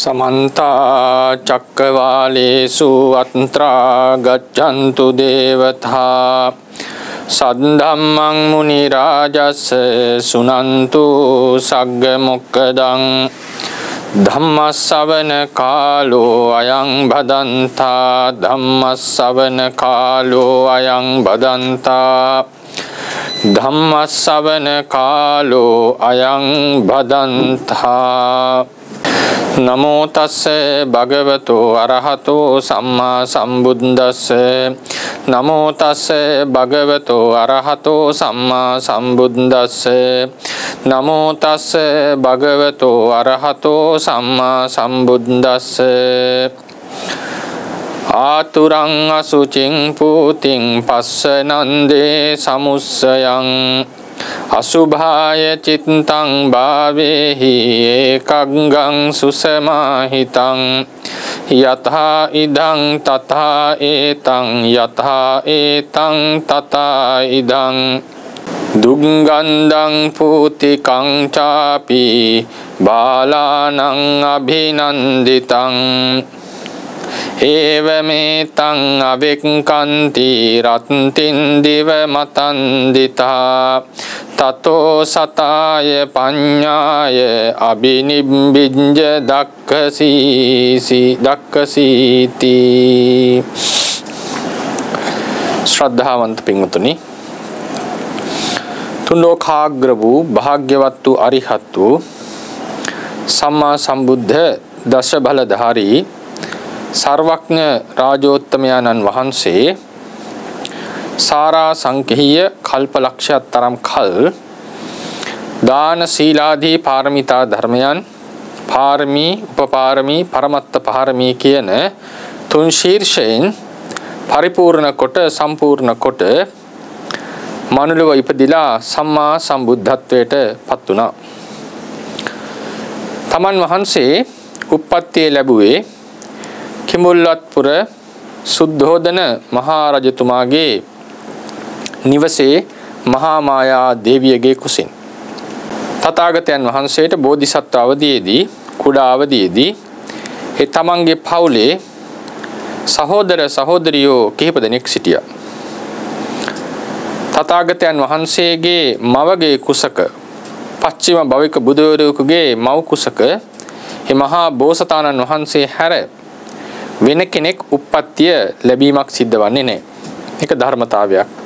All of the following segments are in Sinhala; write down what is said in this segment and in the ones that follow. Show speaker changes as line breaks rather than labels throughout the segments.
समन्ता चक्रवालेषु अत्रा गच्छन्तु देवता सद्धम्मं मुनिराजस्य सुनन्तु सग्गमुक्कदं धम्मश्रवण कालो अयं भदन्ता धम्मश्रवण कालो अयं भदन्ता धम्मश्रवण कालो अयं भदन्ता नमो तस्से भगवतो अरहतो सम्मा सम्बुद्धस्से नमो तस्से भगवतो अरहतो सम्मा सम्बुद्धस्से नमो तस्से भगवतो अरहतो सम्मा सम्बुद्धस्से आतुरं असुचिं पूतिं पस्सनन्दे समुस्सयं अशुभाय चित्तं भावेहि एकगं सुसमाहितं यथा इदं तथा एतं यथा एतं तथा इदं दुर्गन्धं पूतिकं चापि बालानां अभिनन्दितं एवमेतं अविक्कन्ति रत्तिं दिवमतन्दिता ततो सताय पඤ්ඤාය अभिनिब्बिञ्ज දක්ඛසීති ශ්‍රද්ධාවන්ත පින්වතුනි තුන්ලෝකාග්‍ර වූ භාග්‍යවත් වූ අරිහත් වූ සම්මා සම්බුද්ධ දස බලධාරී සර්වඥ රාජෝත්තමයන්න් වහන්සේ सारा संकेय कल्पलक्ष्य तरम खल दान शीलादि पारमिता धर्मयन पारमी उपपारमी परमत्त पारमी कियन තුන් ශීර්ෂයෙන් පරිපූර්ණ කොට සම්පූර්ණ කොට මනුලව ඉපදිලා සම්මා සම්බුද්ධත්වයට පත් වුණා. තමන් වහන්සේ උප්පත්තිය ලැබුවේ කිඹුල්වත්පුර සුද්ධෝදන මහා රජතුමාගේ නිවසේ මහා මායා දේවියගේ කුසින්. තථාගතයන් වහන්සේට බෝධිසත්ව අවදීයේදී කුඩා අවදීයේදී ඒ තමන්ගේ පවුලේ සහෝදර සහෝදරියෝ කිහිප දෙනෙක් සිටියා. තථාගතයන් වහන්සේගේ මවගේ කුසක පස්චිම භවික බුදුවරයෙකුගේ මව් කුසක මේ මහා බෝසතාණන් වහන්සේ හැර වෙන කෙනෙක් උප්පත්තිය ලැබීමක් සිද්ධ වන්නේ නැහැ. ඒක ධර්මතාවයක්.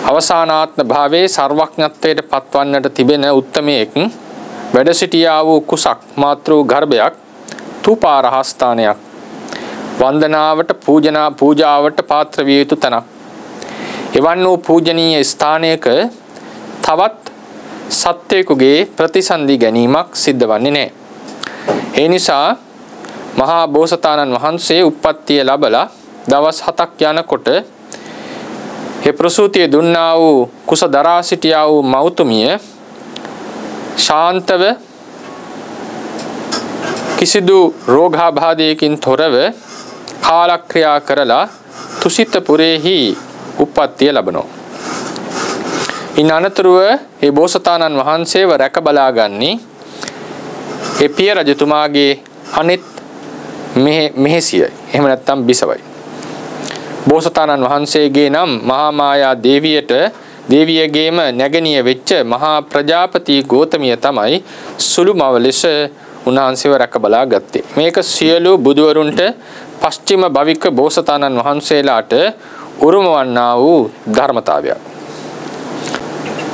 අවසානාත්ම භාවයේ සර්වඥත්වයට පත්වන්නට තිබෙන උත්තමයෙක් වැඩ සිටියා වූ කුසක් මාතෘ ගර්භයක් තුපාරහස්ථානයක් වන්දනාවට පූජාවට පාත්‍ර විය යුතු තැනක්. එවන් වූ පූජනීය ස්ථානයක තවත් සත්‍යයකගේ ප්‍රතිසන්දි ගැනීමක් සිද්ධ වන්නේ නැහැ. ඒ නිසා මහා බෝසතාණන් වහන්සේ උප්පත්තිය ලැබලා දවස් 7ක් යනකොට ඒ ප්‍රසූතිය දුන්නා වූ කුස දරා සිටියා වූ මෞතුමිය ශාන්තව කිසිදු රෝගාබාධයකින් තොරව කාලක්‍රියා කරලා තුසිත පුරේහි උප්පත්තිය ලැබනවා. ඉන් අනතුරුව මේ බෝසතාණන් වහන්සේව රැක බලාගන්නේ ඒ පිය රජතුමාගේ අනිත් මෙහෙසියයි. එහෙම නැත්නම් බිසවයි. බෝසතාණන් වහන්සේගේ නම් මහා මායා දේවියගේම නැගණිය වෙච්ච මහා ප්‍රජාපති ගෝතමිය තමයි සුළු මව ලෙස උන්වහන්සේව රැක බලා ගත්තේ. මේක සියලු බුදුවරුන්ට පස්චිම භවික බෝසතාණන් වහන්සේලාට උරුම වන්නා වූ ධර්මතාවයක්.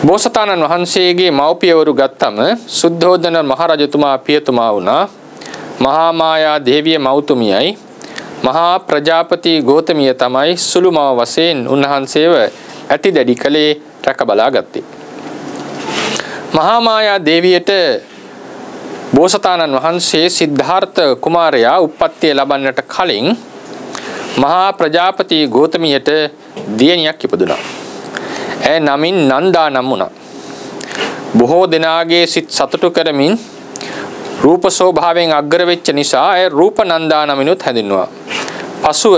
බෝසතාණන් වහන්සේගේ මව්පියවරු ගත්තම සුද්ධෝදන මහරජතුමා පියතුමා වුණා. මහා මායා දේවිය මෞතුමියයි මහා ප්‍රජාපති ගෝතමිය තමයි සුළු මව වශයෙන් උන්වහන්සේව ඇති දැඩි කලේ රැක බලා ගත්තේ. මහා මායා දේවියට බෝසතාණන් වහන්සේ සිද්ධාර්ථ කුමාරයා උප්පත්තිය ලබන්නට කලින් මහා ප්‍රජාපති ගෝතමියට දියණියක් ඉපදුණා. ඇය නමින් නන්දා නම් වුණා. බොහෝ දෙනාගේ සිත් සතුටු කරමින් රූප ස්වභාවයෙන් අග්‍ර වෙච්ච නිසා ඒ රූප නන්දා නමිනුත් හැඳින්වුවා. පසුව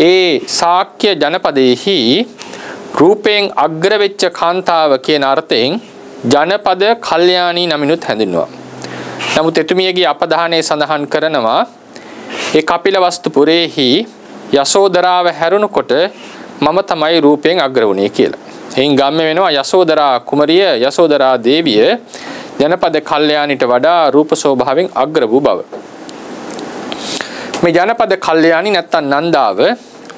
ඒ ශාක්‍ය ජනපදයේහි රූපයෙන් අග්‍ර වෙච්ච කාන්තාව කියන අර්ථයෙන් ජනපද කල්යාණී නමිනුත් හැඳින්වුවා. නමුත් එතුමියගේ අපදානයේ සඳහන් කරනවා ඒ කපිලවස්තු පුරේහි යසෝදරාව හැරුණකොට මම තමයි රූපයෙන් අග්‍ර වුණේ කියලා. එයින් ගම්ම වෙනවා යසෝදරා කුමරිය යසෝදරා දේවිය ජනපද කල්යාණිට වඩා රූප ස්වභාවයෙන් අග්‍ර වූ බව. මේ ජනපද කල්යාණි නැත්තම් නන්දාව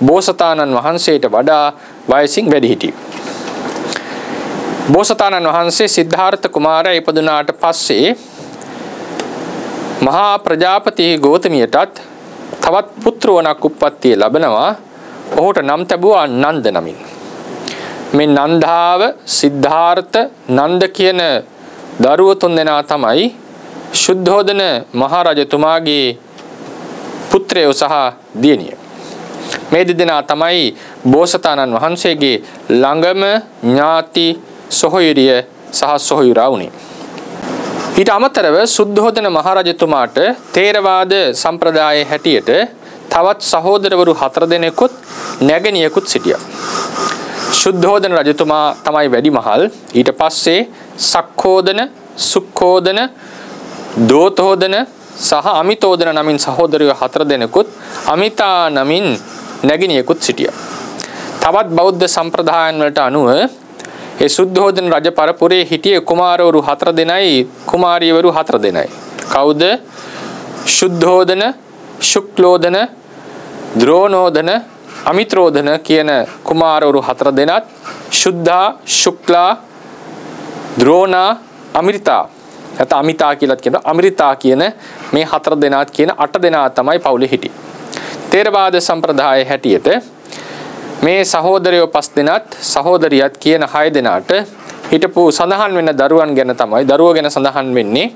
බෝසතාණන් වහන්සේට වඩා වයසින් වැඩි හිටියා. බෝසතාණන් වහන්සේ සිද්ධාර්ථ කුමාරයා ඉපදුනාට පස්සේ මහා ප්‍රජාපති ගෞතමියටත් තවත් පුත්‍රවණක් උප්පත්තිය ලැබෙනවා. ඔහුට නම් තැබුවා නන්ද නමින්. මේ නන්දාව සිද්ධාර්ථ නන්ද කියන දරුවෝ තුන්දෙනා තමයි ශුද්ධෝදන මහරජතුමාගේ පුත්‍රයෝ සහ දියණිය. මේ දෙදෙනා තමයි බෝසතාණන් වහන්සේගේ ළඟම ඥාති සොහොයුරිය සහ සොහොයුරා වුණේ. ඊට අමතරව සුද්ධෝදන මහරජතුමාට තේරවාද සම්ප්‍රදායේ හැටියට තවත් සහෝදරවරු 4 දෙනෙකුත් නැගණියකුත් සිටියා. සුද්ධෝදන රජතුමා තමයි වැඩිමහල්. ඊට පස්සේ සක්ඛෝදන, සුක්ඛෝදන, දෝතෝදන සහ අමිතෝදන නමින් සහෝදරයෝ 4 දෙනෙකුත් අමිතා නමින් නැගණියකුත් සිටියා. තවත් බෞද්ධ සම්ප්‍රදායන් වලට අනුව ඒ සුද්ධෝදන රජ පරපුරේ හිටියේ කුමාරවරු 4 දෙනයි, කුමාරියවරු 4 දෙනයි. කවුද? සුද්ධෝදන, ශුක්ලෝදන, ද්‍රෝණෝදන, අමිත්‍රෝදන කියන කුමාරවරු 4 දෙනත් සුද්ධා, ශුක්ලා, ද්‍රෝණා, අමෘතා. නැත්නම් අමිතා කියලාත් කියනවා. අමෘතා කියන මේ 4 දෙනාත් කියන 8 දෙනා තමයි පවුලේ හිටියේ. තේරවාද සම්ප්‍රදායේ හැටියට මේ සහෝදරයෝ 5 දෙනාත් සහෝදරියත් කියන 6 දෙනාට හිටපු සඳහන් වෙන දරුවන් ගැන තමයි දරුවෝ ගැන සඳහන් වෙන්නේ.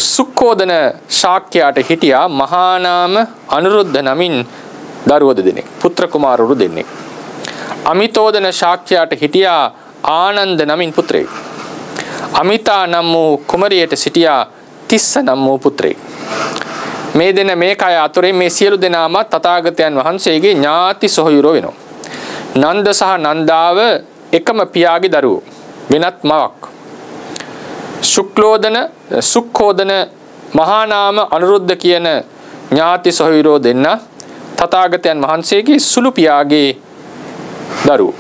සුක්ඛෝදන ශාක්‍යයට හිටියා මහා නාම අනුරුද්ධ නමින් දරුවෝ දෙදෙනෙක්, පුත්‍ර කුමාරවරු දෙන්නෙක්. අමිතෝදන ශාක්‍යයට හිටියා ආනන්ද නමින් පුත්‍රයෙක්. අමිතා නම් වූ කුමරියට සිටියා තිස්ස නම් වූ පුත්‍රයෙක්. මේ දෙන මේ කය අතුරින් මේ සියලු දෙනාම තථාගතයන් වහන්සේගේ ඥාති සොහොයුරෝ වෙනවා. නන්ද සහ නන්දාව එකම පියාගේ දරුවෝ, වෙනත් මවක්. ශුක්ලෝදන, සුක්ඛෝදන, මහා නාම අනුරුද්ධ කියන ඥාති සොහොයුරෝ දෙන්න තථාගතයන් වහන්සේගේ සුළු පියාගේ දරුවෝ.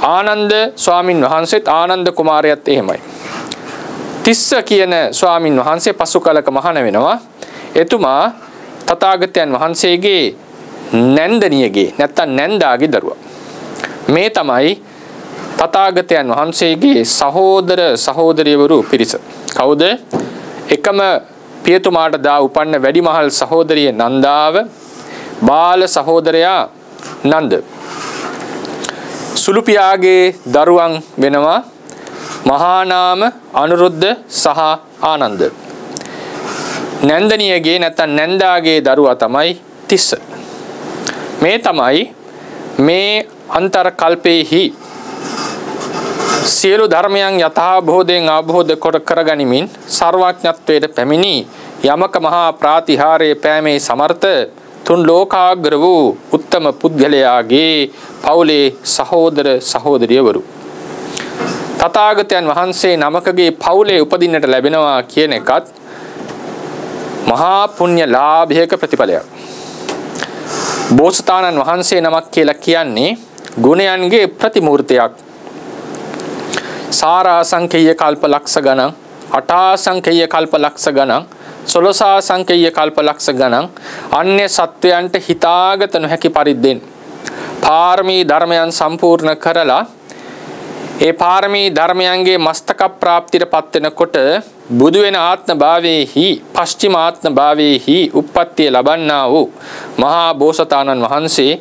ආනන්ද ස්වාමින් වහන්සේත් ආනන්ද කුමාරයාත් එහෙමයි. තිස්ස කියන ස්වාමින් වහන්සේ පසු කලක මහාන වෙනවා. එතුමා තථාගතයන් වහන්සේගේ නැන්දනියගේ නැත්තම් නැන්දාගේ දරුවා. මේ තමයි තථාගතයන් වහන්සේගේ සහෝදර සහෝදරියවරු පිරිස. කවුද? එකම පියතුමාට දා උපන්න වැඩිමහල් සහෝදරිය නන්දාව, බාල සහෝදරයා නන්ද. සුළු පියාගේ දරුවන් වෙනවා මහා නාම අනුරුද්ධ සහ ආනන්ද. නැන්දනියගේ නැත්නම් නැන්දාගේ දරුවා තමයි තිස්ස. මේ තමයි මේ අන්තර කල්පේහි සියලු ධර්මයන් යථාභෝධයෙන් අවබෝධ කරගනිමින් සර්වඥත්වයට පැමිණි යමක මහා ප්‍රාතිහාරයේ පෑමේ සමර්ථ තුන් ලෝකාග්‍ර වූ උත්තම පුද්ගලයාගේ පවුලේ සහෝදර සහෝදරියවරු. තථාගතයන් වහන්සේ නමකගේ පවුලේ උපදින්නට ලැබෙනවා කියන එකත් මහා පුණ්‍ය ලාභයක ප්‍රතිඵලයක්. බෝසතාණන් වහන්සේ නමක් කියලා කියන්නේ ගුණයන්ගේ ප්‍රතිමූර්තියක්. සාරාසංකේය කල්ප ලක්ෂ ගණන්, අටාසංකේය කල්ප ලක්ෂ ගණන්, සොළොසාසංකේය කල්ප ලක්ෂ ගණන් අන්‍ය සත්වයන්ට හිතාගත නොහැකි පරිද්දෙන් පාරමී ධර්මයන් සම්පූර්ණ කරලා ඒ පාරමී ධර්මයන්ගේ මස්තක ප්‍රාප්තියට පත් වෙනකොට බුදු වෙන ආත්ම භාවයේහි පස්චිම ආත්ම භාවයේහි උප්පත්තිය ලබන්නා වූ මහා බෝසතාණන් වහන්සේ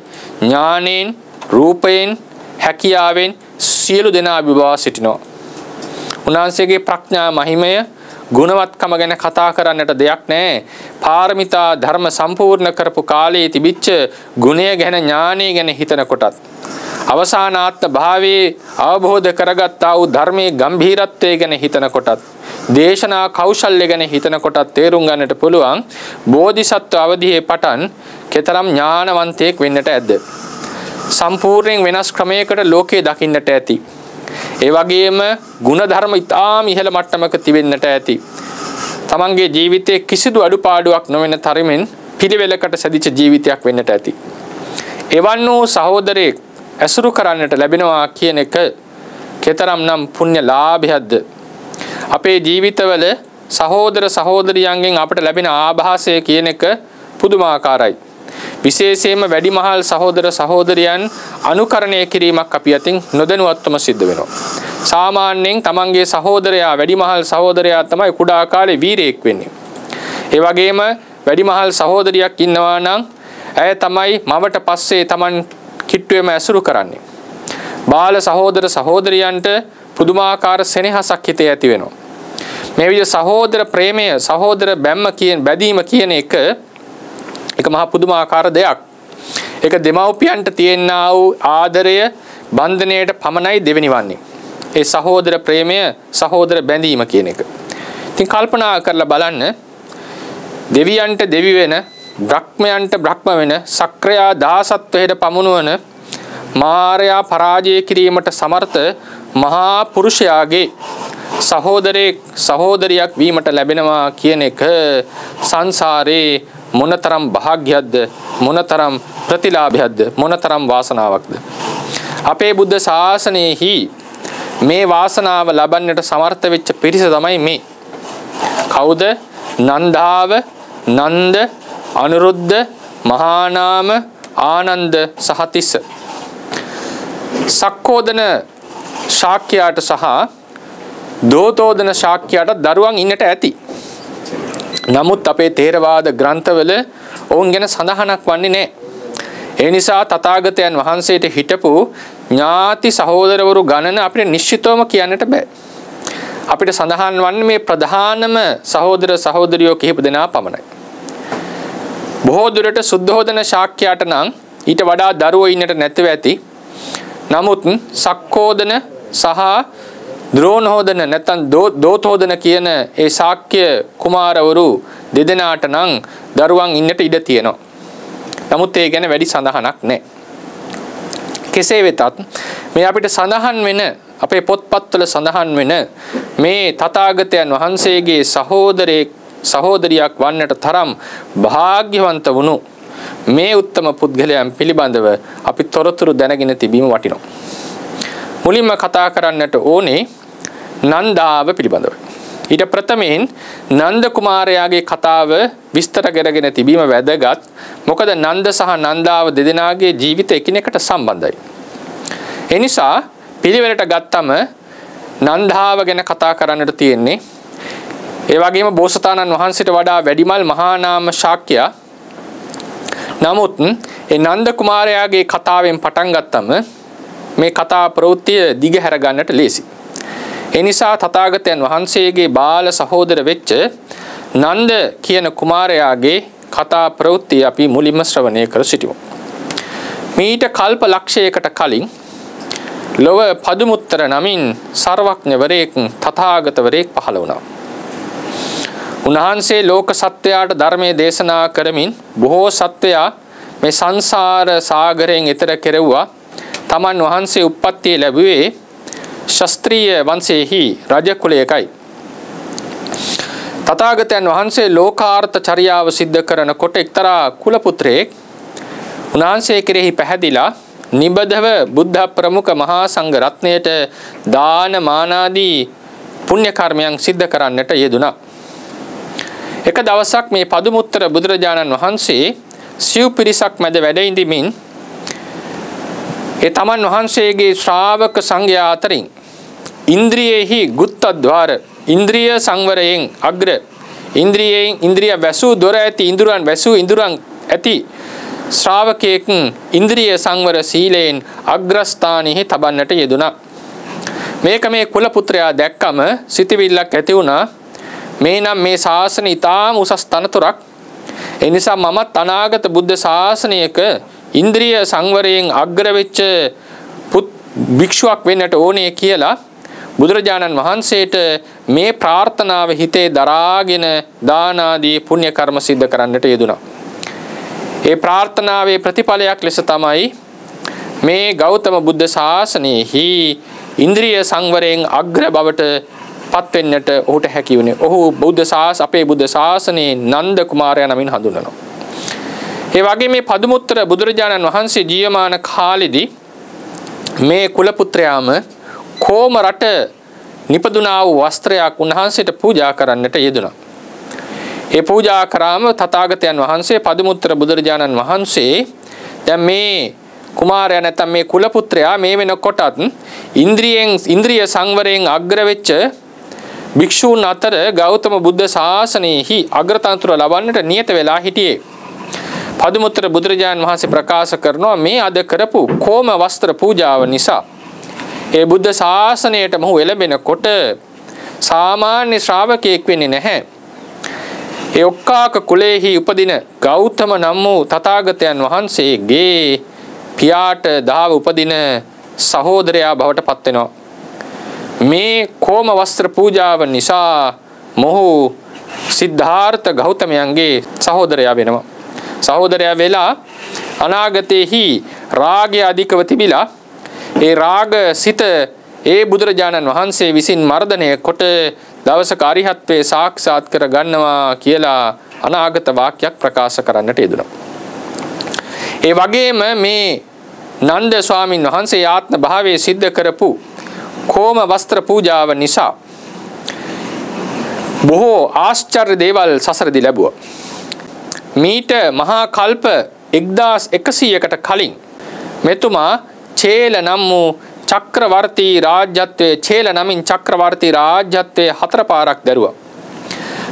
ඥානෙන්, රූපයෙන්, හැකියාවෙන් සියලු දෙනා අභිභවා සිටිනවා. උන්වහන්සේගේ ප්‍රඥා මහිමය, ගුණවත්කම ගැන කතා කරන්නට දෙයක් නැහැ. පාරමිතා ධර්ම සම්පූර්ණ කරපු කාලයේ තිබිච්ච ගුණය ගැන, ඥානය ගැන හිතන කොටත් අවසානාත්ම භාවයේ අවබෝධ කරගත්තා වූ ධර්මයේ ගැඹීරත්වය ගැන හිතන කොටත්, දේශනා කෞශල්‍ය ගැන හිතන කොටත් තේරුම් ගන්නට පුළුවන් බෝධිසත්ව අවධියේ පටන් කෙතරම් ඥානවන්තයෙක් වෙන්නට ඇද්ද. සම්පූර්ණයෙන් වෙනස් ක්‍රමයකට ලෝකේ දකින්නට ඇති. ඒ වගේම ගුණ ධර්ම ඉතාම ඉහළ මට්ටමක තිබෙන්නට ඇති. තමන්ගේ ජීවිතයේ කිසිදු අඩුපාඩුවක් නොවන තරමින් පිළිවෙලකට සැදිච්ච ජීවිතයක් වෙන්නට ඇති. එවන් වූ සහෝදරයෙක් ඇසුරු කරන්නට ලැබෙනවා කියන එක කතරම්නම් පුණ්‍ය ලාභයක්ද? අපේ ජීවිතවල සහෝදර සහෝදරියන්ගෙන් අපට ලැබෙන ආభాසය කියන එක පුදුමාකාරයි. විශේෂයෙන්ම වැඩිමහල් සහෝදර සහෝදරියන් අනුකරණය කිරීමක් අපි අතින් නොදැනුවත්වම සිද්ධ වෙනවා. සාමාන්‍යයෙන් තමන්ගේ සහෝදරයා වැඩිමහල් සහෝදරයා තමයි කුඩා කාලේ වීරයෙක් වෙන්නේ. ඒ වගේම වැඩිමහල් සහෝදරියක් ඉන්නවා නම් ඇය තමයි මවට පස්සේ තමන් කිට්ටුවේම ඇසුරු කරන්නේ. බාල සහෝදර සහෝදරියන්ට පුදුමාකාර සෙනෙහසක් හිතේ ඇති වෙනවා. මේ විදිහ සහෝදර ප්‍රේමය සහෝදර බැඳීම කියන එක මහා පුදුමාකාර දෙයක්. ඒක දෙමව්පියන්ට තියෙනා වූ ආදරය බන්ධනයට පමණයි දෙවෙනි වන්නේ. ඒ සහෝදර ප්‍රේමය සහෝදර බැඳීම කියන එක. ඉතින් කල්පනා කරලා බලන්න, දෙවියන්ට දෙවි වෙන, බ්‍රහ්මයන්ට බ්‍රහ්ම වෙන, සක්‍රයා දාසත්වයට පමුණුවන, මාරයා පරාජය කිරීමට සමර්ථ මහා පුරුෂයාගේ සහෝදරයක් වීමට ලැබෙනවා කියන එක සංසාරේ මොනතරම් භාග්‍යයක්ද, මොනතරම් ප්‍රතිලාභයක්ද, මොනතරම් වාසනාවක්ද? අපේ බුද්ධ ශාසනයෙහි මේ වාසනාව ලබන්නට සමර්ථ වෙච්ච පිරිස තමයි මේ. කවුද? නන්දාව, නන්ද, අනුරුද්ධ, මහානාම, ආනන්ද සහ තිස්ස. සක්කෝදන ශාක්‍යයාට සහ දෝතෝදන ශාක්‍යයාට දරුවන් ඉන්නට ඇති. නමුත් අපේ ථේරවාද ග්‍රන්ථවල ඔවුන් ගැන සඳහනක් වන්නේ නැහැ. ඒ නිසා තථාගතයන් වහන්සේට හිටපු ඥාති සහෝදරවරු ගණන අපිට නිශ්චිතවම කියන්නට බෑ. අපිට සඳහන් වන්නේ මේ ප්‍රධානම සහෝදර සහෝදරියෝ කිහිප දෙනා පමණයි. බොහෝ දුරට සුද්ධෝදන ශාක්‍යයාට නම් ඊට වඩා දරුවෝ ඉන්නට නැතිව ඇති. නමුත් සක්කෝදන සහ ද්‍රෝණෝදන නැත්නම් දෝතෝදන කියන ඒ ශාක්‍ය කුමාරවරු දෙදෙනාට නම් දරුවන් ඉන්නට ඉඩ තියෙනවා. නමුත් ඒ ගැන වැඩි සඳහනක් නැහැ. කෙසේ වෙතත් මේ අපිට සඳහන් වෙන අපේ පොත්පත්වල සඳහන් වෙන මේ තථාගතයන් වහන්සේගේ සහෝදරියක් වන්නට තරම් භාග්‍යවන්ත වුණු මේ උත්තම පුද්ගලයන් පිළිබඳව අපි තොරතුරු දැනගෙන තිබීම වටිනවා. මුලින්ම කතා කරන්නට ඕනේ නන්දාව පිළිබඳව. ඊට ප්‍රථමයෙන් නන්ද කුමාරයාගේ කතාව විස්තර කරගෙන තිබීම වැදගත්. මොකද නන්ද සහ නන්දාව දෙදෙනාගේ ජීවිත එකිනෙකට සම්බන්ධයි. ඒ නිසා පිළිවෙලට ගත්තම නන්දාව ගැන කතා කරන්නට තියෙන්නේ. ඒ වගේම බෝසතාණන් වහන්සේට වඩා වැඩිමල් මහානාම ශාක්‍යයා. නමුත් ඒ නන්ද කුමාරයාගේ කතාවෙන් පටන් ගත්තම මේ කතා ප්‍රවෘත්තිය දිගහැර ගන්නට ලේසි. ඒ නිසා තථාගතයන් වහන්සේගේ බාල සහෝදර වෙච්ච නන්ද කියන කුමාරයාගේ කතා ප්‍රවෘත්තිය අපි මුලින්ම ශ්‍රවණය කර සිටිමු. මීට කල්ප ලක්ෂයකට කලින් ලොව පදුමුත්තර නමින් සර්වඥවරයෙක් තථාගතවරයෙක් පහළ වුණා. උන්වහන්සේ ලෝක සත්වයාට ධර්මයේ දේශනා කරමින් බොහෝ සත්වයා මේ සංසාර සාගරයෙන් එතර කෙරෙව්වා. තමන් වහන්සේ උප්පත්තිය ලැබුවේ ශාස්ත්‍රීය වංශයේහි රජ කුලයකයි. තථාගතයන් වහන්සේ ලෝකාර්ථ චර්යාව සිද්ධ කරනකොට එක්තරා කුල පුත්‍රයෙක් උන්වහන්සේ කෙරෙහි පැහැදිලා නිබදව බුද්ධ ප්‍රමුඛ මහා සංඝ රත්නයට දාන මානාදී පුණ්‍ය කර්මයන් සිද්ධ කරන්නට යෙදුණා. එක දවසක් මේ පදුමුත්තර බුදුරජාණන් වහන්සේ සිව් පිරිසක් මැද වැඩ ඉඳිමින් ඒ තමන් වහන්සේගේ ශ්‍රාවක සංඝයා අතරින් ඉන්ද්‍රියෙහි ගුත්තද්වාර ඉන්ද්‍රිය සංවරයෙන් අග්‍ර ඉන්ද්‍රිය වැසූ දොර ඇති ඉඳුරන් ඇති ශ්‍රාවකයෙක් ඉන්ද්‍රිය සංවර සීලයෙන් අග්‍රස්ථානෙහි තබන්නට යෙදුණා. මේක මේ කුල පුත්‍රයා දැක්කම සිතවිල්ලක් ඇති වුණා. මේ නම් මේ ශාසන ඊටාම උසස් තනතුරක්. ඒ නිසා මමත් අනාගත බුද්ධ ශාසනයක ඉන්ද්‍රිය සංවරයෙන් අග්‍ර වෙච්ච භික්ෂුවක් වෙන්නට ඕනේ කියලා බුදුරජාණන් වහන්සේට මේ ප්‍රාර්ථනාව හිතේ දරාගෙන දාන ආදී පුණ්‍ය කර්ම සිද්ධ කරන්නට යෙදුණා. ඒ ප්‍රාර්ථනාවේ ප්‍රතිඵලයක් ලෙස තමයි මේ ගෞතම බුද්ධ ශාසනයෙහි ඉන්ද්‍රිය සංවරයෙන් අග්‍ර බවට පත් වෙන්නට ඔහුට හැකි වුණේ. ඔහු අපේ බුද්ධ ශාසනයේ නන්ද කුමාරයා නමින් හඳුන්වනවා. ඒ වගේ මේ පදුමුත්තර බුදුරජාණන් වහන්සේ ජීවමාන කාලෙදී මේ කුල පුත්‍රයාම කොම රට නිපදුනා වූ වස්ත්‍රයක් උන්වහන්සේට පූජා කරන්නට යෙදුණා. ඒ පූජා කරාම තථාගතයන් වහන්සේ පදුමුත්තර බුදුරජාණන් වහන්සේ දැන් මේ කුමාරයා නැත්නම් මේ කුල පුත්‍රයා මේ වෙනකොටත් ඉන්ද්‍රිය සංවරයෙන් අග්‍ර වෙච්ච භික්ෂූන් අතර ගෞතම බුද්ධ ශාසනයෙහි අග්‍රතන්ත්‍ර ලබන්නට නියත වෙලා හිටියේ. පදුමුත්තර බුදුරජාණන් වහන්සේ ප්‍රකාශ කරනවා මේ අද කරපු කොම වස්ත්‍ර පූජාව නිසා ඒ බුද්ධ ශාසනයට මොහු එළඹෙනකොට සාමාන්‍ය ශ්‍රාවකයෙක් වෙන්නේ නැහැ. ඒ ඔක්කාක කුලයේහි උපදින ගෞතම නම් වූ තථාගතයන් වහන්සේගේ පියාට දහව උපදින සහෝදරයා බවට පත් වෙනවා. මේ කොම වස්ත්‍ර පූජාව නිසා මොහු සිද්ධාර්ථ ගෞතමයන්ගේ සහෝදරයා වෙනවා. සහෝදරයා වෙලා අනාගතයේහි රාගය අධිකව තිබිලා ඒ රාග සිත ඒ බුදුරජාණන් වහන්සේ විසින් මර්ධනය කොට දවසක අරිහත්ත්වයේ සාක්ෂාත් කර ගන්නවා කියලා අනාගත වාක්‍යයක් ප්‍රකාශ කරන්නට යෙදුණා. ඒ වගේම මේ නන්ද ස්වාමින් වහන්සේ ආත්ම භාවයේ සිද්ධ කරපු කොම වස්ත්‍ර පූජාව නිසා බොහෝ ආශ්චර්ය දේවල් සසරදී ලැබුවා. මීට මහා කල්ප 1100කට කලින් මෙතුමා චේල නම් වූ චක්‍රවර්ති රාජ්‍යත්වයේ චේල නමින් චක්‍රවර්ති රාජ්‍යත්වයේ 4 පාරක් දැරුවා.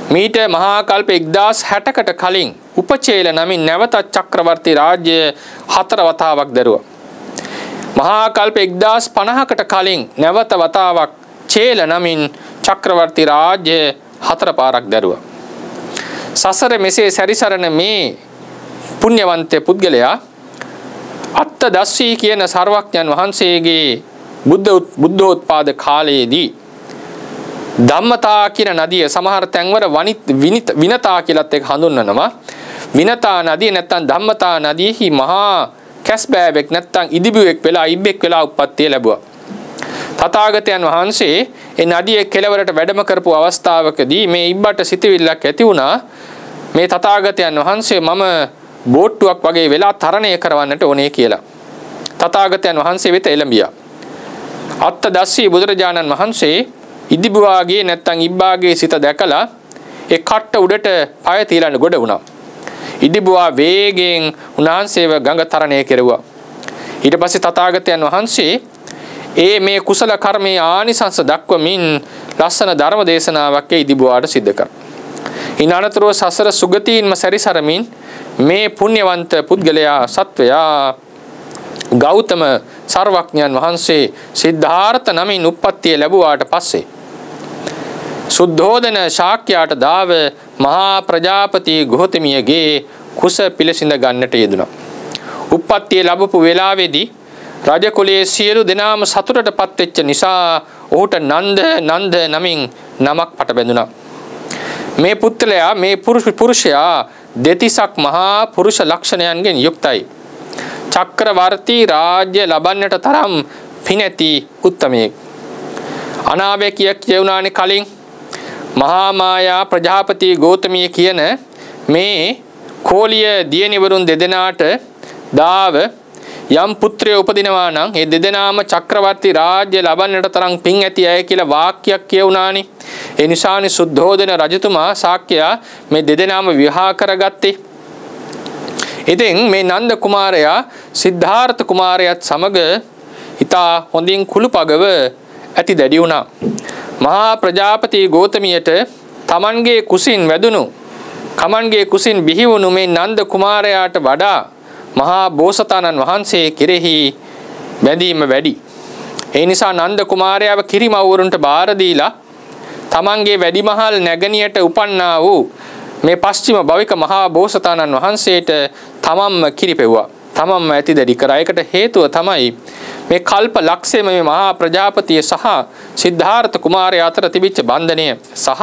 මීට මහා කල්ප 1060කට කලින් උපචේල නමින් නැවත චක්‍රවර්ති රාජ්‍ය 4 වතාවක් දැරුවා. මහා කල්ප 1050කට කලින් නැවත වතාවක් චේල නමින් චක්‍රවර්ති රාජ්‍ය 4 පාරක් දැරුවා. සසර මෙසේ සැරිසරන මේ පුණ්‍යවන්ත පුද්ගලයා අත්තදස්සී කියන සර්වඥන් වහන්සේගේ බුද්ධෝත්පාද කාලයේදී ධම්මතා කියන නදිය සමහර තැන්වල විනතා කියලාත් ඒක හඳුන්වනවා. විනතා නදිය නැත්නම් ධම්මතා නදියෙහි මහා කැස්බෑවෙක් නැත්නම් ඉදිබුවෙක් වෙලා ඉබ්බෙක් වෙලා උප්පත්තිය ලැබුවා. තථාගතයන් වහන්සේ ඒ නදියේ කෙළවරට වැඩම කරපු අවස්ථාවකදී මේ ඉබ්බට සිතවිල්ලක් ඇති වුණා. මේ තථාගතයන් වහන්සේ මම බෝට්ටුවක් වගේ වෙලා තරණය කරවන්නට ඕනේ කියලා. තථාගතයන් වහන්සේ වෙත එළඹියා. අත්තදස්සී බුදුරජාණන් වහන්සේ ඉදිබුවාගේ නැත්නම් ඉබ්බාගේ සිත දැකලා ඒ කට්ට උඩට පය තියලා ගොඩ වුණා. ඉදිබුවා වේගෙන් උන්වහන්සේව ගඟ තරණය කෙරුවා. ඊට පස්සේ තථාගතයන් වහන්සේ මේ කුසල කර්මයේ ආනිසංස දක්වමින් ලස්සන ධර්ම දේශනාවක් ඉදිබුවාට සිද්ධ කරා. ඊනතරෝ සසර සුගතීන්ම සැරිසරමින් මේ පුණ්‍යවන්ත පුද්ගලයා සත්වයා ගෞතම සර්වඥයන් වහන්සේ සිද්ධාර්ථ නමින් උප්පත්තිය ලැබුවාට පස්සේ සුද්ධෝදන ශාක්‍යයාට දාව මහා ප්‍රජාපති ගෞතමියගේ කුස පිළිසිඳ ගන්නට යෙදුණා. උප්පත්තිය ලැබපු වෙලාවේදී රජ කුලයේ සියලු දෙනාම සතුටටපත් වෙච්ච නිසා ඔහුට නන්ද නමින් නමක් පට බැඳුණා. මේ පුත්‍රයා මේ පුරුෂයා දෙතිසක් මහා පුරුෂ ලක්ෂණයන්ගෙන් යුක්තයි. චක්‍රවර්ති රාජ්‍ය ලබන්නට තරම් පිනැති උත්තමයෙක්. අනාවැකිය කියුණානේ කලින් මහා මායා ප්‍රජාපති ගෞතමිය කියන මේ කෝලිය දියණිවරුන් දෙදෙනාට දාව යම් පුත්‍රයෝ උපදිනවා නම් ඒ දෙදෙනාම චක්‍රවර්ති රාජ්‍ය ලබන්නට තරම් පින් ඇති අය කියලා වාක්‍යයක් කියුණානේ. ඒ නිසානේ සුද්ධෝදන රජතුමා ශාක්‍යයා මේ දෙදෙනාම විවාහ කරගත්තේ. ඉතින් මේ නන්ද කුමාරයා සිද්ධාර්ථ කුමාරයාත් සමග ඉතා හොඳින් කුළුපගව ඇති දැඩි වුණා. මහා ප්‍රජාපති ගෞතමියට තමන්ගේ කුසින් වැදුණු කමන්ගේ කුසින් බිහි වුණු මේ නන්ද කුමාරයාට වඩා මහා බෝසතාණන් වහන්සේ කෙරෙහි බැඳීම වැඩි. ඒ නිසා නන්ද කුමාරයාව කිරිමව්වරුන්ට බාර දීලා තමන්ගේ වැඩිමහල් නැගණියට උපන්නා වූ මේ පස්චිම භවික මහා බෝසතාණන් වහන්සේට තමන්ම කිරිපෙව්වා. තමන්ම ඇති දැඩි කරා. ඒකට හේතුව තමයි මේ කල්ප ලක්ෂයම මේ මහා ප්‍රජාපතිය සහ සිද්ධාර්ථ කුමාරයා අතර තිබිච්ච බන්ධනය සහ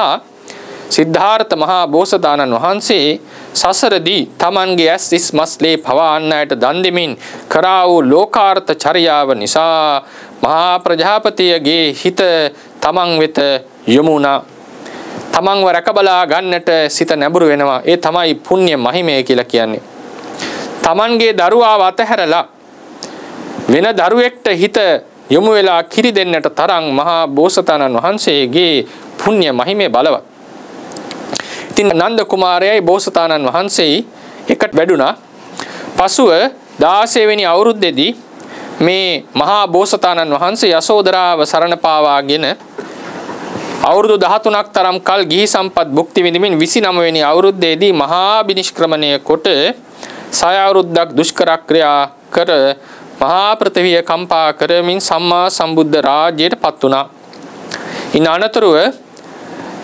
සිද්ධාර්ථ මහා බෝසතාණන් වහන්සේ සසරදී තමන්ගේ ඇස් ඉස් මස්ලේ පවාන්නයට දන් දෙමින් කරා වූ ලෝකාර්ථ චර්යාව නිසා මහා ප්‍රජාපතියගේ හිත තමන් වෙත යොමු වුණා. තමන්ව රැකබලා ගන්නට සිත නැඹුරු වෙනවා. ඒ තමයි පුණ්‍ය මහිමය කියලා කියන්නේ. තමන්ගේ දරුවාව අතහැරලා වෙන දරුවෙක්ට හිත යොමු වෙලා කිරි දෙන්නට තරම් මහා බෝසතාණන් වහන්සේගේ පුණ්‍ය මහිමේ බලවත්. ඉතින් නන්ද කුමාරයයි බෝසතාණන් වහන්සේයි එකට වැඩුණා. පසුව 16 වෙනි අවුරුද්දේදී මේ මහා බෝසතාණන් වහන්සේ යසෝදරාව සරණ පාවාගෙන අවුරුදු 13ක් තරම් කල් ගිහි සම්පත් භුක්ති විඳින්මින් 29 වෙනි අවුරුද්දේදී මහා බිනිෂ්ක්‍රමණය කොට 6 අවුරුද්දක් දුෂ්කර ක්‍රියා කර මහා පෘථිවිය කම්පා කරමින් සම්මා සම්බුද්ධ රාජ්‍යයට පත් වුණා. ඉන් අනතුරුව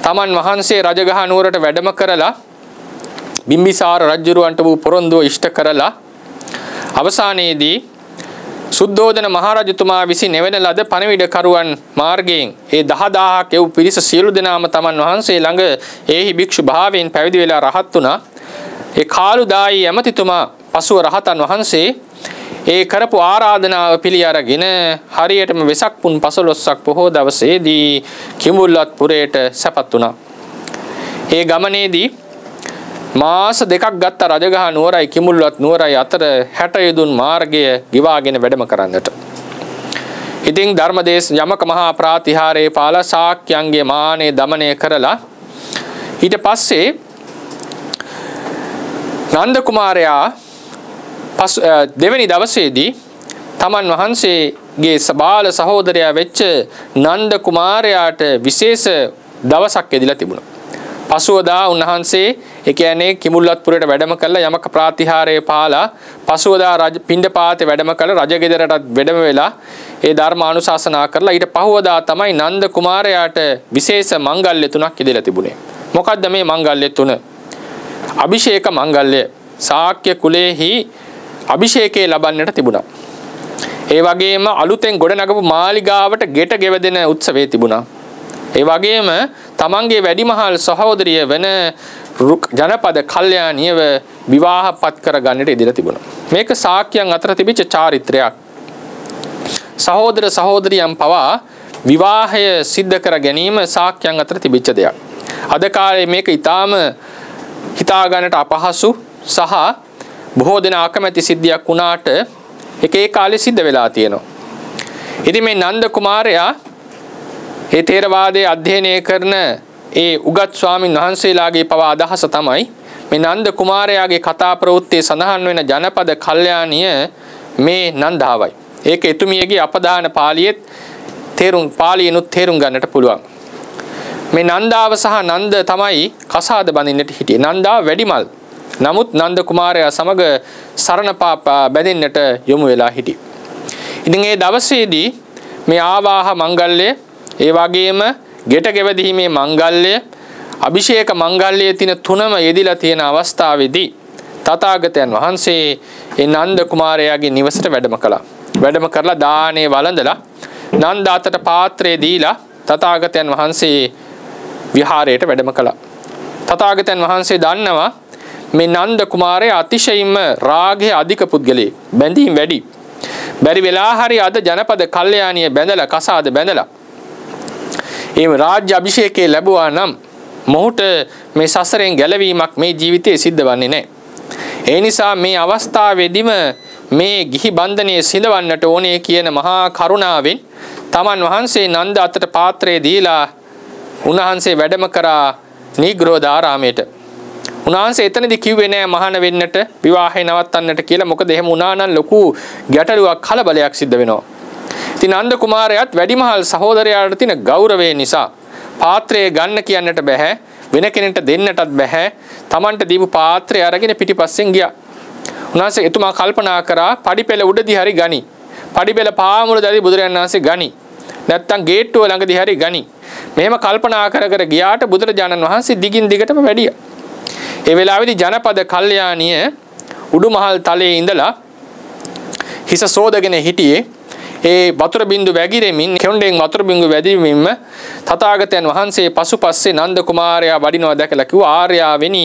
තමන් වහන්සේ රජගහ නුවරට වැඩම කරලා බිම්බිසාර රජුරවන්ට වූ පොරොන්දුව ඉෂ්ට කරලා අවසානයේදී සුද්ධෝදන මහරජතුමා විසින් එවන ලද පණවිඩකරුවන් මාර්ගයෙන් ඒ 10000ක් එව් පිරිස සියලු දෙනාම තමන් වහන්සේ ළඟ ඒහි භික්ෂු භාවයෙන් පැවිදි වෙලා රහත් වුණා. ඒ කාලුදායි ඇමතිතුමා පසුව රහතන් වහන්සේ ඒ කරපු ආරාධනාව පිළි අරගෙන හරියටම වෙසක් පුන් 15ක් පොහෝ දවසේදී කිඹුල්වත් පුරයට සැපත් වුණා. ඒ ගමනේදී මාස දෙකක් ගත්ත රජගහ නුවරයි කිඹුල්වත් නුවරයි අතර 60 යදුන් මාර්ගය ගිවාගෙන වැඩම කරන්නට. ඉතින් ධර්මදේශ යමක මහා ප්‍රාතිහාරයේ පාලා ශාක්‍යයන්ගේ මානෙ දමනය කරලා ඊට පස්සේ නන්ද කුමාරයා දෙවැනි දවසේදී තමන් වහන්සේගේ බාල සහෝදරයා වෙච්ච නන්ද කුමාරයාට විශේෂ දවසක් එදිලා තිබුණා. පසුවදා උන්වහන්සේ ඒ කියන්නේ කිඹුල්වත්පුරයට වැඩම කළා යමක ප්‍රාතිහාරයේ පාලා පසුවදා රජ පිණ්ඩපාතේ වැඩම කළ රජගෙදරටත් වැඩම වෙලා ඒ ධර්ම අනුශාසනා කරලා ඊට පහවදා තමයි නන්ද කුමාරයාට විශේෂ මංගල්‍ය තුනක් ඉදලා තිබුණේ. මොකද්ද මේ මංගල්‍ය තුන? අභිෂේක මංගල්‍ය. ශාක්‍ය කුලේහි අභිෂේකේ ලබන්නට තිබුණා. ඒ වගේම අලුතෙන් ගොඩනගපු මාලිගාවට ගෙට ගෙවදෙන උත්සවයේ තිබුණා. ඒ වගේම තමන්ගේ වැඩිමහල් සහෝදරිය වෙන ජනපද කල්යාණියව විවාහපත් කරගන්නට ඉදිරිය තිබුණා. මේක ශාක්‍යයන් අතර තිබිච්ච චාරිත්‍රයක්. සහෝදර සහෝදරියන් පවා විවාහය සිද්ධ කර ගැනීම ශාක්‍යයන් අතර තිබිච්ච දෙයක්. අද කාලේ මේක ඊටාම හිතා ගන්නට අපහසු සහ බොහෝ දෙනා අකමැති සිද්ධියක් වුණාට ඒක ඒ කාලේ සිද්ධ වෙලා තියෙනවා. ඉතින් මේ නන්ද කුමාරයා ඒ තේරවාදයේ අධ්‍යයනය කරන ඒ උගත් ස්වාමින් වහන්සේලාගේ පවා අදහස තමයි මේ නන්ද කුමාරයාගේ කතා ප්‍රවෘත්තියේ සඳහන් වෙන ජනපද කල්යාණිය මේ නන්දාවයි. ඒක එතුමියගේ අපදාන පාළියෙත් පාළියෙනුත් තේරුම් ගන්නට පුළුවන්. මේ නන්දාව සහ නන්ද තමයි කසාද බඳින්නට හිටියේ. නන්දා වැඩිමල්. නමුත් නන්ද කුමාරයා සමග සරණ බැඳෙන්නට යොමු වෙලා හිටියේ. ඉතින් ඒ දවසේදී මේ ආවාහ මංගල්‍ය ඒ වගේම ගෙට ගෙවදීමේ මංගල්‍ය අභිෂේක මංගල්‍යයේ තියෙන තුනම යෙදිලා තියෙන අවස්ථාවේදී තථාගතයන් වහන්සේ ඒ නන්ද කුමාරයාගේ නිවසට වැඩම කළා. වැඩම කරලා දානේ වළඳලා නන්ද අතට පාත්‍රය දීලා තථාගතයන් වහන්සේ විහාරයට වැඩම කළා. තථාගතයන් වහන්සේ දන්නවා මේ නන්ද කුමාරයා අතිශයින්ම රාගයේ අධික පුද්ගලයෙක්. බැඳීම් වැඩි. බැරි වෙලා හරි අද ජනපද කල්යාණිය බැඳලා කසාද බැඳලා ඒ රාජ්‍ය අභිෂේකේ ලැබුවා නම් මොහුට මේ සසරෙන් ගැලවීමක් මේ ජීවිතයේ සිද්ධ වන්නේ නැහැ. ඒ නිසා මේ අවස්ථාවේදීම මේ ගිහි බන්ධනයේ සිඳවන්නට ඕනේ කියන මහා කරුණාවෙන් තමන් වහන්සේ නන්ද අතට පාත්‍රය දීලා උන්වහන්සේ වැඩම කරා නිග්‍රෝධාරාමයට. උන්වහන්සේ එතනදී කිව්වේ නෑ මහාන වෙන්නට විවාහය නවත්තන්නට කියලා. මොකද එහෙම වුණා නම් ලොකු ගැටලුවක් කලබලයක් සිද්ධ වෙනවා. ඉතින් නන්ද කුමාරයාත් වැඩිමහල් සහෝදරයාට තියෙන ගෞරවය නිසා පාත්‍රය ගන්න කියන්නට බෑ. වෙන කෙනෙක්ට දෙන්නටත් බෑ. Tamanට දීපු පාත්‍රය අරගෙන පිටිපස්සෙන් ගියා. උන්වහන්සේ එතුමා කල්පනා කරා පඩිපෙළ උඩදී හරි ගනි. පඩිපෙළ පාමුලදී බුදුරජාණන් වහන්සේ ගනි. නැත්තම් ගේට්ටුව ළඟදී හරි ගනි. මෙහෙම කල්පනා කර කර ගියාට බුදුරජාණන් වහන්සේ දිගින් දිගටම වැඩියා. ඒ වෙලාවේදී ජනපද කල්යාණිය උඩුමහල් තලයේ ඉඳලා හිස සෝදගෙන හිටියේ. ඒ වතුර බින්දු වැగిරෙමින් කෙොණ්ඩෙන් වතුර බින්දු වැදිමින්ම තථාගතයන් වහන්සේ පසුපස්සේ නන්ද කුමාරයා වඩිනවා දැකලා කිව්වා ආර්යාවෙනි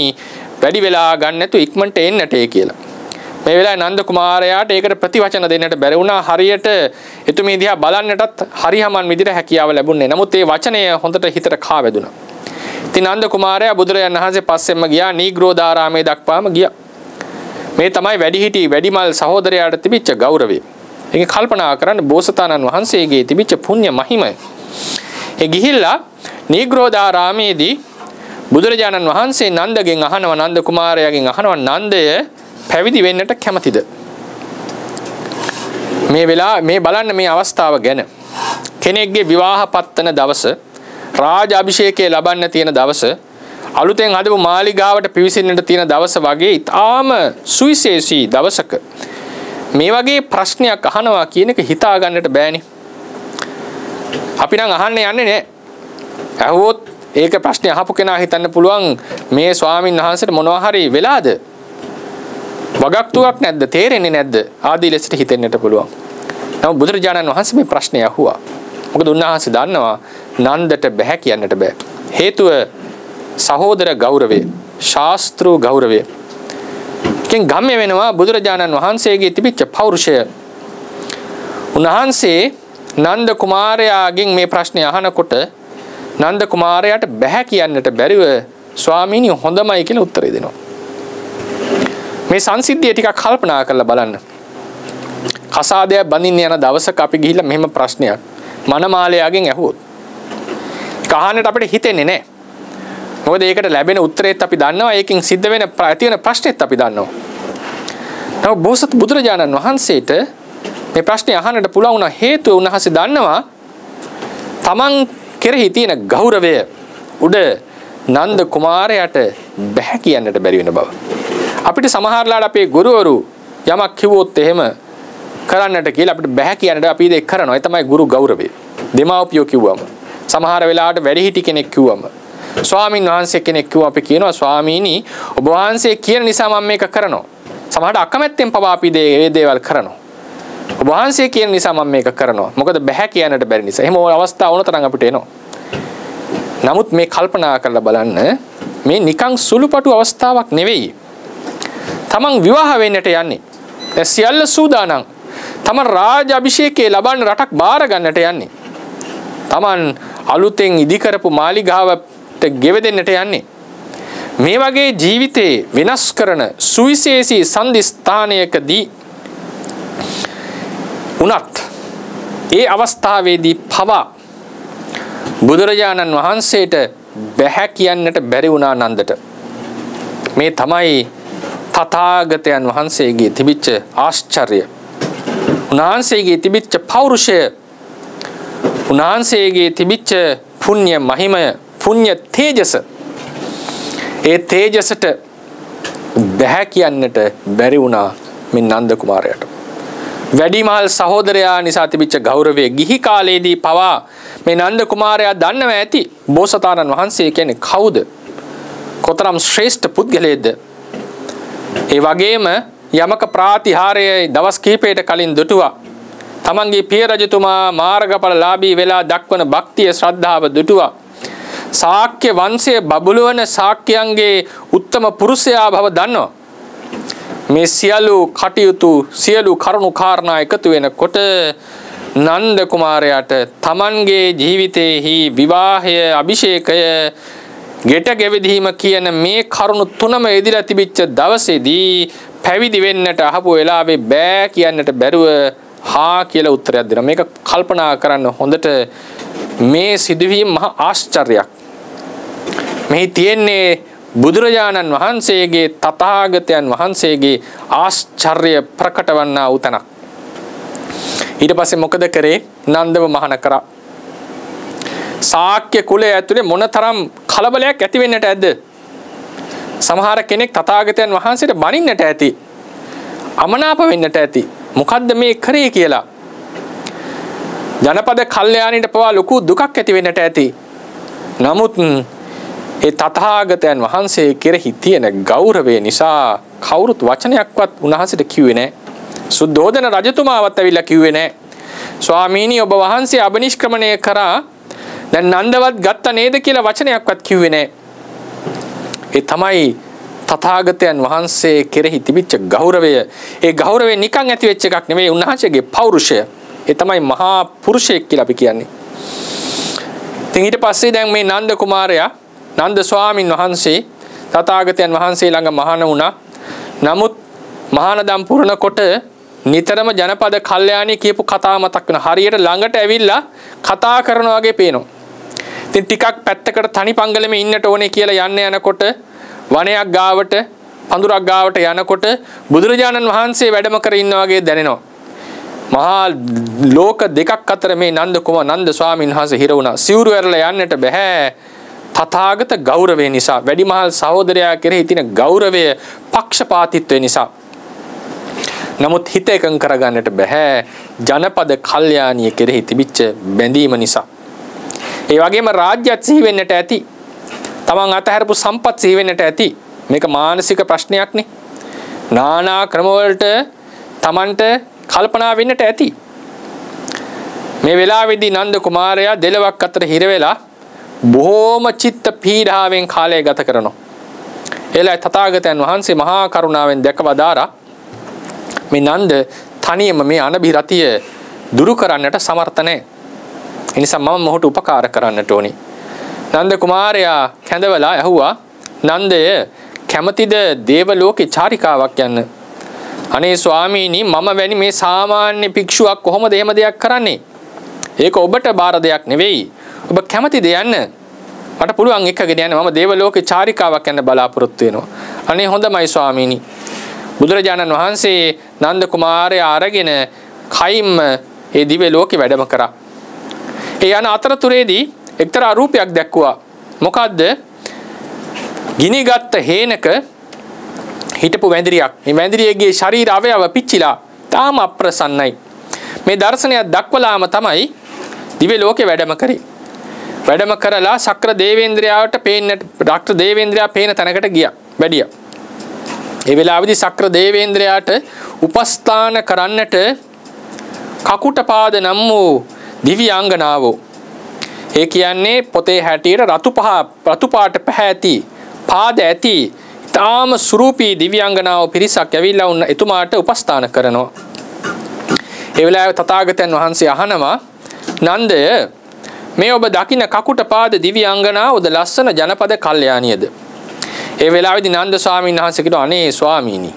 වැඩි වෙලා ගන්න නැතු ඉක්මනට එන්නට ඒ කියලා. මේ වෙලාවේ නන්ද කුමාරයාට ඒකට ප්‍රතිවචන දෙන්නට බැරි වුණා. හරියට එතුමිය දිහා බලන්නටත් හරියමන් විදිහට හැකියාව ලැබුණේ. නමුත් ඒ වචනය හොඳට හිතට කා වැදුණා. ඉතින් නන්ද කුමාරයා බුදුරජාණන් වහන්සේ පස්සෙන්ම ගියා නීග්‍රෝධාරාමයේ දක්වාම ගියා. මේ තමයි වැඩිහිටි වැඩිමල් සහෝදරයාට තිබිච්ච ගෞරවය. ඒක කල්පනා කරන්න බෝසතාණන් වහන්සේගේ තිබිච්ච පුණ්‍ය මහිමය. ඒ ගිහිල්ලා නීග්‍රෝධාරාමේදී බුදුරජාණන් වහන්සේ නන්දගෙන් අහනවා නන්ද කුමාරයාගෙන් අහනවා නන්දය පැවිදි වෙන්නට කැමතිද? මේ බලන්න මේ අවස්ථාව ගැන. කෙනෙක්ගේ විවාහ පත්තන දවස, රාජ අභිෂේකය ලබන්න තියෙන දවස, අලුතෙන් හදපු මාලිගාවට පිවිසෙන්නට තියෙන දවස වගේ ඊටාම සුවිශේෂී දවසක මේ වගේ ප්‍රශ්නයක් අහනවා කියන එක හිතා ගන්නට බෑනේ. අපි නම් අහන්න යන්නේ නැහැ. අහුවොත් ඒක ප්‍රශ්නේ අහපු කෙනා හිතන්න පුළුවන් මේ ස්වාමීන් වහන්සේට මොනවා හරි වෙලාද? වගක්තුවක් නැද්ද? තේරෙන්නේ නැද්ද? ආදී ලෙසට හිතෙන්නට පුළුවන්. නමුත් බුදුරජාණන් වහන්සේ මේ ප්‍රශ්නේ අහුවා. මොකද උන්වහන්සේ දන්නවා නන්දට බෑ කියන්නට බෑ. හේතුව සහෝදර ගෞරවය, ශාස්ත්‍රීය ගෞරවය. කින් ගම්‍ය වෙනවා බුදුරජාණන් වහන්සේගේ තිබිච්ච පෞරුෂය. උන්වහන්සේ නන්ද කුමාරයාගෙන් මේ ප්‍රශ්නේ අහනකොට නන්ද කුමාරයාට බෑ කියන්නට බැරිව ස්වාමීනි හොඳමයි කියලා උත්තරේ දෙනවා. මේ සංසිද්ධිය ටිකක් කල්පනා කරලා බලන්න. කසාදය බඳින්න යන දවසක අපි ගිහිල්ලා මෙහෙම ප්‍රශ්නයක් මනමාලයාගෙන් ඇහුවොත් කහන්නට අපිට හිතෙන්නේ නැහැ. මොකද ඒකට ලැබෙන උත්තරේත් අපි දන්නවා. ඒකෙන් සිද්ධ වෙන තියෙන ප්‍රශ්නෙත් අපි දන්නවා. නමුත් බෝසත් බුදුරජාණන් වහන්සේට මේ ප්‍රශ්නේ අහන්නට පුළුවන් වුණ හේතුව උන්වහන්සේ දන්නවා තමන් කෙරෙහි තියෙන ගෞරවය උඩ නන්ද කුමාරයාට බැහැ කියන්නට බැරි වෙන බව. අපිට සමහරලාට අපේ ගුරුවරු යමක් කිව්වොත් එහෙම කරන්නට කියලා අපිට බැහැ කියන්නට අපි ඒක කරනවා. ඒ තමයි ගුරු ගෞරවය. දෙමාපියෝ කිව්වම, සමහර වෙලාවට වැඩිහිටි කෙනෙක් කිව්වම, ස්වාමින් වහන්සේ කෙනෙක් කිව්වම අපි කියනවා ස්වාමීනි ඔබ වහන්සේ කියන නිසා මම මේක කරනවා. සමහරට අකමැත්තෙන් පවා අපි මේ දේවල් කරනවා. ඔබ වහන්සේ කියන නිසා මම මේක කරනවා. මොකද බැහැ කියන්නට බැරි නිසා. එහෙම අවස්ථා වුණ තරම් අපිට එනවා. නමුත් මේ කල්පනා කරලා බලන්න මේ නිකං සුළුපටු අවස්ථාවක් නෙවෙයි. තමන් විවාහ වෙන්නට යන්නේ. දැන් සියල්ල සූදානම්. තමන් රාජ අභිෂේකයේ ලබන්න රටක් බාර ගන්නට යන්නේ. තමන් අලුතෙන් ඉදි කරපු මාලිගාවට ගෙවෙදෙන්නට යන්නේ. මේ වගේ ජීවිතේ වෙනස් කරන සුවිශේෂී සම්දිස්ථානයකදී උනත් ඒ අවස්ථාවේදී පවා බුදුරජාණන් වහන්සේට බැහැ කියන්නට බැරි වුණා නන්දට. මේ තමයි තථාගතයන් වහන්සේගේ තිබිච්ච ආශ්චර්ය. උන්වහන්සේගේ තිබිච්ච පෞරුෂය. උන්වහන්සේගේ තිබිච්ච පුණ්‍ය මහිමය, පුණ්‍ය තේජස. ඒ තේජසට බැහැ කියන්නට බැරි වුණා මේ නන්ද කුමාරයාට. වැඩිමහල් සහෝදරයා නිසා තිබිච්ච ගෞරවය ගිහි කාලයේදී පවා මේ නන්ද කුමාරයා දන්නව ඇති බෝසතාණන් වහන්සේ කියන්නේ කවුද? කොතරම් ශ්‍රේෂ්ඨ පුද්ගලයෙක්ද? ඒ වගේම යමක ප්‍රාතිහාර්යය දවස් කිහිපයකට කලින් දුටුවා. තමන්ගේ පිය රජතුමා මාර්ගඵලලාභී වෙලා දක්වන භක්තිය ශ්‍රද්ධාව දුටුවා. ශාක්‍ය වංශයේ බබළුවන ශාක්‍යයන්ගේ උත්තම පුරුෂයා බව දන්නවා. මේ සියලු කටයුතු සියලු කරුණු කාරණා එකතු වෙනකොට නන්ද කුමාරයාට තමන්ගේ ජීවිතයේහි විවාහය අභිෂේකය ගෙට ගෙවිදීම කියන මේ කරුණු තුනම එදිලා තිබිච්ච දවසේදී පැවිදි වෙන්නට අහපු වෙලාවේ බෑ කියන්නට බැරුව හා කියලා උත්තරයක් දෙනවා. මේක කල්පනා කරන්න හොඳට මේ සිදුවීම මහා ආශ්චර්යයක්. මේ තියෙන්නේ බුදුරජාණන් වහන්සේගේ තථාගතයන් වහන්සේගේ ආශ්චර්ය ප්‍රකට වන්නා උතනක්. ඊට පස්සේ මොකද කරේ? නන්දව මහාන කරා. ශාක්‍ය කුලය ඇතුලේ මොනතරම් කලබලයක් ඇති වෙන්නට ඇද්ද? සමහර කෙනෙක් තථාගතයන් වහන්සේට බනින්නට ඇති. අමනාප වෙන්නට ඇති. මොකද්ද මේ කරේ කියලා. ජනපද කල්යාණීට පවා ලොකු දුකක් ඇති වෙන්නට ඇති. නමුත් ඒ තථාගතයන් වහන්සේ කෙරෙහි තියෙන ගෞරවය නිසා කවුරුත් වචනයක්වත් උන්වහන්සේට කිව්වේ නැහැ. සුද්ධෝදන රජතුමාවත් ඇවිල්ලා කිව්වේ නැහැ. ස්වාමීනි ඔබ වහන්සේ අබනිෂ්ක්‍රමණය කරා දැන් නන්දවත් ගත්ත නේද කියලා වචනයක්වත් කිව්වේ නැහැ. ඒ තමයි තථාගතයන් වහන්සේ කෙරෙහි තිබිච්ච ගෞරවය, ඒ ගෞරවය නිකන් ඇති වෙච්ච එකක් නෙවෙයි. උන්වහන්සේගේ පෞරුෂය. ඒ තමයි මහා පුරුෂයෙක් කියලා අපි කියන්නේ. ඉතින් ඊට පස්සේ දැන් මේ නන්ද කුමාරයා, නන්ද ස්වාමින් වහන්සේ තථාගතයන් වහන්සේ ළඟ මහාන වුණා. නමුත් මහානදම් පුරනකොට නිතරම ජනපද කල්යාණී කියපු කතාව මතක් වෙනවා. හරියට ළඟට ඇවිල්ලා කතා කරනවා වගේ පේනවා. ඉතින් ටිකක් පැත්තකට තනි පංගලෙම ඉන්නට ඕනේ කියලා යන්න යනකොට වනයක් ගාවට, පඳුරක් ගාවට යනකොට බුදුරජාණන් වහන්සේ වැඩම කර ඉන්නා වගේ දැනෙනවා. මහා ලෝක දෙකක් අතර මේ නන්ද ස්වාමීන් වහන්සේ හිර වුණා. සිවුරු ඇරලා යන්නට බෑ. තථාගත ගෞරවය නිසා, වැඩිමහල් සහෝදරයා කෙරෙහි තියෙන ගෞරවය, පක්ෂපාතීත්වය නිසා. නමුත් හිත එකඟ කරගන්නට බෑ ජනපද කල්යාණිය කෙරෙහි තිබිච්ච බැඳීම නිසා. ඒ වගේම රාජ්‍යත් සිහි වෙන්නට ඇති. තමන් අතහැරපු සම්පත් සිහි වෙන්නට ඇති. මේක මානසික ප්‍රශ්නයක්නේ. නානා ක්‍රම වලට තමන්ට කල්පනා වෙන්නට ඇති. මේ වෙලාවේදී නන්ද කුමාරයා දෙලොවක් අතර හිර වෙලා බොහෝම චිත්ත පීඩාවෙන් කාලය ගත කරනවා. එලයි තථාගතයන් වහන්සේ මහා කරුණාවෙන් දැකවදාරා මේ නන්ද තනියම මේ අනබිරතිය දුරු කරන්නට සමර්ථ නැහැ. ඒ නිසා මම මොහොත උපකාර කරන්නට ඕනි. නන්ද කුමාරයා කැඳවලා ඇහුවා, නන්දය කැමතිද දේව ලෝකේ චාරිකාවක් යන්න? අනේ ස්වාමීනි, මම වැනි මේ සාමාන්‍ය භික්ෂුවක් කොහොමද එහෙම දෙයක් කරන්නේ? ඒක ඔබට බාර දෙයක් නෙවෙයි. ඔබ කැමතිද යන්න? මට පුළුවන් එක්කගෙන යන්න. මම දේව ලෝකේ චාරිකාවක් යන්න බලාපොරොත්තු වෙනවා. අනේ හොඳමයි ස්වාමීනි. බුදුරජාණන් වහන්සේ නන්ද කුමාරයා අරගෙන කයින්ම ඒ දිව්‍ය ලෝකේ වැඩම කරා. ඒ යන අතරතුරේදී එක්තරා රූපයක් දැක්කුවා. මොකද්ද? ගිනිගත් හේනක හිටපු වැඳිරියක්. මේ වැඳිරියගේ ශරීර අවයව පිච්චිලා තාම අප්‍රසන්නයි. මේ දර්ශනය දක්වලාම තමයි දිව්‍ය ලෝකේ වැඩම කරේ. වැඩම කරලා ශක්‍ර දේවේන්ද්‍රයාට පේන්නට, ඩාක්ටර් දේවේන්ද්‍රයා පේන තැනකට ගියා. වැඩියා. ඒ වෙලාවේදී ශක්‍ර දේවේන්ද්‍රයාට උපස්ථාන කරන්නට කකුටපාද නම් වූ දිව්‍යාංගනාවෝ, ඒ කියන්නේ පොතේ හැටියට රතු පාට පැහැති පාද ඇති තාම සුරූපී දිව්‍යාංගනාවෝ පිරිසක් ඇවිල්ලා උන් එතුමාට උපස්ථාන කරනවා. ඒ වෙලාවේ තථාගතයන් වහන්සේ අහනවා, නන්දය, මේ ඔබ දකින්න කකුටපාද දිව්‍යාංගනාවෝද ලස්සන ජනපද කල්යාණියද? ඒ වෙලාවේදී නන්ද ස්වාමීන් වහන්සේ කිව්වා, අනේ ස්වාමීනි,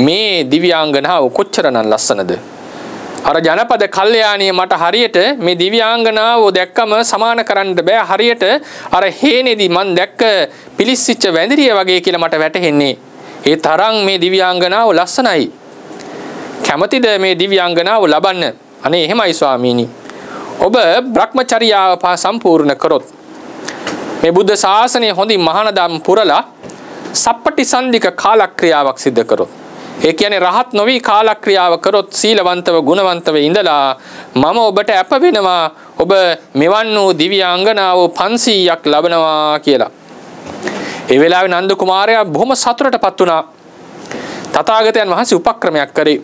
මේ දිව්‍යාංගනාව කොච්චරනම් ලස්සනද? අර ජනපද කල්යාණිය මට හරියට මේ දිව්‍යාංගනාවෝ දැක්කම සමාන කරන්න බෑ. හරියට අර හේනේදී මන් දැක්ක පිලිස්සිච්ච වැඳිරිය වගේ කියලා මට වැටහෙන්නේ. ඒ තරම් මේ දිව්‍යාංගනාව ලස්සනයි. කැමතිද මේ දිව්‍යාංගනාව ලබන්න? අනේ එහෙමයි ස්වාමීනි. ඔබ බ්‍රහ්මචර්යාව සම්පූර්ණ කරොත්, මේ බුද්ධ ශාසනය හොඳින් මහානදම් පුරලා සප්පටිසන්ධික කාලක්‍රියාවක් සිද්ධ කරොත්, ඒ කියන්නේ රහත් නොවි කාලක්‍රියාව කරොත්, සීලවන්තව ගුණවන්තව ඉඳලා මම ඔබට අප වෙනවා, ඔබ මෙවන් වූ දිව්‍යාංගනාවෝ 500ක් ලබනවා කියලා. ඒ වෙලාවේ නන්ද කුමාරයා බොහොම සතුටටපත් වුණා. තථාගතයන් වහන්සේ උපක්‍රමයක් කරේ.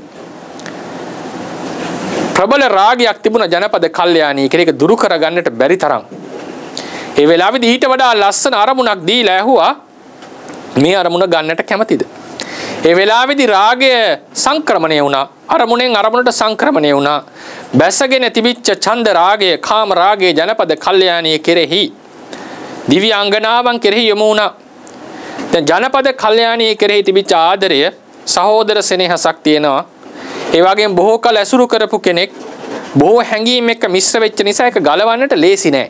ප්‍රබල රාගයක් තිබුණ ජනපද කල්යාණී කෙනෙක් දුරු කරගන්නට බැරි තරම්. ඒ වෙලාවේදී ඊට වඩා ලස්සන අරමුණක් දීලා ඇහුවා, මේ අරමුණ ගන්නට කැමතිද? ඒ වෙලාවේදී රාගය සංක්‍රමණය වුණා. අරමුණෙන් අරමුණට සංක්‍රමණය වුණා. බැසගෙන තිබිච්ච ඡන්ද රාගය, කාම රාගය ජනපද කල්යාණී කෙරෙහි, දිව්‍යාංගනාවන් කෙරෙහි යොමු වුණා. දැන් ජනපද කල්යාණී කෙරෙහි තිබිච්ච ආදරය, සහෝදර සෙනෙහසක් තියෙනවා. ඒ වගේම බොහෝ කල ඇසුරු කරපු කෙනෙක්, බොහෝ හැඟීම් එක්ක මිශ්‍ර වෙච්ච නිසා ඒක ගලවන්නට ලේසි නෑ.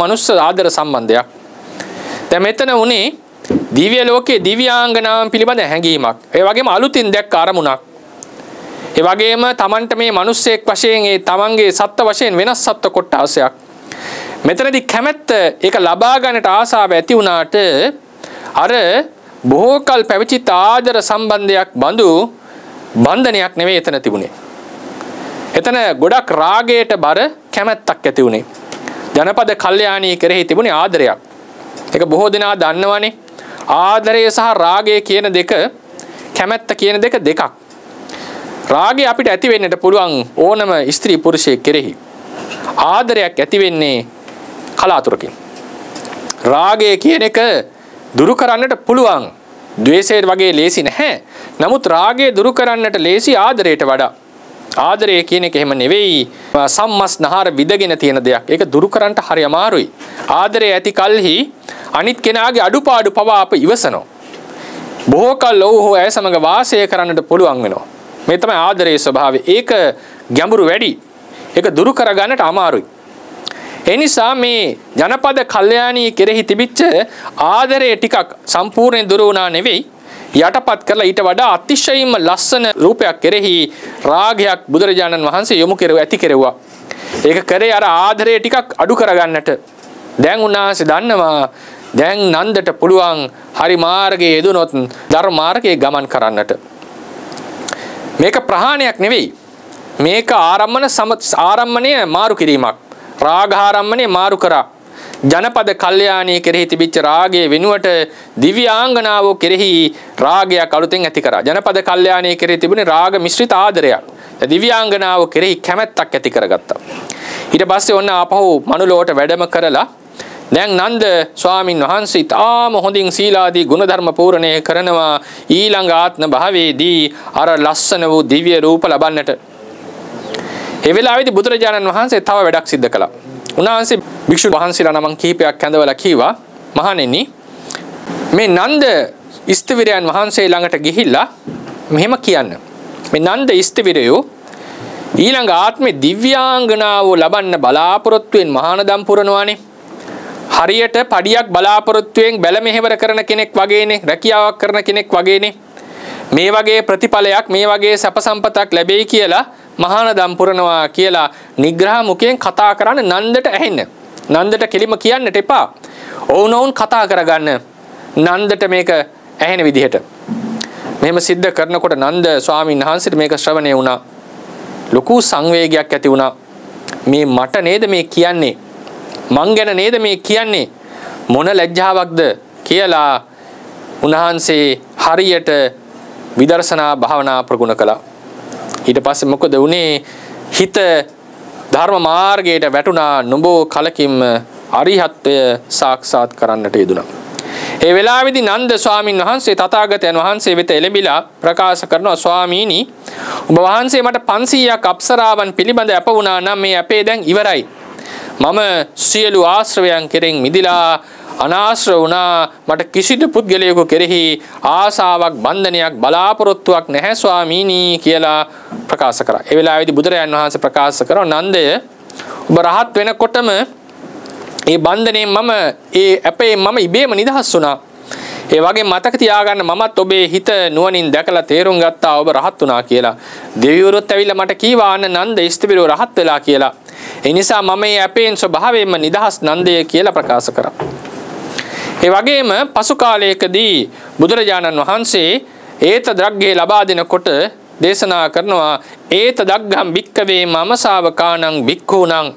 මනුස්ස ආදර සම්බන්ධයක්. දැන් මෙතන උනේ දිව්‍ය ලෝකයේ දිව්‍යාංගනාවන් පිළිබඳ හැඟීමක්. ඒ වගේම අලුතින් දැක්ක අරමුණක්. ඒ වගේම Tamanට මේ මිනිස්සෙක් වශයෙන්, ඒ Tamanගේ සත්ත්ව වශයෙන් වෙනස් සත්ත්ව කොටාසයක්. මෙතනදී කැමැත්ත, ඒක ලබා ගන්නට ආසාව ඇති වුණාට අර බොහෝ කල පැවතිච්ච ආදර සම්බන්ධයක් බඳු බන්ධනයක් නෙවෙයි එතන තිබුණේ. එතන ගොඩක් රාගයට බර කැමැත්තක් ඇති වුණේ. ජනපද කල්යාණී කෙරෙහි තිබුණේ ආදරයක්. ඒක බොහෝ දෙනා දන්නවනේ. ආදරය සහ රාගය කියන දෙක, කැමැත්ත කියන දෙක දෙකක්. රාගය අපිට ඇති වෙන්නට පුළුවන් ඕනම ස්ත්‍රී පුරුෂයෙක් කෙරෙහි. ආදරයක් ඇති වෙන්නේ කලාතුරකින්. රාගය කියන එක දුරු කරන්නට පුළුවන්. ද්වේෂය වගේ ලේසි නැහැ. නමුත් රාගය දුරු කරන්නට ලේසි ආදරයට වඩා. ආදරය කියන එක එහෙම නෙවෙයි. සම්මස්නහර විදගෙන තියෙන දෙයක්. ඒක දුරු කරන්නට හරි අමාරුයි. ආදරය ඇති කල්හි අනිත් කෙනාගේ අඩුපාඩු පවා අප ඉවසනවා. බොහෝ කල් ඔහු ඇය සමග වාසය කරන්නට පුළුවන් වෙනවා. මේ තමයි ආදරයේ ස්වභාවය. ඒක ගැඹුරු වැඩි. ඒක දුරු කරගන්නට අමාරුයි. ඒ නිසා මේ ජනපද කල්යාණී කෙරෙහි තිබිච්ච ආදරය ටිකක් සම්පූර්ණයෙන් දුරු වුණා නෙවෙයි. යටපත් කරලා ඊට වඩා අතිශයින්ම ලස්සන රූපයක් කෙරෙහි රාගයක් බුදුරජාණන් වහන්සේ යොමු ඇති කෙරුවා. ඒක කරේ අර ආදරය ටිකක් අඩු කරගන්නට. දැන් උන්වහන්සේ දන්නවා දැන් නන්දට පුළුවන් හරි මාර්ගයේ යෙදුනොත් ධර්ම මාර්ගයේ ගමන් කරන්නට. මේක ප්‍රහාණයක් නෙවෙයි. මේක ආරම්මණය මාරු කිරීමක්. රාගාරම්මණය මාරු කරා. ජනපද කල්යාණී කෙරෙහි තිබිච්ච රාගයේ වෙනුවට දිව්‍යාංගනාවෝ කෙරෙහි රාගයක් අලුතෙන් ඇති කරා. ජනපද කල්යාණී කෙරෙහි තිබුණේ රාග මිශ්‍රිත ආදරයක්. දිව්‍යාංගනාවෝ කෙරෙහි කැමැත්තක් ඇති කරගත්තා. ඊට පස්සේ ඔන්න ආපහු මනුලොවට වැඩම කරලා දැන් නන්ද ස්වාමින් වහන්සේ තාම හොඳින් සීලාදී ගුණධර්ම පූර්ණය කරනවා ඊළඟ ආත්ම භාවයේදී අර ලස්සන වූ දිව්‍ය රූප ලබන්නට. ඒ වෙලාවේදී බුදුරජාණන් වහන්සේ තව වැඩක් සිද්ධ කළා. උන්වහන්සේ භික්ෂු වහන්සේලා නමක් කිහිපයක් කැඳවලා කීවා මහණෙනි මේ නන්ද ස්ථවිරයන් වහන්සේ ළඟට ගිහිල්ලා මෙහෙම කියන්න. මේ නන්ද ස්ථවිරයෝ ඊළඟ ආත්මේ දිව්‍යාංගනාවෝ ලබන්න බලාපොරොත්තු වෙන මහානදම් පුරනවානේ. හරියට පඩියක් බලාපොරොත්තුෙන් බැල මෙහෙවර කරන කෙනෙක් වගේනේ, රැකියාවක් කරන කෙනෙක් වගේනේ. මේ වගේ ප්‍රතිඵලයක් මේ වගේ සැප සම්පතක් ලැබෙයි කියලා මහානදම් පුරනවා කියලා නිග්‍රහ මුඛයෙන් කතා කරන්න නන්දට ඇහෙන්න. නන්දට කෙලිම කියන්නට එපා. ඔවුනොවුන් කතා කරගන්න නන්දට මේක ඇහෙන විදිහට. මෙහෙම සිද්ධ කරනකොට නන්ද ස්වාමීන් වහන්සේට මේක ශ්‍රවණය වුණා. ලොකු සංවේගයක් ඇති වුණා. මේ මට නේද මේ කියන්නේ? මං ගැන නේද මේ කියන්නේ? මොන ලැජ්ජාවක්ද කියලා උන්වහන්සේ හරියට විදර්ශනා භාවනා ප්‍රගුණ කළා. ඊට පස්සේ මොකද වුනේ? හිත ධර්ම මාර්ගයට වැටුණා. නොබෝ කලකින්ම අරිහත්ත්වය සාක්ෂාත් කරන්නට යෙදුණා. ඒ වෙලාවේදී නන්ද ස්වාමින් වහන්සේ තථාගතයන් වහන්සේ වෙත එළඹිලා ප්‍රකාශ කරනවා ස්වාමීනි ඔබ වහන්සේ මට 500ක් අප්සරාවන් පිළිබඳ අප වුණා නම් මේ අපේ දැන් ඉවරයි. මම සියලු ආශ්‍රවයන් කෙරෙන් මිදිලා අනාශ්‍රව වුණා. මට කිසිදු පුද්ගලයෙකු කෙරෙහි ආසාවක් බන්ධනයක් බලාපොරොත්තුවක් නැහැ ස්වාමීනි කියලා ප්‍රකාශ කරා. ඒ වෙලාවේදී බුදුරජාන් වහන්සේ ප්‍රකාශ කරා නන්දය ඔබ රහත් වෙනකොටම ඒ බන්ධනයෙන් ඒ අපේ මම ඉබේම නිදහස් වුණා. ඒ වගේ මතක තියාගන්න මමත් ඔබේ හිත නුවණින් දැකලා තේරුම් ගත්තා ඔබ රහත් වුණා කියලා. දෙවිවරුත් ඇවිල්ලා මට කීවා නන්ද ස්ථවිරව රහත් වෙලා කියලා. ඒ නිසා මම මේ අපේන් ස්වභාවයෙන්ම නිදහස් නන්දය කියලා ප්‍රකාශ කරා. ඒ වගේම පසු කාලයකදී බුදුරජාණන් වහන්සේ ඒත ද්‍රග්ගේ ලබා දෙනකොට දේශනා කරනවා ඒත දග්ගම් භික්කවේ මම ශාවකානං භික්ඛූනං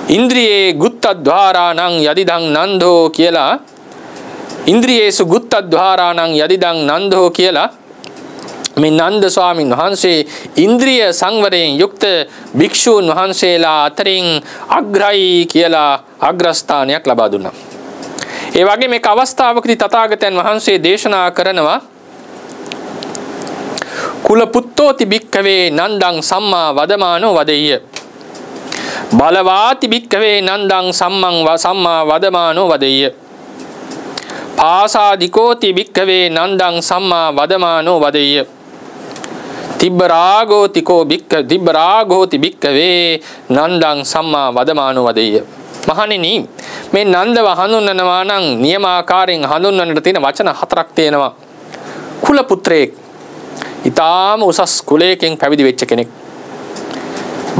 ඉන්ද්‍රියේ ගුත්තද්වාරාණං යදිදං නන්දෝ කියලා ඉන්ද්‍රියේසු ගුත්තද්වාරාණං යදිදං නන්දෝ කියලා මේ නන්ද ස්වාමීන් වහන්සේ ඉන්ද්‍රිය සංවරයෙන් යුක්ත භික්ෂූන් වහන්සේලා අතරින් අග්‍රයි කියලා අග්‍රස්ථානයක් ලබා දුන්නා. ඒ වගේ මේක අවස්ථාවකදී තථාගතයන් වහන්සේ දේශනා කරනවා කුල පුත්තෝති භික්ඛවේ නන්දං සම්මා වදමානෝ වදෙය්‍ය බලවාති භික්ඛවේ නන්දං සම්මා වදමානෝ වදෙය්‍ය පාසාදිකෝති භික්ඛවේ නන්දං සම්මා වදමානෝ වදෙය්‍ය තිබ්බරාගෝති භික්ඛවේ නන්දං සම්මා වදමානෝ වදෙය්‍ය. මහණෙනි මේ නන්දව හඳුන්වනවා නම් නියමාකාරයෙන් හඳුන්වන්නට තියෙන වචන 4ක් තියෙනවා. කුල පුත්‍රයෙක් ඊටාම උසස් කුලයකින් පැවිදි වෙච්ච කෙනෙක්.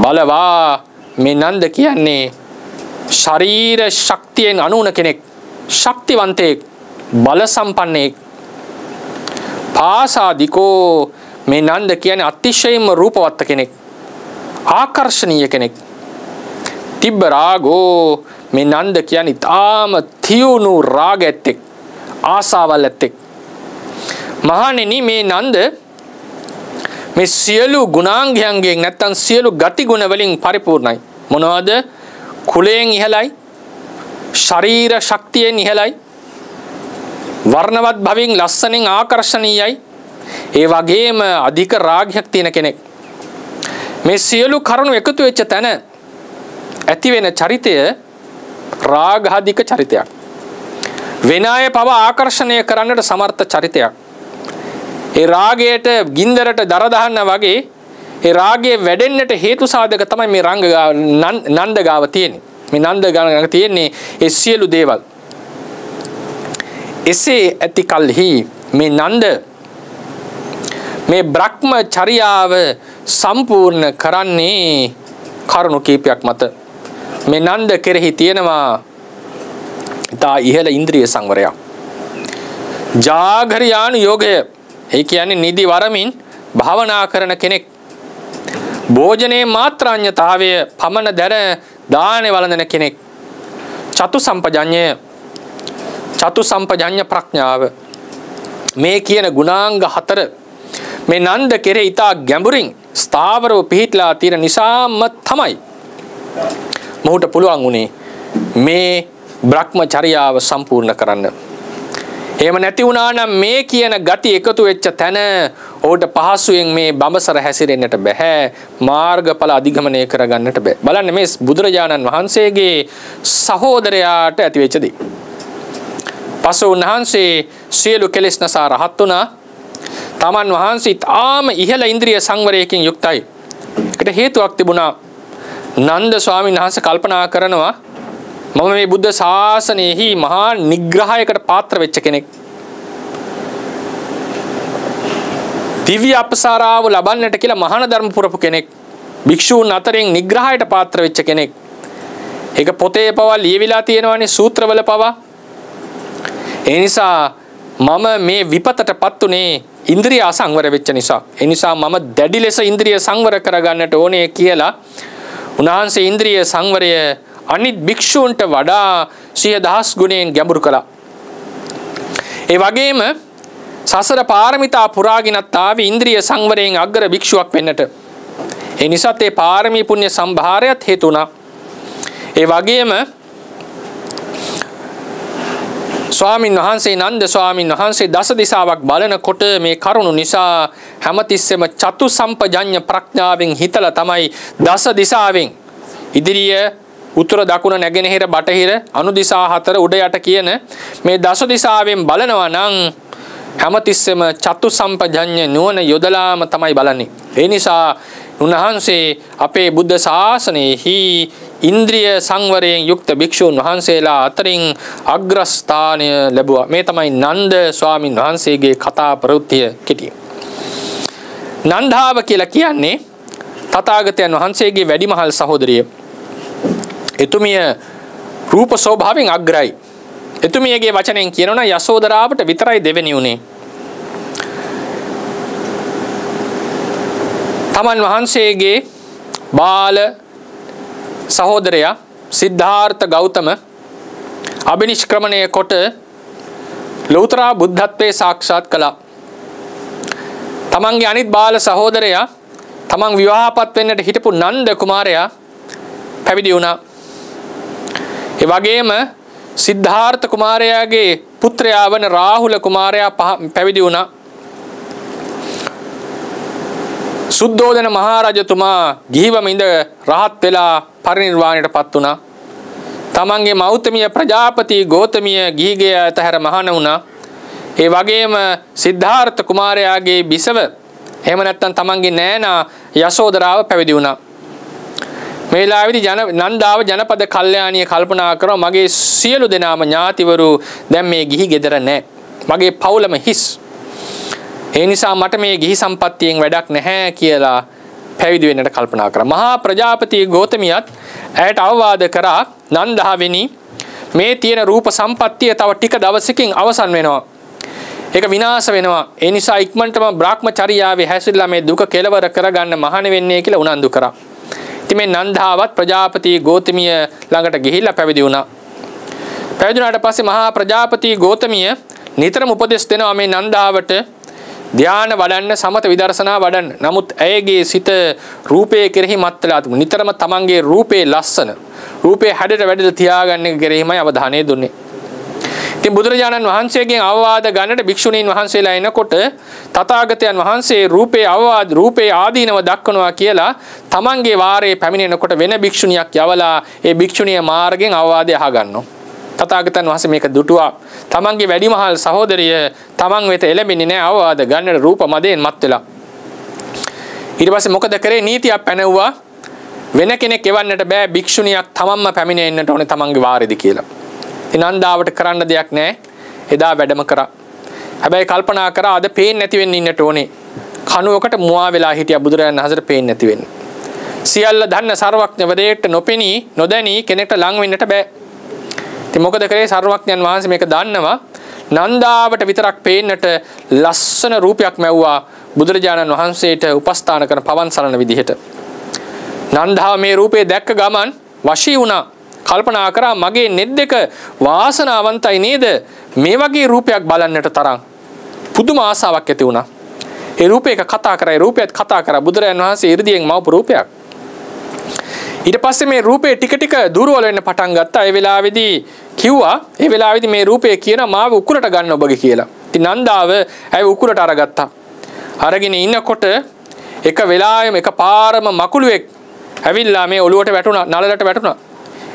බලවා මේ නන්ද කියන්නේ ශරීර ශක්තියෙන් අනුන කෙනෙක්, ශක්තිවන්තයෙක්, බල සම්පන්නෙක්. පාසාදිකෝ මේ නන්ද කියන්නේ අතිශයින්ම රූපවත් කෙනෙක්, ආකර්ශනීය කෙනෙක්. තිබ්බ රාගෝ මේ නන්ද කියන්නේ ඊටාම තියුණු රාගයත් ආසාවල් ඇත්තෙක්. මහණෙනි මේ නන්ද මේ සියලු ගුණාංගයන්ගෙන් නැත්තම් සියලු ගති ගුණ වලින් පරිපූර්ණයි. මොනවද? කුලයෙන් ඉහළයි, ශරීර ශක්තියෙන් ඉහළයි, වර්ණවත් භවෙන් ලස්සනින් ආකර්ශනීයයි. ඒ වගේම අධික රාගයක් තියෙන කෙනෙක්. මේ සියලු කරුණු එකතු වෙච්ච තැන ඇති වෙන චරිතය රාගාධික චරිතයක්. වෙන අය පව ආකර්ෂණය කරන්නට සමර්ථ චරිතයක්. ඒ රාගයට ගින්දරට දර දාන්න වගේ ඒ රාගයේ වැඩෙන්නට හේතු සාධක තමයි මේ නන්ද ගාව තියෙන්නේ. මේ නන්ද ගාව තියෙන්නේ ඒ සියලු දේවල්. එසේ ඇති කල්හි මේ නන්ද මේ බ්‍රහ්මචර්යාව සම්පූර්ණ කරන්නේ කරුණු කීපයක් මත. මේ නන්ද කෙරෙහි තියෙනවා ඉතා ඉහළ ඉන්ද්‍රිය සංවරයක්. ජාගරියානු යෝගය. ඒ කියන්නේ නිදි වරමින් භාවනා කරන කෙනෙක්. භෝජනයේ මාත්‍රාඤ්‍යතාවය පමණ දැන දානේ වළඳන කෙනෙක්. චතු සම්පජඤ්ඤ ප්‍රඥාව. මේ කියන ගුණාංග 4 මේ නන්ද කෙරෙහි ඉතා ගැඹුරින් ස්ථාවරව පිහිටලා තියෙන නිසාම තමයි මොහුට පුළුවන් වුණේ මේ බ්‍රහ්මචර්යාව සම්පූර්ණ කරන්න. එහෙම නැති වුණා නම් මේ කියන ගති එකතු වෙච්ච තැන ඔහුට පහසුවෙන් මේ බඹසර හැසිරෙන්නට බෑ. මාර්ගඵල අධිගමනය කරගන්නට බෑ. බලන්න මේ බුදුරජාණන් වහන්සේගේ සහෝදරයාට ඇති වෙච්ච දේ. පසු උන්වහන්සේ සියලු කෙලෙස් නසා රහත් වුණා. තමන් වහන්සේ තාම ඉහළ ඉන්ද්‍රිය සංවරයකින් යුක්තයි. ඒකට හේතුවක් තිබුණා. නන්ද ස්වාමීන් වහන්සේ කල්පනා කරනවා මම මේ බුද්ධ ශාසනයෙහි මහා නිග්‍රහයකට පාත්‍ර වෙච්ච කෙනෙක්. දිව්‍ය අපසාරාව ලබන්නට කියලා මහාන ධර්ම පුරපු කෙනෙක්. භික්ෂූන් අතරින් නිග්‍රහයට පාත්‍ර වෙච්ච කෙනෙක්. ඒක පොතේ පවා ලියවිලා තියෙනවානේ සූත්‍රවල පවා. ඒ නිසා මම මේ විපතටපත් උනේ ඉන්ද්‍රිය අසංවර වෙච්ච නිසා. ඒ නිසා මම දැඩි ලෙස ඉන්ද්‍රිය සංවර කරගන්නට ඕනේ කියලා උන්වහන්සේ ඉන්ද්‍රිය සංවරය අනිත් භික්ෂූන්ට වඩා 100,000 ගුණයෙන් ගැඹුරු කළා. ඒ වගේම සසර පාරමිතා පුරාගෙනත් ආවේ ඉන්ද්‍රිය සංවරයෙන් අග්‍ර භික්ෂුවක් වෙන්නට. ඒ නිසාත් ඒ පාරමී පුණ්‍ය සම්භාරයත් හේතු වුණා. ඒ වගේම ස්වාමීන් වහන්සේ නන්ද ස්වාමීන් වහන්සේ දස දිසාවක් බලනකොට මේ කරුණු නිසා හැමතිස්සෙම චතු සම්පජඤ්ඤ ප්‍රඥාවෙන් හිතලා තමයි දස දිසාවෙන් ඉදිරිය උතුර දකුණ නැගෙනහිර බටහිර අනුදිසා 4 උඩ යට කියන මේ දස දිසාවෙන් බලනවා නම් හැමතිස්සෙම චතු සම්පජඤ්ඤ නුවණ යොදලාම තමයි බලන්නේ. ඒ නිසා උන්වහන්සේ අපේ බුද්ධ ශාසනයෙහි ඉන්ද්‍රිය සංවරයෙන් යුක්ත භික්ෂුන් වහන්සේලා අතරින් අග්‍රස්ථානය ලැබුවා. මේ තමයි නන්ද ස්වාමීන් වහන්සේගේ කතා ප්‍රවෘත්තිය කෙටි. නන්දාව කියලා කියන්නේ තථාගතයන් වහන්සේගේ වැඩිමහල් සහෝදරිය. එතුමිය රූප ස්වභාවයෙන් අග්‍රයි. එතුමියගේ වචනෙන් කියනවා නම් යසෝදරාවට විතරයි දෙවෙනි උනේ. තමන් වහන්සේගේ බාල සහෝදරයා සිද්ධාර්ථ ගෞතම අබිනිෂ්ක්‍රමණය කොට ලෞතර බුද්ධත්වයේ සාක්ෂාත් කළා. තමන්ගේ අනිත් බාල සහෝදරයා තමන් විවාහපත් වෙන්නට හිටපු නන්ද කුමාරයා පැවිදි වුණා. ඒ වගේම සිද්ධාර්ථ කුමාරයාගේ පුත්‍රයා වන රාහුල කුමාරයා පැවිදි වුණා. සුද්ධෝදන මහරජතුමා ගිහිවම ඉඳ රහත් වෙලා පරිනිර්වාණයටපත් වුණා. තමන්ගේ මෞතමිය ප්‍රජාපති ගෝතමිය ගිහිගේ අතහැර මහාන වුණා. ඒ වගේම සිද්ධාර්ථ කුමාරයාගේ බිසව එහෙම නැත්නම් තමන්ගේ නෑනා යසෝදරාව පැවිදි වුණා. මේ වෙලාවේදී නන්දාව ජනපද කල්යාණිය කල්පනා කරා මගේ සියලු දෙනාම ඥාතිවරු දැන් මේ ගිහි ගෙදර නැහැ. මගේ පවුලම හිස්. ඒ නිසා මට මේ ගිහි සම්පත්තියෙන් වැඩක් නැහැ කියලා පැවිදි වෙන්නට කල්පනා කරා. මහා ප්‍රජාපති ගෝතමියත් ඇයට අවවාද කරා නන්දාවෙනි මේ තියෙන රූප සම්පත්තිය තව ටික දවසකින් අවසන් වෙනවා. ඒක විනාශ වෙනවා. ඒ නිසා ඉක්මනටම බ්‍රහ්මචර්යාවේ හැසිරලා මේ දුක කෙලවර කරගන්න මහාන වෙන්නේ කියලා උනන්දු කරා. ඉතින් මේ නන්දාවත් ප්‍රජාපති ගෝතමිය ළඟට ගිහිල්ලා පැවිදි වුණා. පැවිදි වුණාට පස්සේ මහා ප්‍රජාපති ගෝතමිය නිතරම උපදෙස් දෙනවා මේ නන්දාවට ධ්‍යාන වඩන්න සමත විදර්ශනා වඩන්න. නමුත් ඇයගේ සිත රූපයේ කෙරෙහි මත් වෙලා තිබුණා. නිතරම තමන්ගේ රූපේ ලස්සන රූපේ හැඩයට වැඩිද තියාගන්න කෙරෙහිමයි අවධානය දුන්නේ. ඉතින් බුදුරජාණන් වහන්සේගෙන් අවවාද ගන්නට භික්ෂුණීන් වහන්සේලා එනකොට තථාගතයන් වහන්සේ රූපේ ආදීනව දක්වනවා කියලා තමන්ගේ වාරේ පැමිණෙනකොට වෙන භික්ෂුණියක් යවලා ඒ භික්ෂුණිය මාර්ගෙන් අවවාදය අහගන්නවා. තථාගතයන් වහන්සේ මේක දුටුවා. තමන්ගේ වැඩිමහල් සහෝදරිය තමන් වෙත එළඹෙන්නේ නැහැ අවවාද ගන්නට රූප මදයෙන් මත් වෙලා. ඊට පස්සේ මොකද කරේ? නීතියක් පැනවුවා. වෙන කෙනෙක් එවන්නට බෑ භික්ෂුණියක් තමන්ම පැමිණෙන්නට ඕනේ තමන්ගේ වාරෙදි කියලා. නන්දාවට කරන්න දෙයක් නැහැ. එදා වැඩම කරා. හැබැයි කල්පනා කරා අද පේන්නේ නැති වෙන්න ඉන්නට ඕනේ. කණුවකට මුවා වෙලා හිටියා බුදුරජාණන් වහන්සේට පේන්නේ නැති වෙන්න. සියල්ල දන්න සර්වඥවදේට නොපෙනී නොදැනී කෙනෙක්ට ලං වෙන්නට බෑ. ඉතින් මොකද කරේ? සර්වඥයන් වහන්සේ මේක දන්නවා. නන්දාවට විතරක් පේන්නට ලස්සන රූපයක් මැව්වා බුදුරජාණන් වහන්සේට උපස්ථාන කරන පවන් සරණ විදිහට. නන්දාව මේ රූපේ දැක්ක ගමන් වශී වුණා. කල්පනා කරා මගේ නෙත් දෙක වාසනාවන්තයි නේද මේ වගේ රූපයක් බලන්නට තරම්. පුදුම ආසාවක් ඇති වුණා. ඒ රූපයක කතා කරා, ඒ රූපයත් කතා කරා. බුදුරජාණන් වහන්සේ 이르දියෙන් මවපු රූපයක්. ඊට පස්සේ මේ රූපේ ටික ටික දුර්වල වෙන්න පටන් ගත්තා. ඒ වෙලාවේදී කිව්වා, ඒ වෙලාවේදී මේ රූපේ කියන මාව උකුලට ගන්න ඔබගේ කියලා. ඉතින් නන්දාව ඇය උකුලට අරගත්තා. අරගෙන ඉන්නකොට එක වෙලාවෙම එක පාරම මකුළුවෙක් ඇවිල්ලා මේ ඔළුවට වැටුණා, නළලට වැටුණා.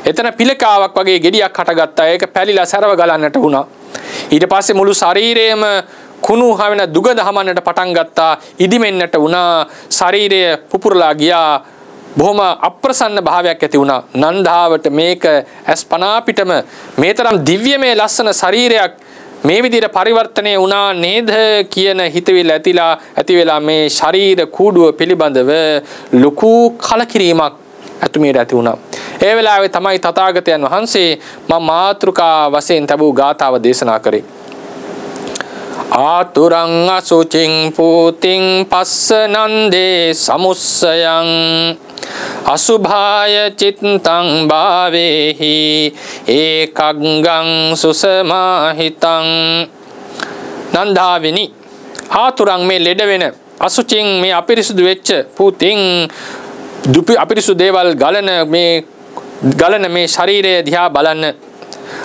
එතන පිලකාවක් වගේ ගෙඩියක් හටගත්තා. ඒක පැලිලා සරව ගලන්නට වුණා. ඊට පස්සේ මුළු ශරීරයම කුණු හවෙන දුගඳ හමන්නට පටන් ගත්තා. ඉදිමෙන්නට වුණා. ශරීරය පුපුරලා ගියා. බොහොම අප්‍රසන්න භාවයක් ඇති වුණා. නන්දාවට මේක අස්පනා පිටම මේ තරම් දිව්‍යමය ලස්සන ශරීරයක් මේ විදිහට පරිවර්තනය වුණා නේද කියන හිතවිල්ල ඇති වෙලා මේ ශරීර කූඩුව පිළිබඳව ලොකු කලකිරීමක් ඇතුමියට ඇති වුණා. ඒ වෙලාවේ තමයි තථාගතයන් වහන්සේ මම මාතෘකා වශයෙන් තබූ ගාථාව දේශනා කරේ. ආතුරං අසුචින් පූතින් පස්ස නන්දේ සමුස්සයං අසුභාය චිත්තං භාවේහි ඒකග්ගං සුසමාහිතං. නන්දාවිනි ආතුරං මේ ලෙඩ වෙන අසුචින් මේ අපිරිසුදු වෙච්ච පූතින් අපිරිසුදු දේවල් ගලන මේ ශරීරය දිහා බලන්න.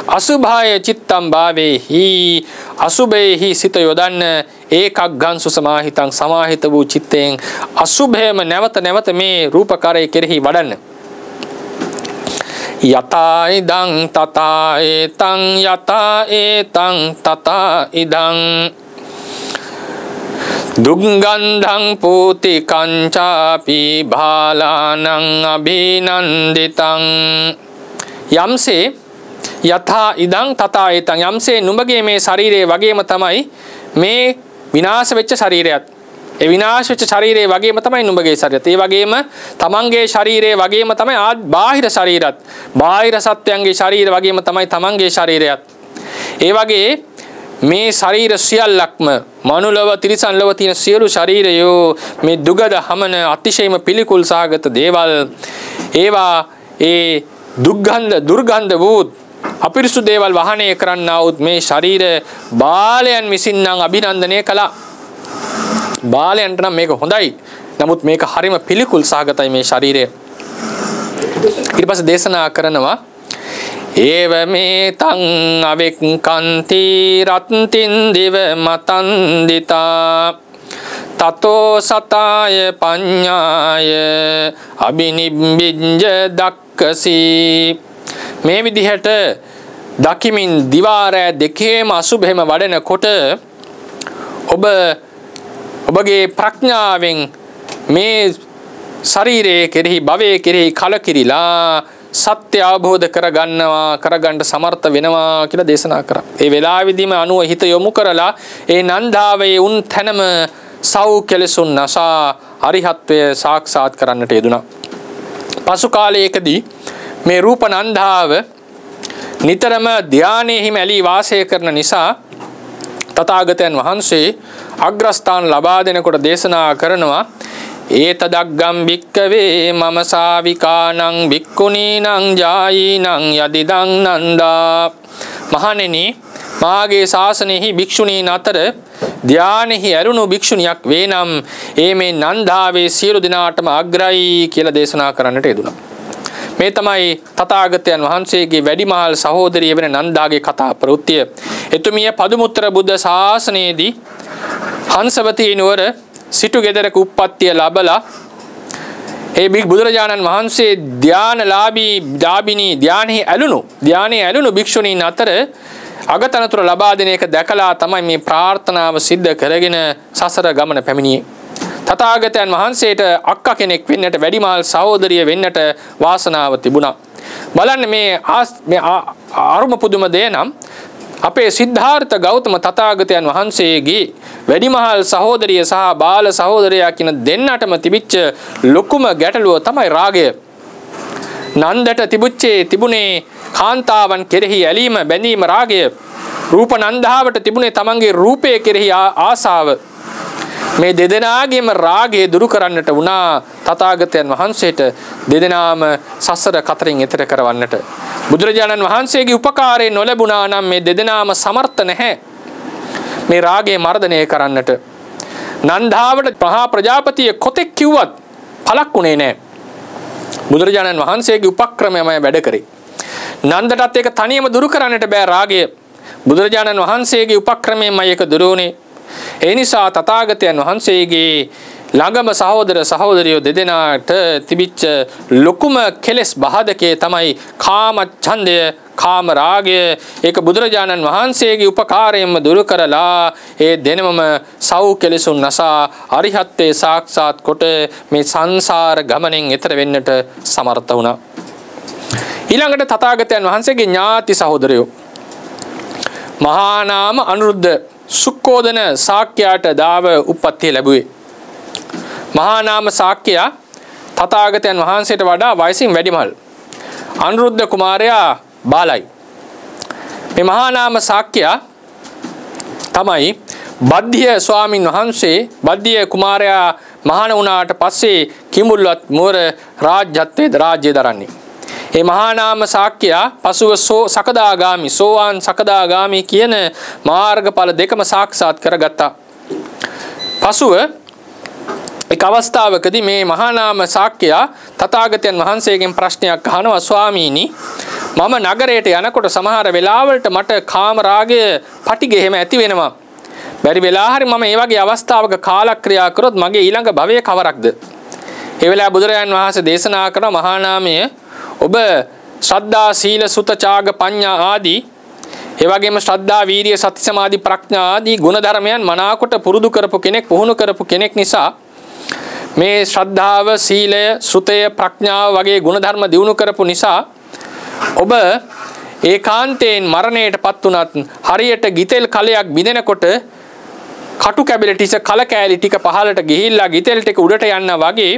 අසුභාය චිත්තං භාවේහි අසුභේහි සිත යොදන්න. ඒකග්ගං සුසමාහිතං සමාහිත වූ චිත්තයෙන් අසුභයම නැවත නැවත මේ රූපකාරය කෙරෙහි වඩන්න. යතා ඉදං තතා ඒතං යතා ඒතං තතා ඉදං දුග්ගන්ධං පූති කංචාපි භාලානං අභිනන්දිතං. යම්සේ යථා ඉදං තථා ඒතං යම්සේ නුඹගේ මේ ශරීරයේ වගේම තමයි මේ විනාශ වෙච්ච ශරීරයත්. ඒ විනාශ වෙච්ච ශරීරයේ වගේම තමයි නුඹගේ ශරීරයත්. ඒ වගේම තමන්ගේ ශරීරයේ වගේම තමයි බාහිර ශරීරයත්. බාහිර සත්‍යයන්ගේ ශරීර වගේම තමයි තමන්ගේ ශරීරයත්. ඒ වගේ මේ ශරීර සියල්ලක්ම මනුලව තිරිසන් ලව තියෙන සියලු ශරීරයෝ මේ දුගඳ හමන අතිශයම පිළිකුල් සහගත දේවල්. ඒවා ඒ දුර්ගන්ධ වූ අපිරිසුදු දේවල් වහනය කරන්නා වූ මේ ශරීර බාලයන් විසින් නම් අභිනන්දනය කළා. බාලයන්ට නම් මේක හොඳයි. නමුත් මේක හරිම පිළිකුල් සහගතයි මේ ශරීරය. ඊට පස්සේ දේශනා කරනවා ඒව මේ තං අවෙක්කන්ති රත්තින් දිව මතන්දිතා තතෝ සතාය පඤ්ඤාය අබිනිබ්බිජ්ජ දක්කසි. මේ විදිහට දකිමින් දිවාරෑ දෙකේම අසුභෙම වඩනකොට ඔබගේ ප්‍රඥාවෙන් මේ ශරීරයේ කෙරෙහි භවයේ කෙරෙහි කලකිරිලා සත්‍ය අවබෝධ කරගන්න සමර්ථ වෙනවා කියලා දේශනා කරා. ඒ වෙලාවෙදීම අනුව හිත යොමු කරලා ඒ නන්දාවේ උන් තැනම සව් කෙලසුන් නසා අරිහත්වය සාක්ෂාත් කරන්නට යෙදුණා. පසු කාලයකදී මේ රූප නන්දාව නිතරම ධානයෙහි මැලී වාසය කරන නිසා තථාගතයන් වහන්සේ අග්‍රස්ථාන ලබා දෙනකොට දේශනා කරනවා ඒතදග්ගම් භික්කවේ මම සාවිකානං භික්ඛුනීනං ජායීනං යදිදං නන්දා. මහණෙනි මාගේ ශාසනයෙහි භික්ෂුණීන් අතර ධානයෙහි ඇලුණු භික්ෂුණියක් වේනම් ඒ මේ නන්දාවේ සියලු දිනාටම අග්‍රයි කියලා දේශනා කරන්නට යෙදුණා. මේ තමයි තථාගතයන් වහන්සේගේ වැඩිමහල් සහෝදරිය වෙන නන්දාගේ කතා ප්‍රවෘත්තිය. එතුමිය පදුමුත්තර බුද්ධ ශාසනයේදී හංසවතී නුවර සිටු ගෙදරක උප්පත්තිය ලැබලා ඒ බුදුරජාණන් වහන්සේ ධානලාභී ධානයේ ඇලුණු භික්ෂුණීන් අතර අගතනතුර ලබා දෙන එක දැකලා තමයි මේ ප්‍රාර්ථනාව සිද්ධ කරගෙන සසර ගමන පැමිණියේ. තථාගතයන් වහන්සේට අක්කා කෙනෙක් වෙන්නට වැඩිමහල් සහෝදරිය වෙන්නට වාසනාව තිබුණා. බලන්න මේ අරුම පුදුම දේ නම් අපේ සිද්ධාර්ථ ගෞතම තථාගතයන් වහන්සේගේ වැඩිමහල් සහෝදරිය සහ බාල සහෝදරයා කියන දෙන්නටම තිබිච්ච ලොකුම ගැටලුව තමයි රාගය. නන්දට තිබුණේ කාන්තාවන් කෙරෙහි ඇලීම බැඳීම රාගය. රූප නන්දාවට තිබුණේ තමන්ගේ රූපය කෙරෙහි ආසාව. මේ දෙදෙනාගේම රාගය දුරු කරන්නට වුණා තථාගතයන් වහන්සේට දෙදෙනාම සසර කතරින් එතර කරවන්නට. බුදුරජාණන් වහන්සේගේ උපකාරය නොලැබුණා නම් මේ දෙදෙනාම සමර්ථ නැහැ මේ රාගය මර්ධනය කරන්නට. නන්දාවට මහා ප්‍රජාපතිය කොතෙක් කිව්වත් පළක් වුණේ නැහැ. බුදුරජාණන් වහන්සේගේ උපක්‍රමයමයි වැඩ කරේ. නන්දටත් ඒක තනියම දුරු කරන්නට බෑ රාගය. බුදුරජාණන් වහන්සේගේ උපක්‍රමයෙන්මයි ඒක දුරු වුණේ. ඒ නිසා තථාගතයන් වහන්සේගේ ළඟම සහෝදර සහෝදරියෝ දෙදෙනාට තිබිච්ච ලොකුම කෙලෙස් බහදකේ තමයි කාම ඡන්දය, කාම රාගය. ඒක බුදුරජාණන් වහන්සේගේ උපකාරයෙන්ම දුරු කරලා ඒ දෙනමම සව් කෙලෙසුන් නසා අරිහත්ත්වේ සාක්ෂාත් කොට මේ සංසාර ගමනෙන් එතර වෙන්නට සමර්ථ වුණා. ඊළඟට තථාගතයන් වහන්සේගේ ඥාති සහෝදරයෝ මහා නාම අනුරුද්ධ සුක්කෝදන ශාක්‍යයට දාව උප්පත්තිය ලැබුවේ. මහා නාම ශාක්‍යයා තථාගතයන් වහන්සේට වඩා වයසින් වැඩිමහල්. අනුරුද්ධ කුමාරයා බාලයි. මේ මහා නාම ශාක්‍යයා තමයි බද්ධිය ස්වාමින් වහන්සේ බද්ධිය කුමාරයා මහාන වුණාට පස්සේ කිඹුල්වත් නුවර රාජ්‍ය දරන්නේ. මේ මහා නාම ශාක්‍යයා පසුව සකදාගාමි සෝවාන් සකදාගාමි කියන මාර්ගඵල දෙකම සාක්ෂාත් කරගත්තා. පසුව එක් අවස්ථාවකදී මේ මහා නාම ශාක්‍යයා තථාගතයන් වහන්සේගෙන් ප්‍රශ්නයක් අහනවා, ස්වාමීනි මම නගරයට යනකොට සමහර වෙලාවලට මට කාම රාගය පටිඝ එහෙම ඇති වෙනවා. බැරි වෙලා හරි මම මේ වගේ අවස්ථාවක කාලක්‍රියා කරොත් මගේ ඊළඟ භවය කවරක්ද? ඒ වෙලාව බුදුරජාන් වහන්සේ දේශනා කරන මහා නාමය ඔබ ශ්‍රද්ධා සීල සුත ඡාග පඤ්ඤා ආදී ඒ වගේම ශ්‍රද්ධා වීරිය සති සමාධි ප්‍රඥා ආදී ගුණ ධර්මයන් මනාකොට පුරුදු කරපු කෙනෙක් පුහුණු කරපු කෙනෙක් නිසා මේ ශ්‍රද්ධාව සීලය සුතය ප්‍රඥාව වගේ ගුණ ධර්ම දියුණු කරපු නිසා ඔබ ඒකාන්තයෙන් මරණයටපත් උනත් හරියට ගිතෙල් කලයක් බිඳෙනකොට කටු කැබලි ටික කල කෑලි ටික පහළට ගිහිල්ලා ගිතෙල් ටික උඩට යන්න වගේ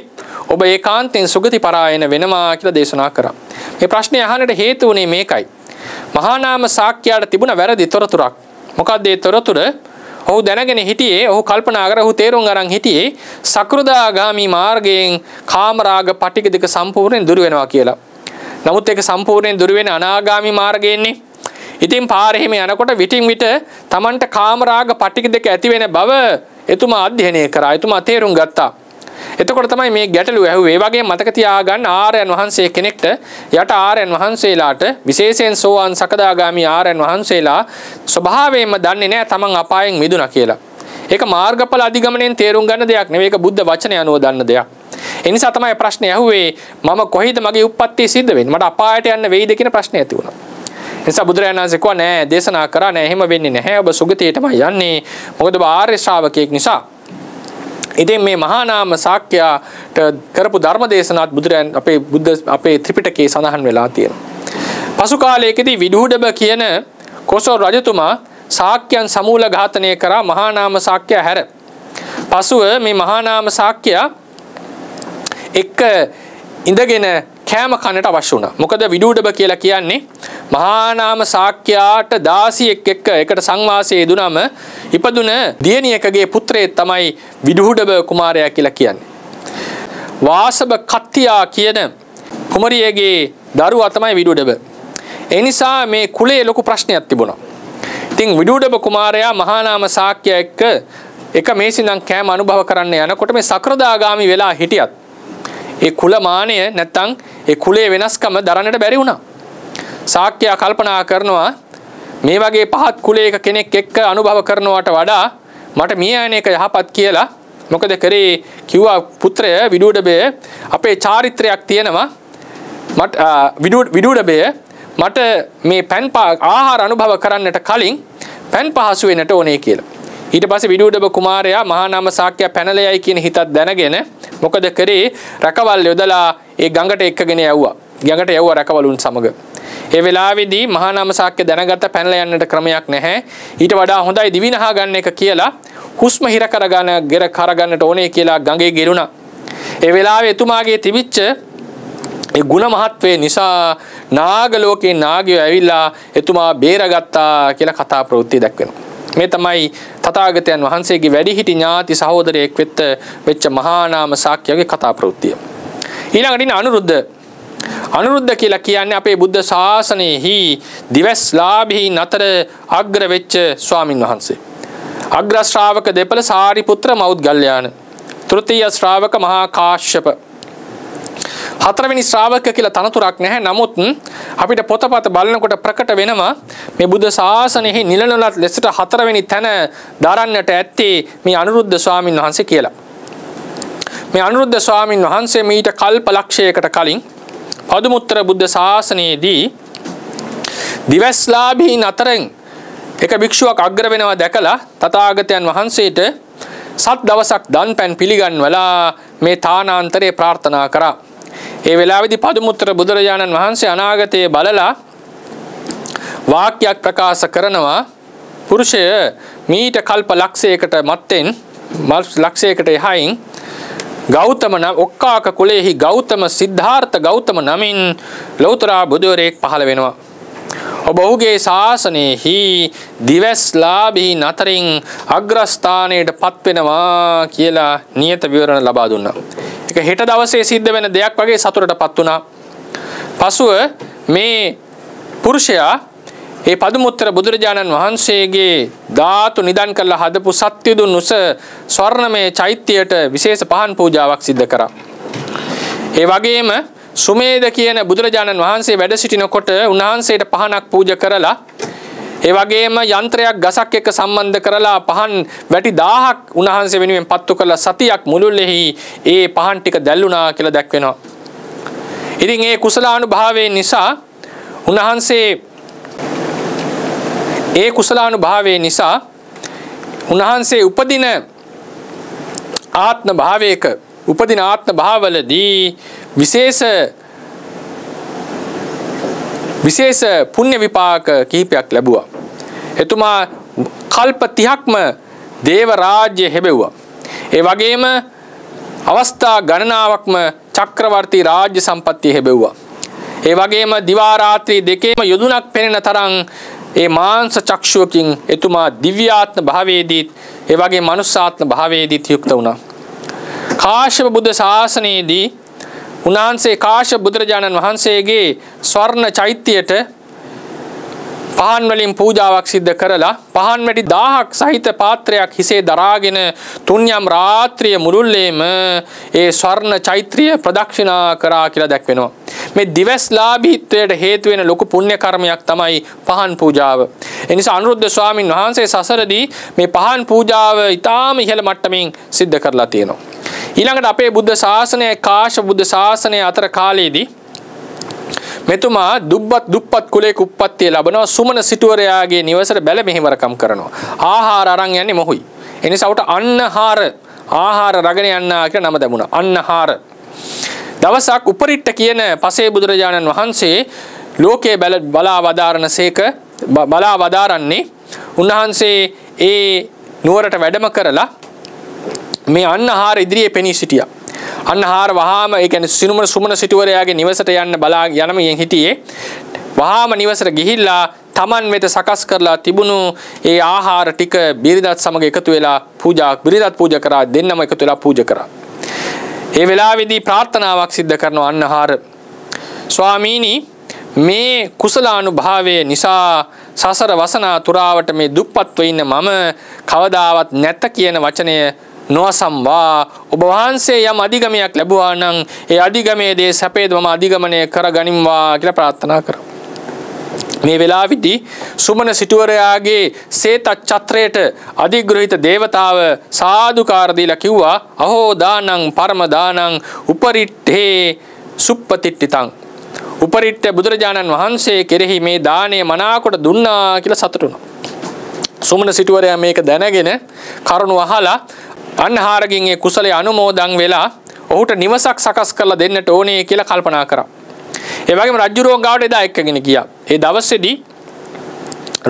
ඔබ ඒකාන්තයෙන් සුගති පරායන වෙනවා කියලා දේශනා කරා. මේ ප්‍රශ්නේ අහන්නට හේතු වුණේ මේකයි. මහා නාම ශාක්‍යයට තිබුණ වැරදි තොරතුරක්. මොකක්ද ඒ තොරතුර? ඔහු දැනගෙන හිටියේ, ඔහු කල්පනා කර ඔහු තේරුම් අරන් හිටියේ සකෘදාගාමි මාර්ගයෙන් කාමරාග පටිඝ දෙක සම්පූර්ණයෙන් දුරු වෙනවා කියලා. නමුත් ඒක සම්පූර්ණයෙන් දුරු වෙන අනාගාමි මාර්ගයෙන්නේ. ඉතින් පාරේ හිම යනකොට විටින් විට Tamanට කාමරාග පටිඝ දෙක ඇති වෙන බව එතුමා අධ්‍යයනය කරා. එතුමා තේරුම් ගත්තා. එතකොට තමයි මේ ගැටලුව ඇහුවේ. ඒ වගේම මතක තියාගන්න ආර්යයන් වහන්සේ කෙනෙක්ට යට ආර්යයන් වහන්සේලාට විශේෂයෙන් සෝවාන් සකදාගාමි ආර්යයන් වහන්සේලා ස්වභාවයෙන්ම දන්නේ නැහැ තමන් අපායෙන් මිදුණා කියලා. ඒක මාර්ගඵල අධිගමනයෙන් තේරුම් ගන්න දෙයක් නෙවෙයි. ඒක බුද්ධ වචනය අනුව දන්න දෙයක්. ඒ නිසා තමයි ප්‍රශ්නේ ඇහුවේ මම කොහේද මගේ උප්පත්තිය සිද්ධ වෙන්නේ? මට අපායට යන්න වෙයිද කියන ප්‍රශ්නේ ඇති වුණා. ඒ නිසා බුදුරජාණන් වහන්සේ කිව්වා නෑ, දේශනා කරා නෑ, එහෙම වෙන්නේ නැහැ. ඔබ සුගතියටමයි යන්නේ. මොකද ඔබ ආර්ය ශ්‍රාවකයෙක් නිසා. ඉතින් මේ මහා නාම ශාක්‍යයට කරපු ධර්ම දේශනාත් බුදුරයන් අපේ ත්‍රිපිටකයේ සඳහන් වෙලා තියෙනවා. පසු කාලයකදී විදුහුඩබ කියන කොසල් රජතුමා ශාක්‍යයන් සමූල ඝාතනය කරා මහා නාම ශාක්‍ය හැර. පසුව මේ මහා නාම ශාක්‍යයා එක්ක ඉඳගෙන කෑම කන්නට අවශ්‍ය වුණා. මොකද විදුහුඩබ කියලා කියන්නේ මහා නාම ශාක්‍යයාට දාසියෙක් එක්ක එකට සංවාසයේ යෙදුනම ඉපදුන දියණියකගේ පුත්‍රයෙක් තමයි විදුහුඩබ කුමාරයා කියලා කියන්නේ. වාසබ කත්තියා කියන කුමරියගේ දරුවා තමයි විදුහුඩබ. ඒ නිසා මේ කුලයේ ලොකු ප්‍රශ්නයක් තිබුණා. ඉතින් විදුහුඩබ කුමාරයා මහා නාම ශාක්‍යයා එක්ක එක මේසින්නම් කෑම අනුභව කරන්න යනකොට මේ සකෘදාගාමි වෙලා හිටියත් ඒ කුලමානය නැත්තම් ඒ කුලයේ වෙනස්කම දරන්නට බැරි වුණා. ශාක්‍යයා කල්පනා කරනවා මේ වගේ පහත් කුලයක කෙනෙක් එක්ක අනුභව කරනවට වඩා මට මිය යන එක යහපත් කියලා. මොකද කරේ කිව්වා පුත්‍රය විදුඩබය අපේ චාරිත්‍රයක් තියෙනවා මට විදුඩබය මට මේ පැන් ආහාර අනුභව කරන්නට කලින් පැන් පහසු වෙන්නට ඕනේ කියලා. ඊට පස්සේ විදුඩබ කුමාරයා මහා නාම ශාක්‍යයා පැනලයයි කියන හිතත් දැනගෙන මොකද කරේ රැකවල් යොදලා ඒ ගඟට එක්කගෙන යවුවා. ගඟට යවුවා රැකවලුන් සමග. ඒ වෙලාවේදී මහා නාම ශාක්‍ය දැනගත්ත පැනලා යන්නට ක්‍රමයක් නැහැ. ඊට වඩා හොඳයි දිවිනහා ගන්න එක කියලා හුස්ම හිර කරගන්නට ඕනේ කියලා ගඟේ ගිරුණා. ඒ වෙලාවේ එතුමාගේ තිබිච්ච ඒ ගුණ මහත්වේ නිසා නාග ලෝකේ නාගයෝ ඇවිල්ලා එතුමා බේරගත්තා කියලා කතා ප්‍රවෘත්ති දක්වනවා. මේ තමයි තථාගතයන් වහන්සේගේ වැඩිහිටි ඥාති සහෝදරයෙක් වෙච්ච මහා නාම ශාක්‍යගේ කතා ප්‍රවෘත්තිය. ඊළඟට අනුරුද්ධ කියලා කියන්නේ අපේ බුද්ධ ශාසනයෙහි දිවස්ලාභී නතර අග්‍ර වෙච්ච ස්වාමින් වහන්සේ. අග්‍ර ශ්‍රාවක දෙපළ සාරිපුත්‍ර මෞද්ගල්‍යාන. තෘතීය ශ්‍රාවක මහා කාශ්‍යප. හතරවෙනි ශ්‍රාවක කියලා තනතුරක් නැහැ. නමුත් අපිට පොතපත බලනකොට ප්‍රකට වෙනවා මේ බුද්ධ ශාසනයෙහි නිලනලත් ලෙසට හතරවෙනි තැන දරන්නට ඇත්තේ මේ අනුරුද්ධ ස්වාමින් වහන්සේ කියලා. මේ අනුරුද්ධ ස්වාමින් වහන්සේ මීට කල්ප ලක්ෂයකට කලින් පදුමුත්තර බුද්ධ ශාසනයේදී දිවස්ලාභීන් අතරින් එක භික්ෂුවක් අග්‍ර වෙනවා දැකලා තථාගතයන් වහන්සේට සත් දවසක් දන් පැන් පිළිගන්වලා මේ තානාන්තරේ ප්‍රාර්ථනා කරා. ඒ වෙලාවේදී පදුමුත්තර බුදුරජාණන් වහන්සේ අනාගතයේ බලලා වාක්‍යයක් ප්‍රකාශ කරනවා පුරුෂය මීට කල්ප ලක්ෂයකට මත්තෙන් ලක්ෂයකට එහයින් ගෞතම නම් ඔක්කාක කුලයේහි ගෞතම සිද්ධාර්ථ ගෞතම නමින් ලෞතර බුදුරෙක් පහළ වෙනවා. ඔබ ඔහුගේ ශාසනයෙහි දිවස්ලාභී නතරින් අග්‍රස්ථානයට පත් වෙනවා කියලා නියත විවරණ ලබා දුන්නා. ඒක හෙට දවසේ සිද්ධ වෙන දෙයක් වගේ සතුටටපත් වුණා. පසුව මේ පුරුෂයා ඒ පදුමුත්තර බුදුරජාණන් වහන්සේගේ ධාතු නිදන් කරලා හදපු සත්‍යදුන් උස ස්වර්ණමය චෛත්‍යයට විශේෂ පහන් පූජාවක් සිද්ධ කරා. ඒ වගේම සුමේද කියන බුදුරජාණන් වහන්සේ වැඩ සිටිනකොට උන්වහන්සේට පහනක් පූජා කරලා ඒ වගේම යන්ත්‍රයක් ගසක් එක්ක සම්බන්ධ කරලා පහන් වැටි 1000ක් උන්වහන්සේ වෙනුවෙන් පත්තු කරලා සතියක් මුළුල්ලෙහි ඒ පහන් ටික දැල්ුණා කියලා දැක්වෙනවා. ඉතින් ඒ කුසලානුභාවයෙන් නිසා උන්වහන්සේ උපදින ආත්ම භාවවලදී විශේෂ පුණ්‍ය විපාක කිහිපයක් ලැබුවා. එතුමා කල්ප 30ක්ම දේව රාජ්‍ය හැබෙව්වා. ඒ වගේම අවස්ථා ගණනාවක්ම චක්‍රවර්ති රාජ්‍ය සම්පත්තිය හැබෙව්වා. ඒ වගේම දිවා රාත්‍රී දෙකේම යොදුනක් පෙනෙන තරම් ඒ මාංශ චක්ෂුවකින් එතුමා දිව්‍යාත්ම භාවයේදීත් ඒ වගේ මනුස්සාත්ම භාවයේදීත් යුක්ත වුණා. කාශ්‍යප බුද්ධ ශාසනයේදී උන්වහන්සේ කාශ්‍යප බුදුරජාණන් වහන්සේගේ ස්වර්ණ චෛත්‍යයට පහන් වලින් පූජාවක් සිද්ධ කරලා පහන් වැඩි 1000ක් සහිත පාත්‍රයක් හිසේ දරාගෙන තුන්යම් රාත්‍රිය මුළුල්ලේම ඒ ස්වර්ණ චෛත්‍යය ප්‍රදක්ෂිනා කරා කියලා දැක්වෙනවා. මේ දිවස්ලාභීත්වයට හේතු වෙන ලොකු පුණ්‍ය කර්මයක් තමයි පහන් පූජාව. ඒ නිසා අනුරුද්ධ ස්වාමින් වහන්සේ සසරදී මේ පහන් පූජාව ඊටාම ඉහළ මට්ටමින් සිද්ධ කරලා තියෙනවා. ඊළඟට අපේ බුද්ධ ශාසනය කාශ්‍යප බුද්ධ ශාසනය අතර කාලයේදී මෙතුමා දුප්පත් කුලයක උප්පත්තිය ලැබනවා. සුමන සිටුවරයාගේ නිවසට බැල මෙහෙවරකම් කරනවා. ආහාර අරන් යන්නේ මොහුයි. ඒ නිසා උට ආහාර රගෙන යන්නා කියලා නම දැමුණා. අන්නහාර. දවසක් උපරිට්ට කියන පසේ බුදුරජාණන් වහන්සේ ලෝකයේ බලා වදාරන්නේ උන්වහන්සේ ඒ නුවරට වැඩම කරලා මේ අන්නහාර ඉදිරියේ පෙනී සිටියා. අන්නහාර වහාම ඒ කියන්නේ සුමන සිටුවරයාගේ නිවසට යන්න බලා යනමින් හිටියේ. වහාම නිවසට ගිහිල්ලා තමන් වෙත සකස් කරලා තිබුණු ඒ ආහාර ටික බිරිඳත් සමග එකතු වෙලා බිරිඳත් පූජා කරා, දෙන්නම එකතු වෙලා පූජා කරා. ඒ වෙලාවේදී ප්‍රාර්ථනාවක් සිද්ධ කරනවා අන්නහාර. ස්වාමීනි, මේ කුසලානුභාවය නිසා සසර වසනා තුරාවට මේ දුප්පත්ව ඉන්න මම කවදාවත් නැත කියන වචනය නොසම්වා ඔබ වහන්සේ යම් අධිගමයක් ලැබුවා නම් ඒ අධිගමයේ දේ සැපේද මම අධිගමනය කරගනිම්වා කියලා ප්‍රාර්ථනා කරා. මේ වෙලාවේදී සුමන සිටුවරයාගේ සේත චත්‍රයට අධිග්‍රහිත දේවතාව සාදුකාර දීලා කිව්වා අහෝ දානං පරම දානං උපරිට්ඨේ සුප්පතිට්ඨිතං. උපරිට්ඨ බුදුරජාණන් වහන්සේ කෙරෙහි මේ දාණය මනාකොට දුන්නා කියලා සතුටු වුණා. සුමන සිටුවරයා මේක දැනගෙන කරුණ අහලා අන්හාරගෙන් ඒ කුසලයේ අනුමෝදන් වෙලා ඔහුට නිවසක් සකස් කරලා දෙන්නට ඕනේ කියලා කල්පනා කරා. ඒ වගේම රජුරුවන් ගාවට එදා එක්කගෙන ගියා. ඒ දවසේදී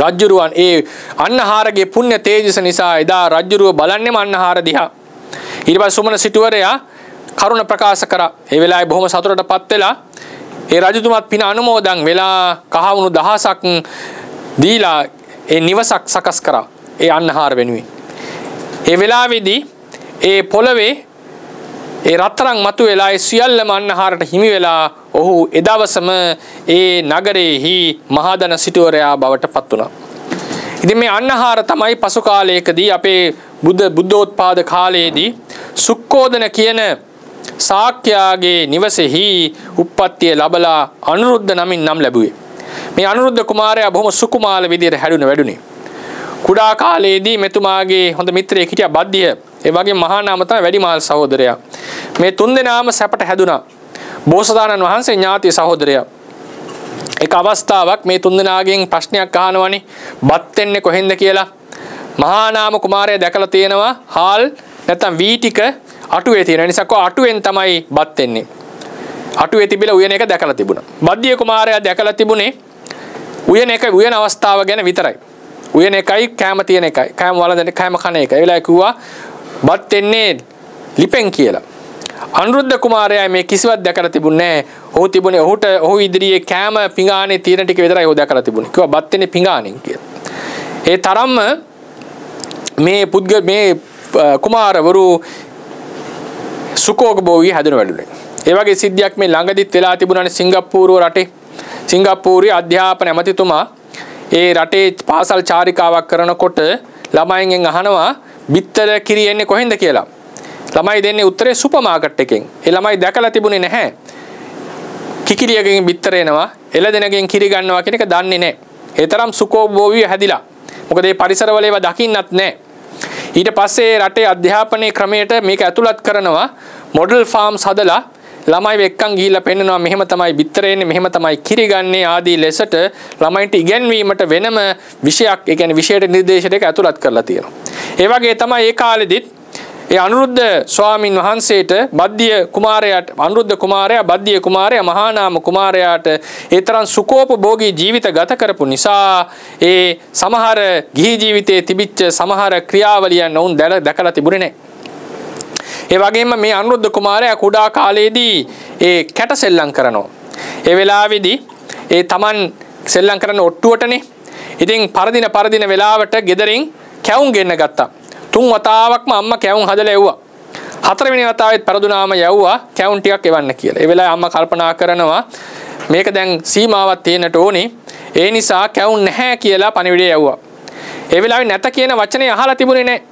රජුරුවන් ඒ අන්හාරගේ පුණ්‍ය තේජස නිසා එදා රජුරුව බලන්නේම අන්හාර දිහා. ඊට පස්සේ සුමන සිටුවරයා කරුණ ප්‍රකාශ කරා. ඒ වෙලාවේ බොහොම සතුටටපත් වෙලා ඒ රජතුමාත් පින අනුමෝදන් වෙලා කහවණු දහසක් දීලා ඒ නිවසක් සකස් කරා. ඒ අන්හාර වෙනුවෙන්. ඒ වෙලාවේදී ඒ පොළවේ ඒ රත්තරන් මතු වෙලා ඒ සියල්ලම අන්හාරට හිමි වෙලා ඔහු එදවසම ඒ නගරයේහි මහදන සිටුවරයා බවට පත් වුණා. ඉතින් මේ අන්හාර තමයි පසු කාලයකදී අපේ බුද්ධෝත්පාද කාලයේදී සුක්කෝදන කියන ශාක්‍යයාගේ නිවසේහි උප්පත්තිය ලැබලා අනුරුද්ධ නමින් නම් ලැබුවේ. මේ අනුරුද්ධ කුමාරයා බොහොම සුකුමාල විදියට වැඩුණේ. කුඩා කාලයේදී මෙතුමාගේ හොඳ මිත්‍රයෙක් හිටියා බද්දිය. ඒ වගේ මහා නාම තමයි වැඩිමාල් සහෝදරයා. මේ තුන්දෙනාම සැපට හැදුනා. බෝසතාණන් වහන්සේ ඥාති සහෝදරයා. එක අවස්ථාවක් මේ තුන්දෙනාගෙන් ප්‍රශ්නයක් අහනවනේ බත් එන්නේ කොහෙන්ද කියලා. මහා නාම කුමාරයා දැකලා තියෙනවා හාල් නැත්නම් වී ටික අටුවේ තියෙන නිසා කො අටුවෙන් තමයි බත් එන්නේ. අටුවේ තිබිලා උයන එක දැකලා තිබුණා. බද්දිය කුමාරයා දැකලා තිබුණේ උයන අවස්ථාව ගැන විතරයි. උයන එකයි කැම තියෙන එකයි. කැම වළඳන කැම කන එක. ඒ වෙලාවේ කිව්වා බත් එන්නේ ලිපෙන් කියලා. අනුරුද්ධ කුමාරයා මේ කිසිවක් දැකලා තිබුණේ නැහැ. ඔහු ඉදිරියේ කැම පිඟානේ තියෙන ටික විතරයි ඔහු දැකලා තිබුණේ. කිව්වා බත් එන්නේ පිඟානෙන් කියලා. ඒ තරම්ම මේ කුමාරවරු සුකෝගබෝවි හැදෙන වැඩුනේ. ඒ වගේ සිද්ධියක් මේ ළඟදිත් වෙලා තිබුණානේ සිංගප්පූරුව රටේ. සිංගප්පූරුවේ අධ්‍යාපන ඇමතිතුමා ඒ රටේ පාසල් චාරිකාවක් කරනකොට ළමයින්ගෙන් අහනවා බිත්තර කිරි එන්නේ කොහෙන්ද කියලා. ළමයි දෙන්නේ උත්තරේ සුපර් මාකට් එකෙන්. ඒ ළමයි දැකලා තිබුණේ නැහැ. කිකිලියකින් බිත්තර එනවා, එළදෙනකින් කිරි ගන්නවා කියන එක දන්නේ නැහැ. ඒ තරම් සුකෝභෝගී හැදිලා. මොකද මේ පරිසරවල ඒවා දකින්නත් නැහැ. ඊට පස්සේ රටේ අධ්‍යාපනයේ ක්‍රමයට මේක ඇතුළත් කරනවා මොඩල් ෆාම්ස් හදලා ළමයි එක්කන් ගිහිල්ලා පෙන්නනවා මෙහෙම තමයි බිත්තර එන්නේ, මෙහෙම තමයි කිරි ගන්නේ ආදී ලෙසට ළමයින්ට ඉගැන්වීමට වෙනම විෂයක්, ඒ කියන්නේ විෂයට නිර්දේශයක ඇතුළත් කරලා තියෙනවා. ඒ වගේ තමයි ඒ කාලෙදිත් ඒ අනුරුද්ධ ස්වාමින් වහන්සේට අනුරුද්ධ කුමාරයා බද්දිය කුමාරයා මහා නාම කුමාරයාට ඒ තරම් සුකෝපභෝගී ජීවිත ගත කරපු නිසා ඒ සමහර ගිහි ජීවිතයේ තිබිච්ච සමහර ක්‍රියාවලියන් වුන් දැකලා තිබුණේ නැහැ. ඒ වගේම මේ අනුරුද්ධ කුමාරයා කුඩා කාලයේදී ඒ කැට සෙල්ලම් කරනවා. ඒ වෙලාවේදී ඒ Taman සෙල්ලම් කරන ඔට්ටුවටනේ. ඉතින් පරදින වෙලාවට ගෙදරින් කැවුම් ගෙන්න ගත්තා. 3 වතාවක්ම අම්මා කැවුම් හදලා එව්වා. 4 වෙනි වතාවෙත් පරදුනාම යවුවා කැවුම් ටිකක් එවන්න කියලා. ඒ වෙලාවේ අම්මා කල්පනා කරනවා මේක දැන් සීමාවක් තියෙන්නට ඕනේ. ඒ නිසා කැවුම් නැහැ කියලා පණිවිඩය යවුවා. ඒ වෙලාවේ නැත කියන වචනේ අහලා තිබුණේ නැහැ.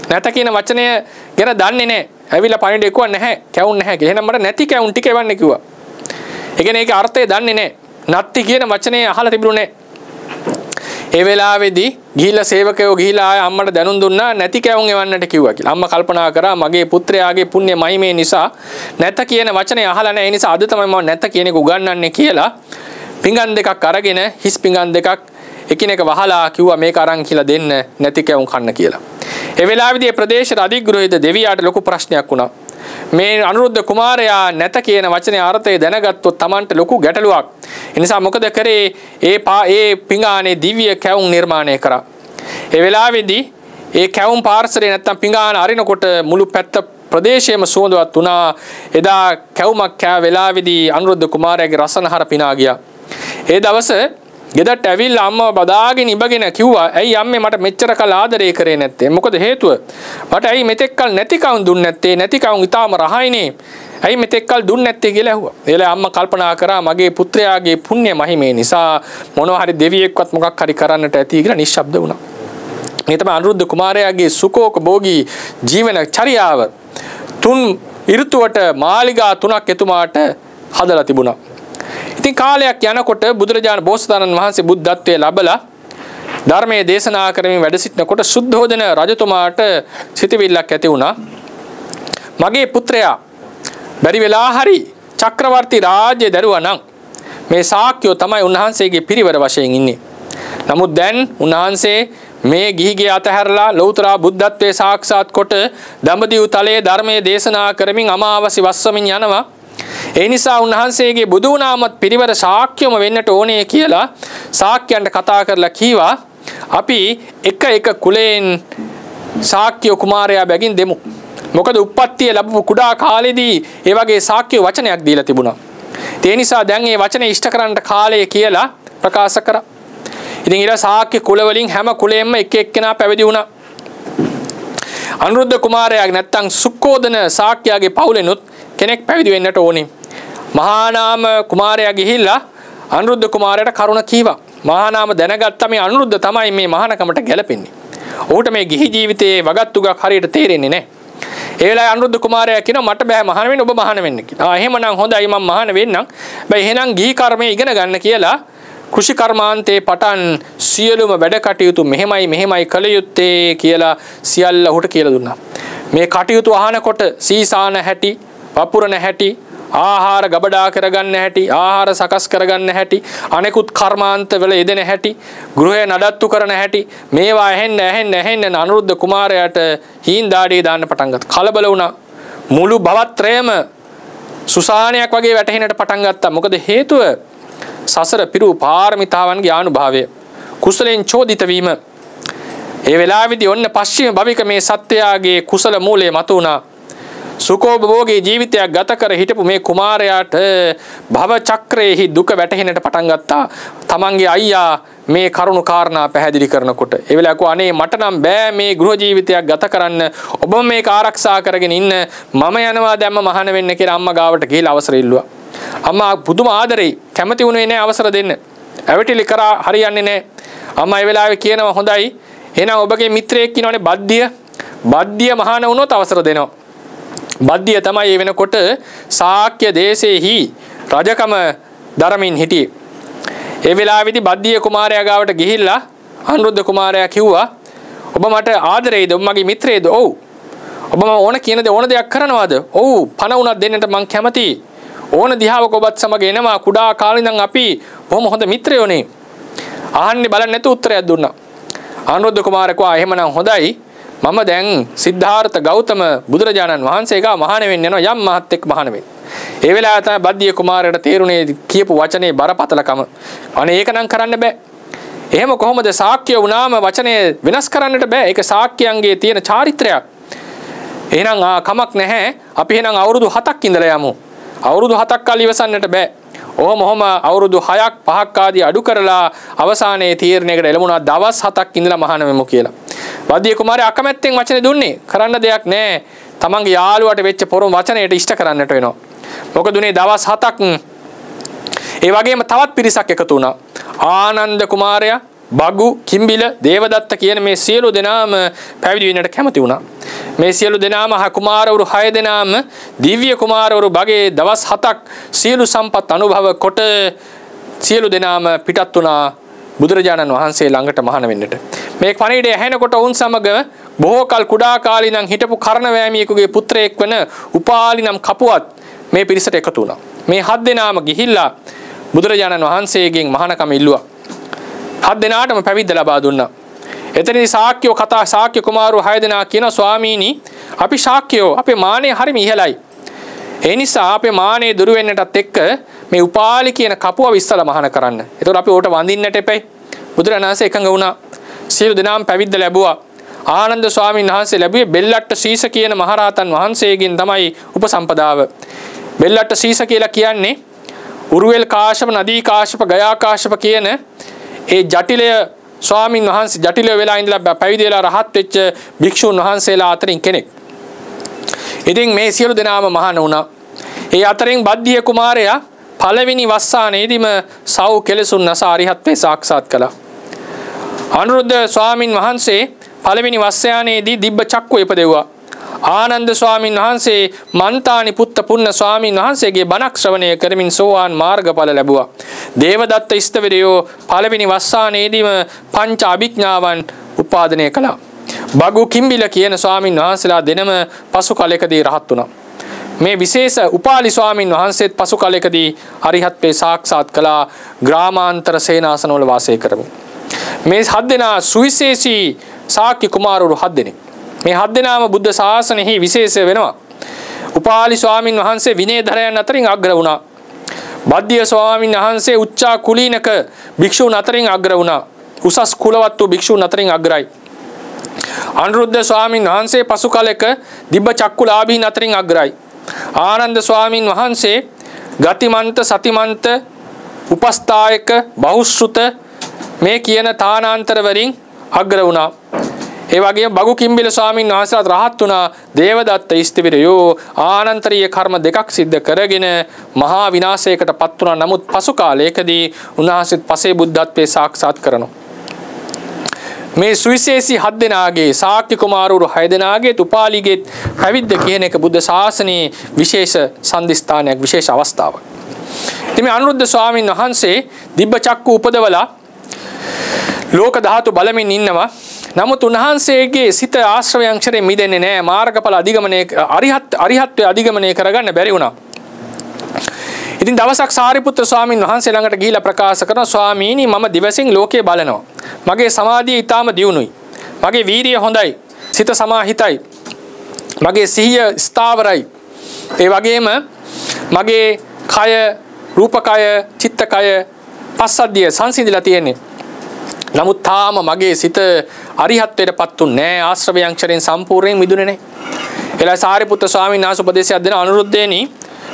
නැත කියන වචනය ගැන දන්නේ නැහැ. ඇවිල්ලා පණිවිඩය කිව්වා නැහැ. කැවුම් නැහැ කියලා. එහෙනම් මට නැති කැවුම් ටික එවන්න කිව්වා. ඒ කියන්නේ ඒකේ අර්ථය දන්නේ නැහැ. නැති කියන වචනේ අහලා තිබුණේ නැහැ. ඒ වෙලාවේදී ගිහිල්ලා සේවකයෝ ගිහිල්ලා ආය අම්මට දැනුම් දුන්නා නැති කැවුම් එවන්නට කිව්වා කියලා. අම්මා කල්පනා කරා මගේ පුත්‍රයාගේ පුණ්‍ය මහිමේ නිසා නැත කියන වචනේ අහලා නැහැ. ඒ නිසා අද තමයි මම නැත කියන එක උගන්වන්නේ කියලා පිඟන් දෙකක් අරගෙන හිස් පිඟන් දෙකක් එකිනෙක වහලා කිව්වා මේක අරන් කියලා දෙන්න නැති කැවුම් කන්න කියලා. ඒ වෙලාවේදී ප්‍රදේශයේ අධිග්‍රහිත දෙවියාට ලොකු ප්‍රශ්නයක් වුණා. මේ අනුරුද්ධ කුමාරයා නැත කියන වචනේ අර්ථය දැනගත්තොත් Tamanට ලොකු ගැටලුවක්. ඒ නිසා මොකද කරේ? ඒ පිඟානේ දිව්‍ය කැවුම් නිර්මාණය කරා. ඒ වෙලාවේදී ඒ කැවුම් පාර්සලේ නැත්තම් පිඟාන අරිනකොට මුළු පැත්ත ප්‍රදේශයේම සුවඳවත් වුණා. එදා කැවුමක් කෑ වෙලාවේදී අනුරුද්ධ කුමාරයාගේ රසනහර පිනා ගියා. ඒ දවසේ ගෙදරට ඇවිල්ලා අම්මව බදාගෙන ඉබගෙන කිව්වා ඇයි අම්මේ මට මෙච්චර කල් ආදරේ කරේ නැත්තේ? මොකද හේතුව? මට ඇයි මෙතෙක් කල් නැති කවුම් දුන්නේ නැත්තේ? නැති කවුම් ඊටාම රහයිනේ. ඇයි මෙතෙක් කල් දුන්නේ නැත්තේ කියලා ඇහුවා. එලා අම්මා කල්පනා කරා මගේ පුත්‍රයාගේ පුණ්‍ය මහිමේ නිසා මොනවා හරි දෙවියෙක්වත් මොකක් හරි කරන්නට ඇති කියලා නිශ්ශබ්ද වුණා. මේ තමයි අනුරුද්ධ කුමාරයාගේ සුඛෝපභෝගී ජීවන චර්යාව. 3 ඍතුවට මාලිගා 3ක් එතුමාට හදලා තිබුණා. ඉතින් කාලයක් යනකොට බුදුරජාණන් බෝසතාණන් වහන්සේ බුද්ධත්වයේ ලැබලා ධර්මයේ දේශනා කරමින් වැඩ සිටිනකොට සුද්ධෝදන රජතුමාට සිතවිල්ලක් ඇති වුණා. මගේ පුත්‍රයා බැරි වෙලා හරි චක්‍රවර්ති රාජ්‍ය දරුවා නම් මේ ශාක්‍යෝ තමයි උන්වහන්සේගේ පිරිවර වශයෙන් ඉන්නේ. නමුත් දැන් උන්වහන්සේ මේ ගිහිගේ අතහැරලා ලෞතර බුද්ධත්වයේ සාක්ෂාත් කොට දඹදිව් තලයේ ධර්මයේ දේශනා කරමින් අමාවසි වස්සමින් යනවා. ඒ නිසා උන්වහන්සේගේ බුදු නාමත් පිරිවර ශාක්‍යම වෙන්නට ඕනේ කියලා ශාක්‍යයන්ට කතා කරලා කීවා අපි එක කුලයෙන් ශාක්‍ය කුමාරයා බැගින් දෙමු. මොකද උප්පත්තිය ලැබපු කුඩා කාලෙදී ඒ වගේ ශාක්‍ය වචනයක් දීලා තිබුණා. ඒ නිසා දැන් මේ වචනේ ඉෂ්ට කරන්න කාලය කියලා ප්‍රකාශ කරා. ඉතින් ඊට ශාක්‍ය කුල වලින් හැම කුලයෙන්ම එක එක්කෙනා පැවිදි වුණා. අනුරුද්ධ කුමාරයාගේ නැත්තම් සුක්කෝදන ශාක්‍යයාගේ පවුලෙනුත් කෙනෙක් පැවිදි වෙන්නට ඕනේ. මහානාම කුමාරයා ගිහිල්ලා අනුරුද්ධ කුමාරයාට කරුණ කීවා. මහානාම දැනගත්තා මේ අනුරුද්ධ තමයි මේ මහානකමට ගැලපෙන්නේ. ඔහුට මේ ගිහි ජීවිතයේ වගත්තුගක් හරියට තේරෙන්නේ නැහැ. ඒ වෙලාවේ අනුරුද්ධ කුමාරයා කියනවා මට බෑ මහාන වෙන්න ඔබ මහාන වෙන්න කියලා. එහෙමනම් හොඳයි මම මහාන වෙන්නම්. බෑ එහෙනම් ගිහි කර්මය ඉගෙන ගන්න කියලා කෘෂි කර්මාන්තේ පටන් සියලුම වැඩ කටයුතු මෙහෙමයි කළ යුත්තේ කියලා සියල්ල ඔහුට කියලා දුන්නා. මේ කටයුතු අහනකොට සීසාන හැටි, වපුරන හැටි, ආහාර ගබඩා කරගන්න හැටි, ආහාර සකස් කරගන්න හැටි, අනෙකුත් කර්මාන්ත වල යෙදෙන හැටි, ගෘහය නඩත්තු කරන හැටි මේවා ඇහෙන්න අනුරුද්ධ කුමාරයාට හීන් දාඩිය දාන්න පටන් ගත්තා. කලබල වුණා. මුළු භවත්‍රයම සුසානයක් වගේ වැටහෙන්නට පටන් ගත්තා. මොකද හේතුව සසර පිරු පාරමිතාවන්ගේ ආනුභාවය, කුසලෙන් චෝදිත වීම. ඒ වෙලාවේදී ඔන්න පස්චිම භවික මේ සත්‍යයාගේ කුසල මූලයේ මතු වුණා. සුඛෝපභෝගී ජීවිතයක් ගත කර හිටපු මේ කුමාරයාට භව චක්‍රයේහි දුක වැටහෙන්නට පටන් ගත්තා. තමන්ගේ අයියා මේ කරුණු කාරණා පැහැදිලි කරනකොට ඒ වෙලාවක අනේ මට නම් බෑ මේ ගෘහ ජීවිතයක් ගත කරන්න. ඔබ මේක ආරක්ෂා කරගෙන ඉන්න. මම යනවා දැම්ම මහාන වෙන්න කියලා අම්මා ගාවට ගිහිල්ලා අවසර ඉල්ලුවා. අම්මා පුදුම ආදරෙයි කැමති වුණේ නෑ අවසර දෙන්න. ඇවටිලි කරා හරියන්නේ නෑ. අම්මා ඒ වෙලාවේ කියනවා හොඳයි. එහෙනම් ඔබගේ මිත්‍රයෙක් ඉන්නවනේ බද්දිය මහාන වුණොත් අවසර දෙනවා. බද්දිය තමයි ඒ වෙනකොට ශාක්‍ය දේශේහි රජකම දරමින් හිටියේ. ඒ වෙලාවේදී බද්දිය කුමාරයා ගාවට ගිහිල්ලා අනුරුද්ධ කුමාරයා කිව්වා ඔබ මට ආදරෙයිද? ඔබ මගේ මිත්‍රයෙක්ද? ඔව්. ඔබ මම ඕන කියන දේ ඕන දෙයක් කරනවද? ඔව්. පණ උනක් දෙන්නට මං කැමතියි. ඕන දිහාවක ඔබත් සමග එනවා. කුඩා කාලේ ඉඳන් අපි බොහොම හොඳ මිත්‍රයෝනේ. අහන්නේ බලන්නේ නැතුව උත්තරයක් දුන්නා. අනුරුද්ධ කුමාරයා කිව්වා එහෙමනම් හොඳයි. මම දැන් සිද්ධාර්ථ ගෞතම බුදුරජාණන් වහන්සේගා මහාන වෙන්න යනවා යම් මහත්ෙක් මහාන වෙන්න. ඒ වෙලාව තමයි බද්දිය කුමාරයාට තේරුණේ කියපු වචනේ බරපතලකම. අනේ ඒක නම් කරන්න බෑ. එහෙම කොහොමද ශාක්‍ය වුණාම වචනේ වෙනස් කරන්නට බෑ. ඒක ශාක්‍යයන්ගේ තියෙන චාරිත්‍රයක්. එහෙනම් කමක් නැහැ. අපි එහෙනම් අවුරුදු 7ක් ඉඳලා යමු. අවුරුදු 7ක් කල් ඉවසන්නට බෑ. ඔහොම අවුරුදු 6ක් 5ක් ආදී අඩු කරලා අවසානයේ තීරණයකට එළඹුණා දවස් 7ක් ඉඳලා මහාන වෙමු කියලා. බද්දිය කුමාරයා අකමැත්තෙන් වචනේ දුන්නේ. කරන්න දෙයක් නැහැ. තමන්ගේ යාළුවාට වෙච්ච පොරොන් වචනයට ඉෂ්ට කරන්නට වෙනවා. මොකද උනේ දවස් 7ක්. ඒ වගේම තවත් පිරිසක් එකතු වුණා. ආනන්ද කුමාරයා, බගු, කිම්බිල, දේවදත්ත කියන මේ සියලු දෙනාම පැවිදි වෙන්නට කැමති වුණා. මේ සියලු දෙනාම කුමාරවරු 6 දෙනාම දිව්‍ය කුමාරවරු බගේ දවස් 7ක් සියලු සම්පත් අනුභව කොට සියලු දෙනාම පිටත් වුණා බුදුරජාණන් වහන්සේ ළඟට මහාන වෙන්නට. මේ පණිවිඩය ඇහෙනකොට වුන් සමග බොහෝ කල කුඩා කාලේ ඉඳන් හිටපු කර්ණවැමියෙකුගේ පුත්‍රයෙක් වන උපාලි නම් කපුවත් මේ පිරිසට එකතු වුණා. මේ 7 දෙනාම ගිහිල්ලා බුදුරජාණන් වහන්සේගෙන් මහානකම ඉල්ලුවා. 7 දෙනාටම පැවිද්ද ලබා දුන්නා. එතනදී ශාක්‍ය කුමාරෝ 6 දෙනා කියන ස්වාමීනි අපි ශාක්‍යයෝ අපේ මානෙ හරිම ඉහළයි. ඒ නිසා අපේ මානෙ දුරු වෙන්නටත් එක්ක මේ උපාලි කියන කපුව විශ්සල මහාන කරන්න. ඒතකොට අපි ඕකට වඳින්නට එපයි. බුදුරජාණන් වහන්සේ එකඟ වුණා. සියලු දෙනාම පැවිද්ද ලැබුවා. ආනන්ද ස්වාමීන් වහන්සේ ලැබුවේ බෙල්ලට්ට සීස කියන මහරහතන් වහන්සේගෙන් තමයි උපසම්පදාව. බෙල්ලට්ට සීස කියලා කියන්නේ උරුවෙල් කාශ්‍යප, නදී කාශ්‍යප, ගයා කාශ්‍යප කියන ඒ ජටිලය ස්වාමීන් වහන්සේ ජටිලය වෙලා ඉඳලා පැවිදි වෙලා රහත් වෙච්ච භික්ෂුන් වහන්සේලා අතරින් කෙනෙක්. ඉතින් මේ සියලු දෙනාම මහාන වුණා. ඒ අතරින් බද්දිය කුමාරයා පළවෙනි වස්සානයේදීම සව් කෙලසුන් නැස අරිහත්ත්වේ සාක්ෂාත් කළා. අනුරුද්ධ ස්වාමින් වහන්සේ පළවෙනි වස්සයානයේදී දිබ්බ චක්කුව ඉපදෙව්වා. ආනන්ද ස්වාමීන් වහන්සේ මන්තානි පුත්ත පුන්න ස්වාමීන් වහන්සේගේ බණක් ශ්‍රවණය කරමින් සෝවාන් මාර්ගඵල ලැබුවා. දේවදත්ත ස්තවිරයෝ පළවෙනි වස්සානයේදීම පංච අභිඥාවන් උපාදනය කළා. බගු කිම්බිල කියන ස්වාමීන් වහන්සේලා දෙනම පසු කලයකදී රහත් වුණා. මේ විශේෂ උපාලි ස්වාමීන් වහන්සේත් පසු කලයකදී අරිහත්ත්වේ සාක්ෂාත් කළා ග්‍රාමාන්තර සේනාසනවල වාසය කරමින්. මේ 7 දෙනා සුවිශේෂී ශාක්‍ය කුමාරවරු 7 දෙනෙක්. මේ 7 දෙනාම බුද්ධ ශාසනයෙහි විශේෂ වෙනවා. උපාලි ස්වාමීන් වහන්සේ විනයධරයන් අතරින් අග්‍ර වුණා. බද්දිය ස්වාමීන් වහන්සේ උච්චා කුලීනක භික්ෂුන් අතරින් අග්‍ර වුණා. උසස් කුලවත් වූ භික්ෂුන් අතරින් අග්‍රයි. අනුරුද්ධ ස්වාමීන් වහන්සේ පසු කලෙක දිබ්බ චක්කුලාභීන් අතරින් අග්‍රයි. ආනන්ද ස්වාමීන් වහන්සේ ගතිමන්ත සතිමන්ත උපස්ථායක බහුශ්‍රුත මේ කියන තානාන්තර වලින් අග්‍ර වුණා. ඒ වගේම බගු කිම්බිල ස්වාමීන් වහන්සේත් රහත් වුණා. දේවදත්ත ස්තිවිරයෝ ආනන්තරීය කර්ම දෙකක් සිද්ධ කරගෙන මහා විනාශයකට පත් වුණා. නමුත් පසු කාලයකදී උන්වහන්සේත් පසේ බුද්ධත්වයේ සාක්ෂාත් කරනවා. මේ සුවිශේෂී 7 දෙනාගේ ශාක්‍ය කුමාරවරු 6 දෙනාගේ උපාලිගේ පැවිද්ද කියන එක බුද්ධ ශාසනයේ විශේෂ සම්දිස්ථානයක් විශේෂ අවස්ථාවක්. ඉතින් මේ අනුරුද්ධ ස්වාමීන් වහන්සේ දිබ්බ චක්කු උපදවලා ලෝක ධාතු බලමින් ඉන්නවා. නමුත් උන්වහන්සේගේ සිත ආශ්‍රවයන්ක්ෂරේ මිදෙන්නේ නැහැ. මාර්ගඵල අධිගමනයේ අරිහත්ත්වයේ අධිගමනය කරගන්න බැරි වුණා. ඉතින් දවසක් සාරිපුත්‍ර ස්වාමීන් වහන්සේ ළඟට ගිහිලා ප්‍රකාශ කරනවා ස්වාමීනි මම දිවසින් ලෝකේ බලනවා. මගේ සමාධිය ඊටාම දියුණුයි. මගේ වීරිය හොඳයි. සිත සමාහිතයි. මගේ සිහිය ස්ථාවරයි. ඒ වගේම මගේ කය රූපකය චිත්තකය පස්සද්ධිය සංසිඳිලා තියෙන්නේ. නමුත් තාම මගේ සිත අරිහත්ත්වයටපත් උන්නේ නැහැ. ආශ්‍රවයන්ක්ෂරෙන් සම්පූර්ණයෙන් මිදුනේ නැහැ. එලා සාරිපුත්‍ර ස්වාමීන් වහන්සේ උපදේශයක් දෙන අනුරුද්ධේනි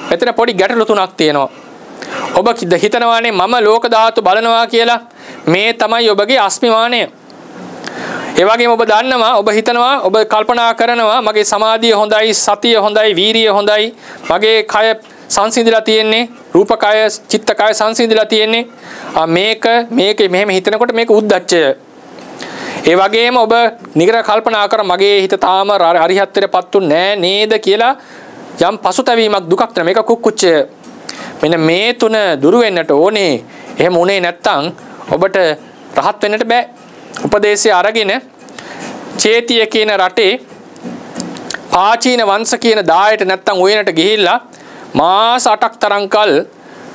මෙතන පොඩි ගැටලු තුනක් තියෙනවා. ඔබ හිතනවානේ මම ලෝක ධාතු බලනවා කියලා. මේ තමයි ඔබගේ අස්මිමානය. ඒ වගේම ඔබ දන්නවා ඔබ හිතනවා ඔබ කල්පනා කරනවා මගේ සමාධිය හොඳයි, සතිය හොඳයි, වීරිය හොඳයි, මගේ කය සංසිඳිලා තියෙන්නේ, රූපකය, චිත්තකය සංසිඳිලා තියෙන්නේ. මේක මෙහෙම හිතනකොට මේක උද්දච්චය. ඒ වගේම ඔබ නිගර කල්පනා කර මගේ හිත තාම අරිහත්ත්වයටපත් උන්නේ නැහැ නේද කියලා යම් පසුතැවීමක් දුකක් තියෙන මේක කුක්කුච්චය. මෙන්න මේ තුන දුරු වෙන්නට ඕනේ. එහෙම උනේ නැත්තම් ඔබට රහත් වෙන්නට බෑ. උපදේශය අරගෙන චේතිය කියන රටේ පාචීන වංශ කියන දායට නැත්තම් උයනට ගිහිල්ලා මාස 8ක් තරම්කල්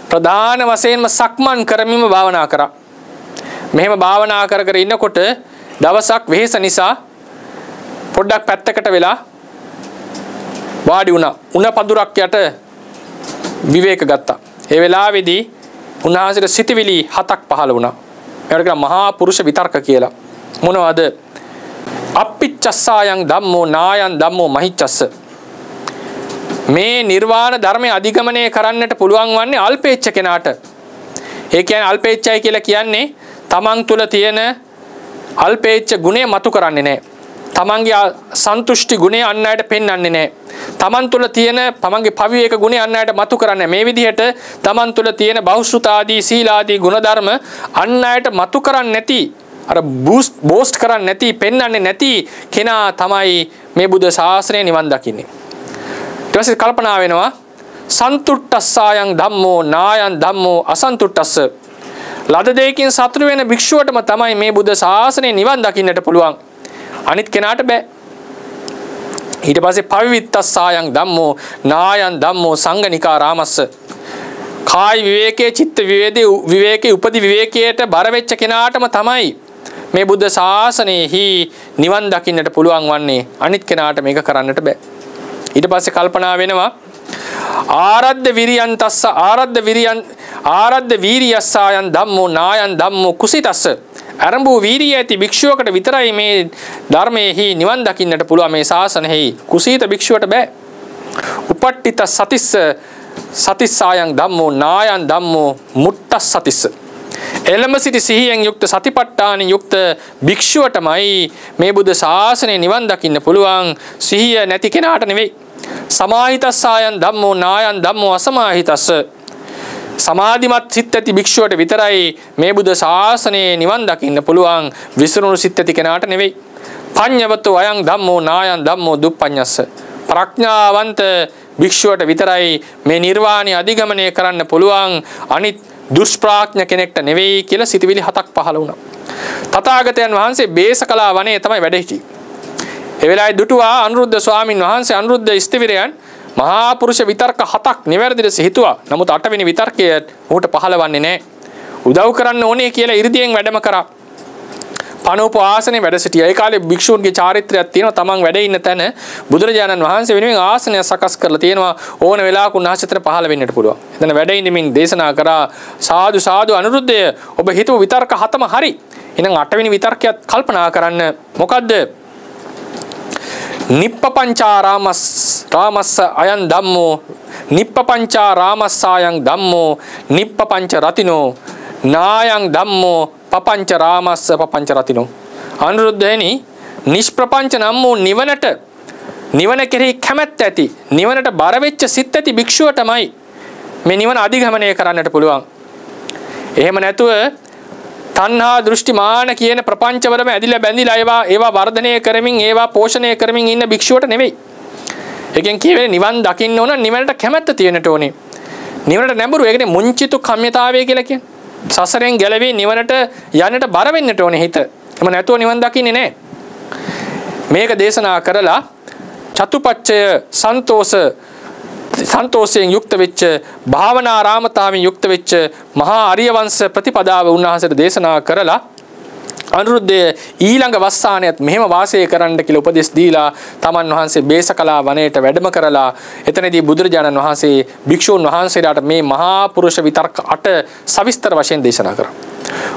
ප්‍රධාන වශයෙන්ම සක්මන් කරමින්ම භාවනා කරා. මෙහෙම භාවනා කර කර ඉන්නකොට දවසක් වෙහෙස නිසා පොඩ්ඩක් පැත්තකට වෙලා වාඩි වුණා. උණ පඳුරක් යට විවේක ගත්තා. ඒ වෙලාවේදී උන්වහන්සේට සිතවිලි 7ක් පහළ වුණා. ඒකට කියන මහා පුරුෂ විතර්ක කියලා. මොනවද? අප්පිච්චස්සායන් ධම්මෝ නායන් ධම්මෝ මහිච්චස්ස. මේ නිර්වාණ ධර්මයේ අධිගමනය කරන්නට පුළුවන් වන්නේ අල්පේච්ඡ කෙනාට. ඒ කියන්නේ අල්පේච්ඡයි කියලා කියන්නේ තමන් තුළ තියෙන අල්පේච්ඡ ගුණය මතු කරන්නේ නැහැ. තමන්ගේ සන්තුෂ්ටි ගුණය අන් අයට පෙන්වන්නේ නැහැ. තමන් තුළ තියෙන තමන්ගේ පවිවේක ගුණය අන් අයට මතු කරන්නේ මේ විදිහට තමන් තුළ තියෙන බහුශ්‍රුතාදී සීලාදී ගුණධර්ම අන් අයට මතු කරන්නේ නැති අර බූස්ට් කරන්නේ නැති පෙන්වන්නේ නැති කෙනා තමයි මේ බුද්ධ ශාසනය නිවන් දකින්නේ. ඊට පස්සේ කල්පනා වෙනවා සන්තුට්ඨස්සායන් ධම්මෝ නායන් ධම්මෝ අසන්තුට්ඨස්ස. ලද දෙයකින් සතුටු වෙන භික්ෂුවටම තමයි මේ බුද්ධ ශාසනය නිවන් දකින්නට පුළුවන්. අනිත් කෙනාට බෑ. ඊට පස්සේ පවිවිත්තස්සායන් ධම්මෝ නායන් ධම්මෝ සංගනිකා රාමස්ස. කාය විවේකයේ චිත්ත විවේකයේ උපදි විවේකයට බර වෙච්ච කෙනාටම තමයි මේ බුද්ධ ශාසනයෙහි නිවන් දකින්නට පුළුවන් වන්නේ. අනිත් කෙනාට මේක කරන්නට බෑ. ඊට පස්සේ කල්පනා වෙනවා ආරද්ධ වීරියස්සායන් ධම්මෝ නායන් ධම්මෝ කුසිතස්ස. අරඹු වීරිය ඇති භික්ෂුවකට විතරයි මේ ධර්මයේහි නිවන් දකින්නට පුළුවන්. මේ ශාසනයෙහි කුසීත භික්ෂුවට බෑ. උපට්ඨිත සතිස්සායන් ධම්මෝ නායන් ධම්මෝ මුට්ටස් සතිස්ස. එළඹ සිටි සිහියෙන් යුක්ත සතිපට්ඨාන යුක්ත භික්ෂුවටමයි මේ බුද්ධ ශාසනය නිවන් දකින්න පුළුවන්. සිහිය නැති කෙනාට නෙවෙයි. සමාහිතස්සායන් ධම්මෝ නායන් ධම්මෝ අසමාහිතස්ස. සමාධිමත් සිත් ඇති භික්ෂුවට විතරයි මේ බුද්ධ ශාසනයේ නිවන් දකින්න පුළුවන්. විසිරුණු සිත් ඇති කෙනාට නෙවෙයි. පඤ්ඤවතෝ අයං ධම්මෝ නායං ධම්මෝ දුප්පඤ්ඤස්ස. ප්‍රඥාවන්ත භික්ෂුවට විතරයි මේ නිර්වාණය අධිගමනය කරන්න පුළුවන්, අනිත් දුෂ්ප්‍රඥ කෙනෙක්ට නෙවෙයි කියලා සිතවිලි 7ක් පහළ වුණා. තථාගතයන් වහන්සේ බේසකලා වනයේ තමයි වැඩ සිටියේ. ඒ වෙලාවේ දුටුවා අනුරුද්ධ ස්වාමින් වහන්සේ අනුරුද්ධ ස්ථවිරයන් මහා පුරුෂ විතර්ක 7ක් නිවැරදිව හිතුවා. නමුත් 8 වෙනි විතර්කය ඔහුට පහළවන්නේ නැහැ. උදව් කරන්න ඕනේ කියලා 이르දියෙන් වැඩම කරා. පණෝප ආසනේ වැඩ සිටියා. ඒ කාලේ භික්ෂූන්ගේ චාරිත්‍රයක් තියෙනවා. තමන් වැඩ ඉන්න තැන බුදුරජාණන් වහන්සේ වෙනුවෙන් ආසනය සකස් කරලා තියෙනවා. ඕන වෙලාවක උන්වහන්සේට පහළ වෙන්නට පුළුවන්. එතන වැඩ ඉඳමින් දේශනා කරා සාදු සාදු අනුරුද්ධය ඔබ හිතුව විතර්ක 7ම හරි. එහෙනම් 8 වෙනි විතර්කයත් කල්පනා කරන්න. මොකද්ද? නිප්පපංචාරාමස් රාමස්ස අයං ධම්මෝ නිප්පපංචාරාමස්සායං ධම්මෝ නිප්පපංච රතිනෝ නායං ධම්මෝ පපංච රාමස්ස පපංච රතිනෝ. අනුරුද්ධයනි නිෂ්ප්‍රපංච නම් වූ නිවන කෙරෙහි කැමැත්ත ඇති, නිවනට බර වෙච්ච සිත් ඇති භික්ෂුවටමයි මේ නිවන අධිගමනය කරන්නට පුළුවන්. එහෙම නැතුව තණ්හා දෘෂ්ටි මාන කියන ප්‍රපංචවලම ඇදිලා බැඳිලා ඒවා වර්ධනය කරමින් ඒවා පෝෂණය කරමින් ඉන්න භික්ෂුවට නෙවෙයි. එකෙන් කියවෙන්නේ නිවන් දකින්න ඕන, නිවනට කැමැත්ත තියෙන්නට ඕනේ. නිවනට නැඹුරු, ඒකනේ මුංචිතු කම්යතාවය කියලා කියන්නේ. සසරෙන් ගැලවී නිවනට යන්නට බර වෙන්නට ඕනේ හිත. එහෙම නැතුව නිවන් දකින්නේ නැහැ. මේක දේශනා කරලා චතුපච්චය සන්තෝෂයෙන් යුක්ත වෙච්ච භාවනාරාමතාවෙන් යුක්ත වෙච්ච මහා ආර්ය වංශ ප්‍රතිපදාව උන්වහන්සේට දේශනා කරලා අනුරුද්ධය ඊළඟ වස්සානයත් මෙහෙම වාසය කරන්න කියලා උපදෙස් දීලා තමන් වහන්සේ බේසකලා වනයේට වැඩම කරලා එතනදී බුදුරජාණන් වහන්සේ භික්ෂූන් වහන්සේලාට මේ මහා පුරුෂ විතර්ක 8 සවිස්තර වශයෙන් දේශනා කරා.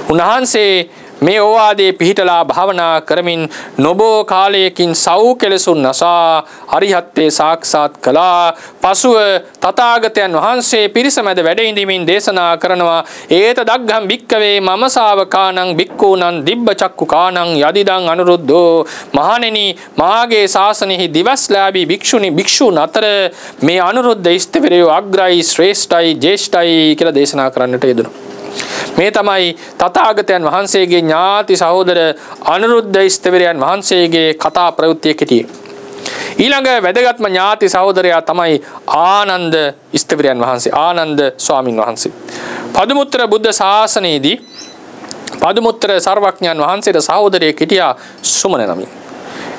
උන්වහන්සේ මේ ඕවාදේ පිහිටලා භාවනා කරමින් නොබෝ කාලයකින් සව් කෙලසුන් නසා අරිහත්ත්වේ සාක්ෂාත් කළා. පසුව තථාගතයන් වහන්සේ පිරිස මැද වැඩ ඉඳමින් දේශනා කරනවා ඒත දග්ගම් භික්කවේ මම ශාවකානං භික්ඛූනං දිබ්බ චක්කුකානං යදිදං අනුරුද්ධෝ. මහණෙනි මාගේ ශාසනයෙහි දිවස්ලාභී භික්ෂුන් අතර මේ අනුරුද්ධ ස්ථවිරයෝ අග්‍රයි, ශ්‍රේෂ්ඨයි, ජේෂ්ඨයි කියලා දේශනා කරන්නට යෙදුණා. මේ තමයි තථාගතයන් වහන්සේගේ ඥාති සහෝදර අනුරුද්ධ ස්ථවිරයන් වහන්සේගේ කතා ප්‍රවෘත්තිය කෙටියි. ඊළඟ වැදගත්ම ඥාති සහෝදරයා තමයි ආනන්ද ස්ථවිරයන් වහන්සේ, ආනන්ද ස්වාමින් වහන්සේ. පදුමුත්‍ර බුද්ධ ශාසනයේදී පදුමුත්‍ර සර්වඥයන් වහන්සේට සහෝදරයෙක් හිටියා සුමන නමින්.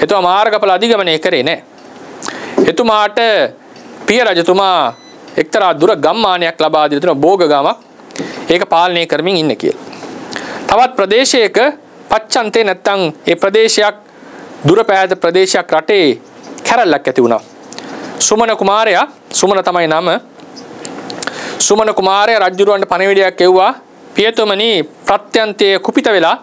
එතුමා මාර්ගඵල අධිගමනය කරේ නැහැ. එතුමාට පිය රජතුමා එක්තරා දුර ගම්මානයක් ලබා දී දෙන භෝග ගමක් ඒක පාලනය කරමින් ඉන්න කියලා. තවත් ප්‍රදේශයක පච්චන්තේ නැත්තම් ඒ ප්‍රදේශයක් දුර පෑද ප්‍රදේශයක් රටේ කැරල්ලක් ඇති වුණා. සුමන කුමාරයා, සුමන තමයි නම. සුමන කුමාරයා රජුරවන්ට පණිවිඩයක් එව්වා. පියතුමනි ප්‍රත්‍යන්තයේ කුපිත වෙලා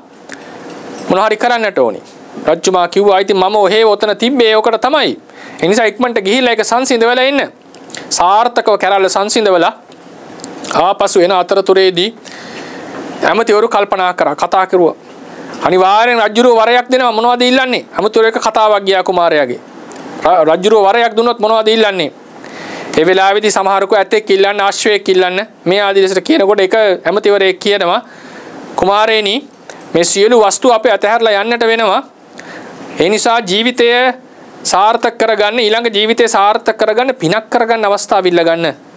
මොනවා හරි කරන්නට ඕනි. රජුමා කිව්වා ඉතින් මම ඔහේ ඔතන තිබ්බේ ඔකට තමයි. ඒ නිසා ඉක්මනට ගිහිල්ලා ඒක සංසිඳවලා ඉන්න. සාර්ථකව කැරල්ල සංසිඳවලා ආපසු එන අතරතුරේදී ඇමතිවරු කල්පනා කරා, කතා කරුවා. අනිවාර්යෙන් රජුරුව වරයක් දෙනවා, මොනවද ඉල්ලන්නේ? ඇමතිවරු එක කතාවක් ගියා කුමාරයාගේ. රජුරුව වරයක් දුන්නොත් මොනවද ඉල්ලන්නේ? ඒ වෙලාවේදී සමහරකෝ ඇතෙක් ඉල්ලන්න, ආශ්වයෙක් ඉල්ලන්න මේ ආදී ලෙසට කියනකොට එක ඇමතිවරයෙක් කියනවා කුමාරේනි මේ සියලු වස්තු අපේ අතහැරලා යන්නට වෙනවා. ඒ නිසා ජීවිතය සාර්ථක කරගන්න, ඊළඟ ජීවිතය සාර්ථක කරගන්න, පිනක් කරගන්න අවස්ථාව ඉල්ල ගන්න.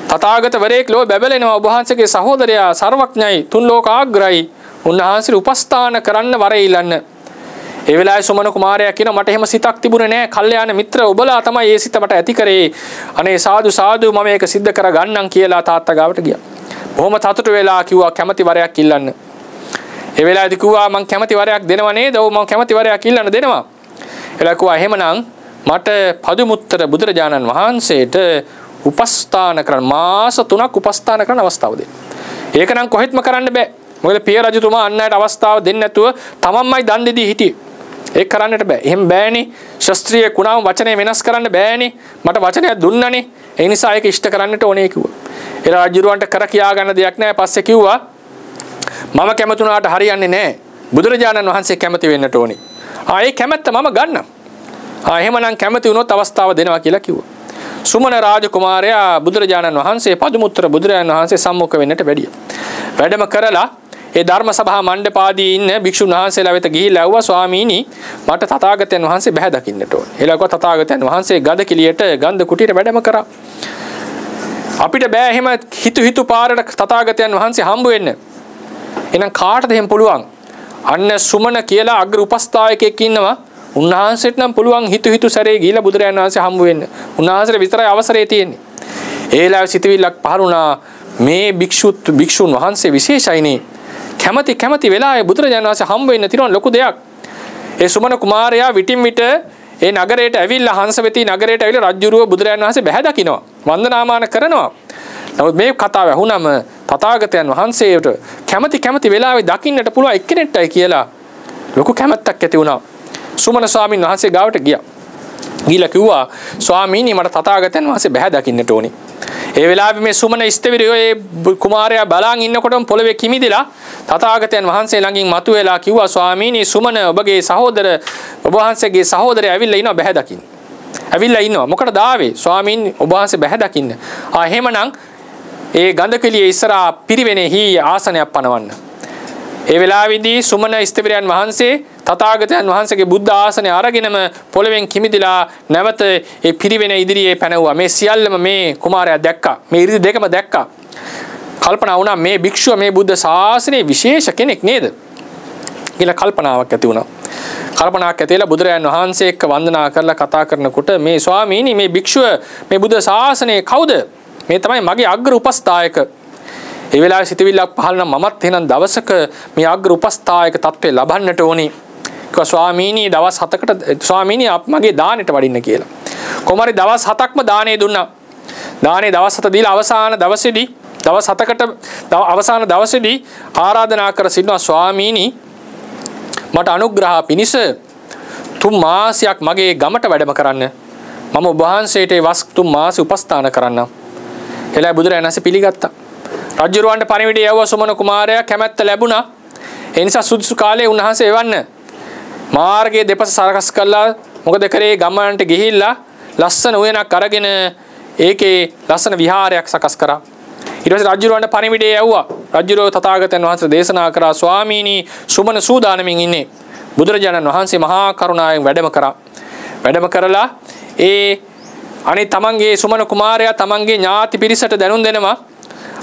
තථාගත වරේක් ලෝ බැබලෙනවා. ඔබ වහන්සේගේ සහෝදරයා සර්වඥයි, තුන් ලෝකාග්‍රයි. උන්වහන්සේ උපස්ථාන කරන්න වරේ ඉල්ලන්න. ඒ වෙලාවේ සුමන කුමාරයා කියනවා මට එහෙම සිතක් තිබුණේ නැහැ. කල්යාණ මිත්‍ර ඔබලා තමයි මේ සිත මට ඇති කරේ. අනේ සාදු සාදු මම මේක සිද්ධ කරගන්නම් කියලා තාත්තා ගාවට ගියා. බොහොම සතුටු වෙලා කිව්වා කැමැති වරයක් ඉල්ලන්න. ඒ වෙලාවේදී කිව්වා මං කැමැති වරයක් දෙනව නේද? ඔව් මං කැමැති වරයක් ඉල්ලන්න දෙනවා. එලා කිව්වා එහෙමනම් මට පදුමුත්තර බුදුරජාණන් වහන්සේට උපස්ථාන කරන්න මාස 3ක් උපස්ථාන කරන්න අවස්ථාව දෙන්න. ඒක නම් කොහෙත්ම කරන්න බෑ. මොකද පිය රජතුමා අන් අයට අවස්ථාව දෙන්නේ නැතුව තමන්මයි දන් දෙදී හිටියේ. ඒක කරන්නට බෑ. එහෙම බෑනේ. ශාස්ත්‍රීය ගුණාම වචනේ වෙනස් කරන්න බෑනේ. මට වචනයක් දුන්නනේ. ඒ නිසා ඒක ඉෂ්ට කරන්නට ඕනේ කිව්වා. එලා රජුරවන්ට කර කියා ගන්න දෙයක් නැහැ. පස්සේ කිව්වා මම කැමති වුණාට හරියන්නේ නැහැ. බුදුරජාණන් වහන්සේ කැමති වෙන්නට ඕනේ. ඒ කැමැත්ත මම ගන්නම්. එහෙමනම් කැමති වුණොත් අවස්ථාව දෙනවා කියලා කිව්වා. සුමන රාජකුමාරයා බුදුරජාණන් වහන්සේ පදුමුත්තර බුදුරජාණන් වහන්සේ සම්මුඛ වෙන්නට වැඩියා. වැඩම කරලා ඒ ධර්ම සභා මණ්ඩපාදී ඉන්න භික්ෂුන් වහන්සේලා වෙත ගිහිල්ලා ඇහුවා ස්වාමීනි මට තථාගතයන් වහන්සේ බැහැ දකින්නට ඕන. එළකෝ තථාගතයන් වහන්සේ ගඳ කිලියට ගන්ධ කුටියට වැඩම කරා. අපිට බෑ එහෙම හිතු පාරට තථාගතයන් වහන්සේ හම්බ වෙන්න. එහෙනම් කාටද එහෙම පුළුවන්? අන්න සුමන කියලා අග්‍ර උපස්ථායකයෙක් ඉන්නවා. උන්වහන්සේට නම් පුළුවන් හිතු සැරේ ගිහිලා බුදුරජාණන් වහන්සේ හම්බ වෙන්න. උන්වහන්සේට විතරයි අවසරය තියෙන්නේ. ඒ වෙලාවේ සිතවිල්ලක් පහරුණා මේ භික්ෂුන් වහන්සේ විශේෂයිනේ. කැමති වෙලාවේ බුදුරජාණන් වහන්සේ හම්බ වෙන්න තියෙන ලොකු දෙයක්. ඒ සුමන කුමාරයා විටින් විට ඒ නගරයට ඇවිල්ලා හංසවති නගරයට ඇවිල්ලා රජුරුව බුදුරජාණන් වහන්සේ බැහැ දකින්නවා. වන්දනාමාන කරනවා. නමුත් මේ කතාව ඇහුනම තථාගතයන් වහන්සේට කැමති වෙලාවේ දකින්නට පුළුවන් එක්කෙනෙක්ටයි කියලා ලොකු කැමැත්තක් ඇති වුණා. සුමන ස්වාමීන් වහන්සේ ගාවට ගියා. ගිහිල්ලා කිව්වා ස්වාමීනි මට තථාගතයන් වහන්සේ බැහැ දකින්නට ඕනි. ඒ වෙලාවේ මේ සුමන ස්ථවිරයෝ ඒ කුමාරයා බලන් ඉන්නකොටම පොළවේ කිමිදිලා තථාගතයන් වහන්සේ ළඟින් මතුවලා කිව්වා ස්වාමීනි සුමන ඔබගේ සහෝදර ඔබ වහන්සේගේ සහෝදරයා ඇවිල්ලා ඉනවා බැහැ දකින්න. ඇවිල්ලා ඉන්නවා. මොකටද ආවේ? ස්වාමීනි ඔබ වහන්සේ බැහැ දකින්න. එහෙමනම් ඒ ගන්ධකලියේ ඉස්සරහා පිරිවෙනෙහි ආසනයක් පනවන්න. ඒ වෙලාවේදී සුමන ස්ථවිරයන් වහන්සේ තථාගතයන් වහන්සේගේ බුද්ධ ආසනය අරගෙනම පොළවෙන් කිමිදිලා නැවත ඒ පිරිවෙන ඉදිරියේ පැනවුවා. මේ සියල්ලම මේ කුමාරයා දැක්කා. මේ ඉරිදි දෙකම දැක්කා. කල්පනා වුණා මේ භික්ෂුව මේ බුද්ධ ශාසනයේ විශේෂ කෙනෙක් නේද? කියලා කල්පනාවක් ඇති වුණා. කල්පනාවක් ඇතිලා බුදුරජාණන් වහන්සේ එක්ක වන්දනා කරලා කතා කරනකොට මේ ස්වාමීනි මේ භික්ෂුව මේ බුද්ධ ශාසනයේ කවුද? මේ තමයි මගේ අග්‍ර උපස්ථායක. ඒ වෙලාවේ සිතවිල්ලක් පහළ නම් මමත් එහෙනම් දවසක මේ අග්‍ර උපස්ථායක තත්ත්වය ලබන්නට ඕනි. කිව්වා ස්වාමීනි දවස් 7කට ස්වාමීනි මගේ දානෙට වඩින්න කියලා. කොහොමරි දවස් 7ක්ම දානේ දුන්නා. දානේ දවස් 7 දීලා අවසාන දවසේදී දවස් 7කට අවසාන දවසේදී ආරාධනා කර සිටිනවා ස්වාමීනි මට අනුග්‍රහ පිණිස 3 මාසයක් මගේ ගමට වැඩම කරන්න. මම ඔබ වහන්සේට වස් 3 මාස උපස්ථාන කරන්න. එලා බුදුරජාණන් වහන්සේ පිළිගත්තා. රජුරවන්ට පණිවිඩය යවුවා සුමන කුමාරයා කැමැත්ත ලැබුණා. ඒ නිසා සුදුසු කාලේ උන්වහන්සේ එවන්න. මාර්ගයේ දෙපස සරකස් කළා. මොකද කරේ ගමනට ගිහිල්ලා ලස්සන උයනක් අරගෙන ඒකේ ලස්සන විහාරයක් සකස් කරා. ඊට පස්සේ රජුරවන්ට පණිවිඩය යවුවා. රජුරෝ තථාගතයන් වහන්සේ දේශනා කරා ස්වාමීනි සුමන සූදානමින් ඉන්නේ. බුදුරජාණන් වහන්සේ මහා කරුණාවෙන් වැඩම කරා. වැඩම කරලා ඒ අනේ තමන්ගේ සුමන කුමාරයා තමන්ගේ ඥාති පිරිසට දැනුම් දෙනවා.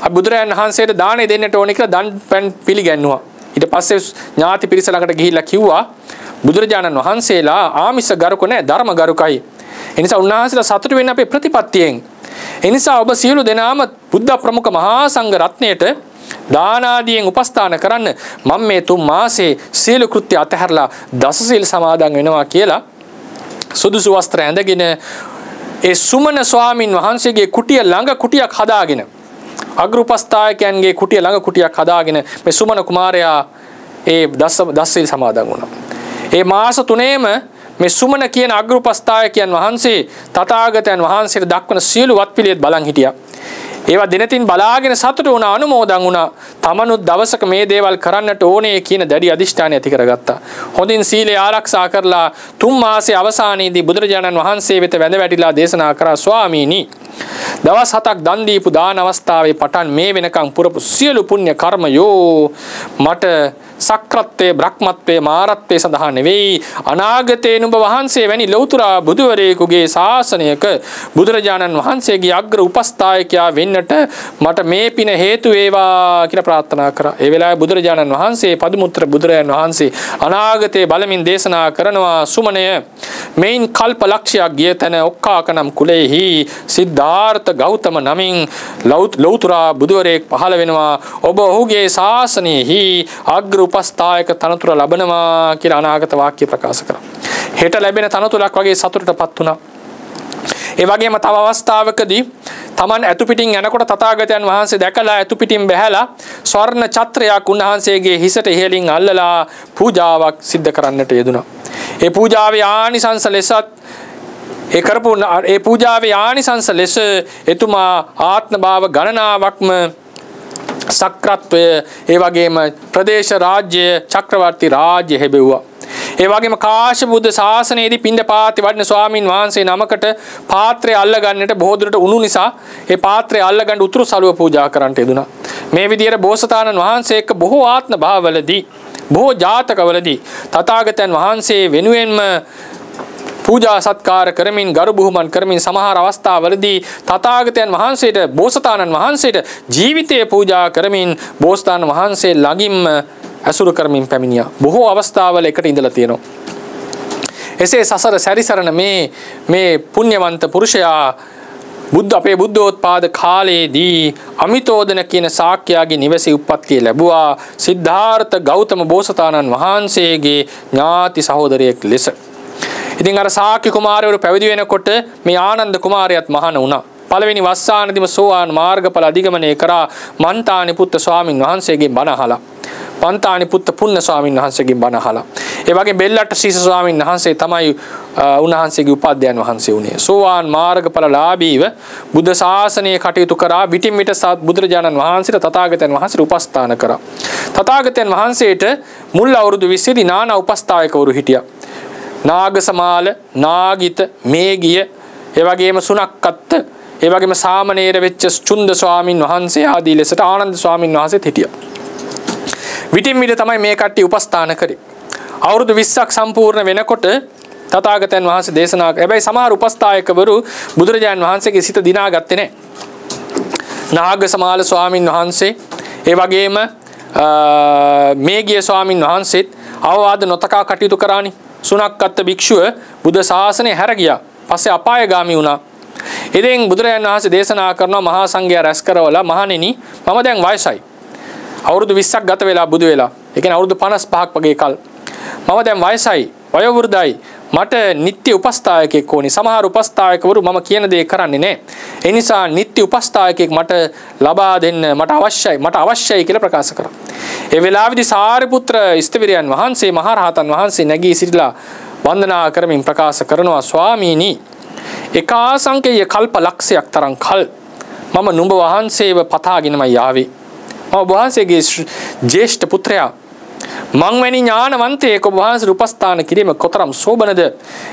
බුදුරජාණන් වහන්සේට දානෙ දෙන්නට ඕනේ කියලා දන් පැන් පිළිගන්නවා. ඊට පස්සේ ඥාති පිරිස ළඟට ගිහිල්ලා කිව්වා බුදුරජාණන් වහන්සේලා ආමිෂ ගරුක නැහැ ධර්ම ගරුකයි. ඒ නිසා උන්වහන්සේලා සතුටු වෙන්න අපේ ප්‍රතිපත්තියෙන්. ඒ නිසා ඔබ සියලු දෙනාම බුද්ධ ප්‍රමුඛ මහා සංඝ රත්නයට දාන ආදියෙන් උපස්ථාන කරන්න මම මේ 3 මාසේ සීල කෘත්‍ය අතහැරලා දස සීල් සමාදන් වෙනවා කියලා සුදුසු වස්ත්‍ර ඇඳගෙන ඒ සුමන ස්වාමින් වහන්සේගේ කුටිය ළඟ කුටියක් හදාගෙන අග්‍ර උපස්ථායකයන්ගේ කුටිය ළඟ කුටියක් හදාගෙන මේ සුමන කුමාරයා ඒ දස සීල් සමාදන් වුණා. ඒ මාස 3ේම මේ සුමන කියන අග්‍ර උපස්ථායකයන් වහන්සේ තථාගතයන් වහන්සේට දක්වන සියලු වත් පිළිවෙත් බලන් හිටියා. ඒවා දිනතින් බලාගෙන සතුටු වුණා අනුමෝදන් වුණා. තමනුත් දවසක මේ දේවල් කරන්නට ඕනේ කියන දැඩි අදිෂ්ඨානය ඇති කරගත්තා. හොඳින් සීලය ආරක්ෂා කරලා 3 මාසයේ අවසානයේදී බුදුරජාණන් වහන්සේ වෙත වැඳ වැටිලා දේශනා කරා ස්වාමීනි දවස් 7ක් දන් දීපු දාන අවස්ථාවේ පටන් මේ වෙනකන් පුරපු සියලු පුණ්‍ය කර්මයෝ මට සක්‍රත්වයේ බ්‍රහ්මත්වයේ මාරත්වයේ සඳහා නෙවෙයි අනාගතේ නුඹ වහන්සේ වැනි ලෞතුරා බුදුවරයෙකුගේ ශාසනයක බුදුරජාණන් වහන්සේගේ අග්‍ර උපස්ථායකයා වෙන්නට මට මේ පින හේතු වේවා කියලා ප්‍රාර්ථනා කරා. ඒ වෙලාවේ බුදුරජාණන් වහන්සේ පදුමුත්‍ර බුදුරජාණන් වහන්සේ අනාගතේ බලමින් දේශනා කරනවා සුමනය මේන් කල්ප ලක්ෂයක් ගිය තැන ඔක්කාකනම් කුලෙහි සිද්ධාර්ථ ගෞතම නමින් ලෞතුරා බුදුවරයෙක් පහළ වෙනවා. ඔබ ඔහුගේ ශාසනයෙහි අග්‍ර උපස්ථායක තනතුර ලබනවා කියලා අනාගත වාක්‍ය ප්‍රකාශ කරා. හෙට ලැබෙන තනතුරක් වගේ සතුටටපත් වුණා. ඒ වගේම තව අවස්ථාවකදී තමන් ඇතු පිටින් යනකොට තථාගතයන් වහන්සේ දැකලා ඇතු පිටින් බැහැලා ස්වර්ණ ඡත්‍රයක් උන්වහන්සේගේ හිසට ඉහළින් අල්ලලා පූජාවක් සිද්ධ කරන්නට යෙදුණා. ඒ පූජාවේ ආනිසංස ලෙසත් ඒ කරපු ඒ පූජාවේ ආනිසංස ලෙස එතුමා ආත්ම භාව ගණනාවක්ම සක්‍රත්වය ඒ වගේම ප්‍රදේශ රාජ්‍ය චක්‍රවර්ති රාජ්‍ය හැබෙව්වා. ඒ වගේම කාශ්‍යප බුද්ධ ශාසනයේදී පින්ඩපාතේ වඩින ස්වාමින් වහන්සේ නමකට පාත්‍රය අල්ල ගන්නට බොහෝ දුරට උණු නිසා ඒ පාත්‍රය අල්ල ගන්න උතුරු සළුව පූජා කරන්නට යෙදුණා. මේ විදියට බෝසතාණන් වහන්සේ එක්ක බොහෝ ආත්ම භාවවලදී බොහෝ ජාතකවලදී තථාගතයන් වහන්සේ වෙනුවෙන්ම පූජා සත්කාර කරමින් ගරු බුහුමන් කරමින් සමහර අවස්ථාවලදී තථාගතයන් වහන්සේට බෝසතාණන් වහන්සේට ජීවිතය පූජා කරමින් බෝසතාණන් වහන්සේ ළඟින්ම ඇසුරු කරමින් පැමිණියා. බොහෝ අවස්ථාවල එකට ඉඳලා තියෙනවා. එසේ සසර සැරිසරන මේ පුණ්‍යවන්ත පුරුෂයා අපේ බුද්ධෝත්පාද කාලයේදී අමිතෝදන කියන ශාක්‍යයාගේ නිවසේ උප්පත්තිය ලැබුවා. සිද්ධාර්ථ ගෞතම බෝසතාණන් වහන්සේගේ ඥාති සහෝදරයෙක් ලෙස. ඉතින් අර ශාක්‍ය කුමාරවරු පැවිදි වෙනකොට මේ ආනන්ද කුමාරයාත් මහාන වුණා. පළවෙනි වස්සානදිම සෝවාන් මාර්ගඵල අධිගමනය කරා මන්තානි පුත්ත ස්වාමින් වහන්සේගෙන් බණ අහලා. පන්තානි පුත්ත පුන්න ස්වාමින් වහන්සේගෙන් බණ අහලා. ඒ වගේ බෙල්ලට සීස ස්වාමින් වහන්සේ තමයි උන්වහන්සේගේ උපාධ්‍යයන් වහන්සේ වුණේ. සෝවාන් මාර්ගඵල ලාභීව බුද්ධ ශාසනය කටයුතු කරා. විටින් විට බුදුරජාණන් වහන්සේට තථාගතයන් වහන්සේට උපස්ථාන කරා. තථාගතයන් වහන්සේට මුල් අවුරුදු 20 දී නානා උපස්ථායකවරු හිටියා. නාගසමාල, නාගිත, මේගිය, ඒ වගේම සුනක්කත්ත, ඒ වගේම සාමණේර වෙච්ච චුන්ද ස්වාමින් වහන්සේ ආදී ලෙසට ආනන්ද ස්වාමින් වහන්සේත් හිටියා. විටින් විට තමයි මේ කට්ටිය උපස්ථාන කරේ. අවුරුදු 20ක් සම්පූර්ණ වෙනකොට තථාගතයන් වහන්සේ දේශනා කළා. හැබැයි සමහර උපස්ථායකවරු බුදුරජාණන් වහන්සේගේ සිත දිනාගත්තේ නැහැ. නාගසමාල ස්වාමින් වහන්සේ, ඒ වගේම මේගිය ස්වාමින් වහන්සේත් අවවාද නොතකා කටයුතු කරානි. සුනක්කත්ත භික්ෂුව බුද්ධ ශාසනය හැර ගියා. පස්සේ අපායගාමී වුණා. ඉතින් බුදුරජාණන් වහන්සේ දේශනා කරනවා මහා සංඝයා රැස් කරවලා මහණෙනි මම දැන් වයසයි. අවුරුදු 20ක් ගත වෙලා බුදු වෙලා. ඒ කියන්නේ අවුරුදු 55ක් වගේ කල්. මම දැන් වයසයි, වයෝවෘද්ධයි. මට නිත්‍ය උපස්ථායකයෙක් ඕනි. සමහර උපස්ථායකවරු මම කියන දේ කරන්නේ නැහැ. ඒ නිසා නිත්‍ය උපස්ථායකයෙක් මට ලබා දෙන්න මට අවශ්‍යයි කියලා ප්‍රකාශ කරා. ඒ වෙලාවේදී සාරිපුත්‍ර ස්තවිරයන් වහන්සේ මහරහතන් වහන්සේ නැගී සිටලා වන්දනා කරමින් ප්‍රකාශ කරනවා ස්වාමීනි ඒකාසංකේය කල්ප ලක්ෂයක් තරම් කල් මම නුඹ වහන්සේව පතාගෙනමයි ආවේ. මම වහන්සේගේ ජේෂ්ඨ පුත්‍රයා මං වැනි ඥානවන්තයෙක් ඔබ වහන්සේ උපස්ථාන කිරීම කොතරම් සෝබනද.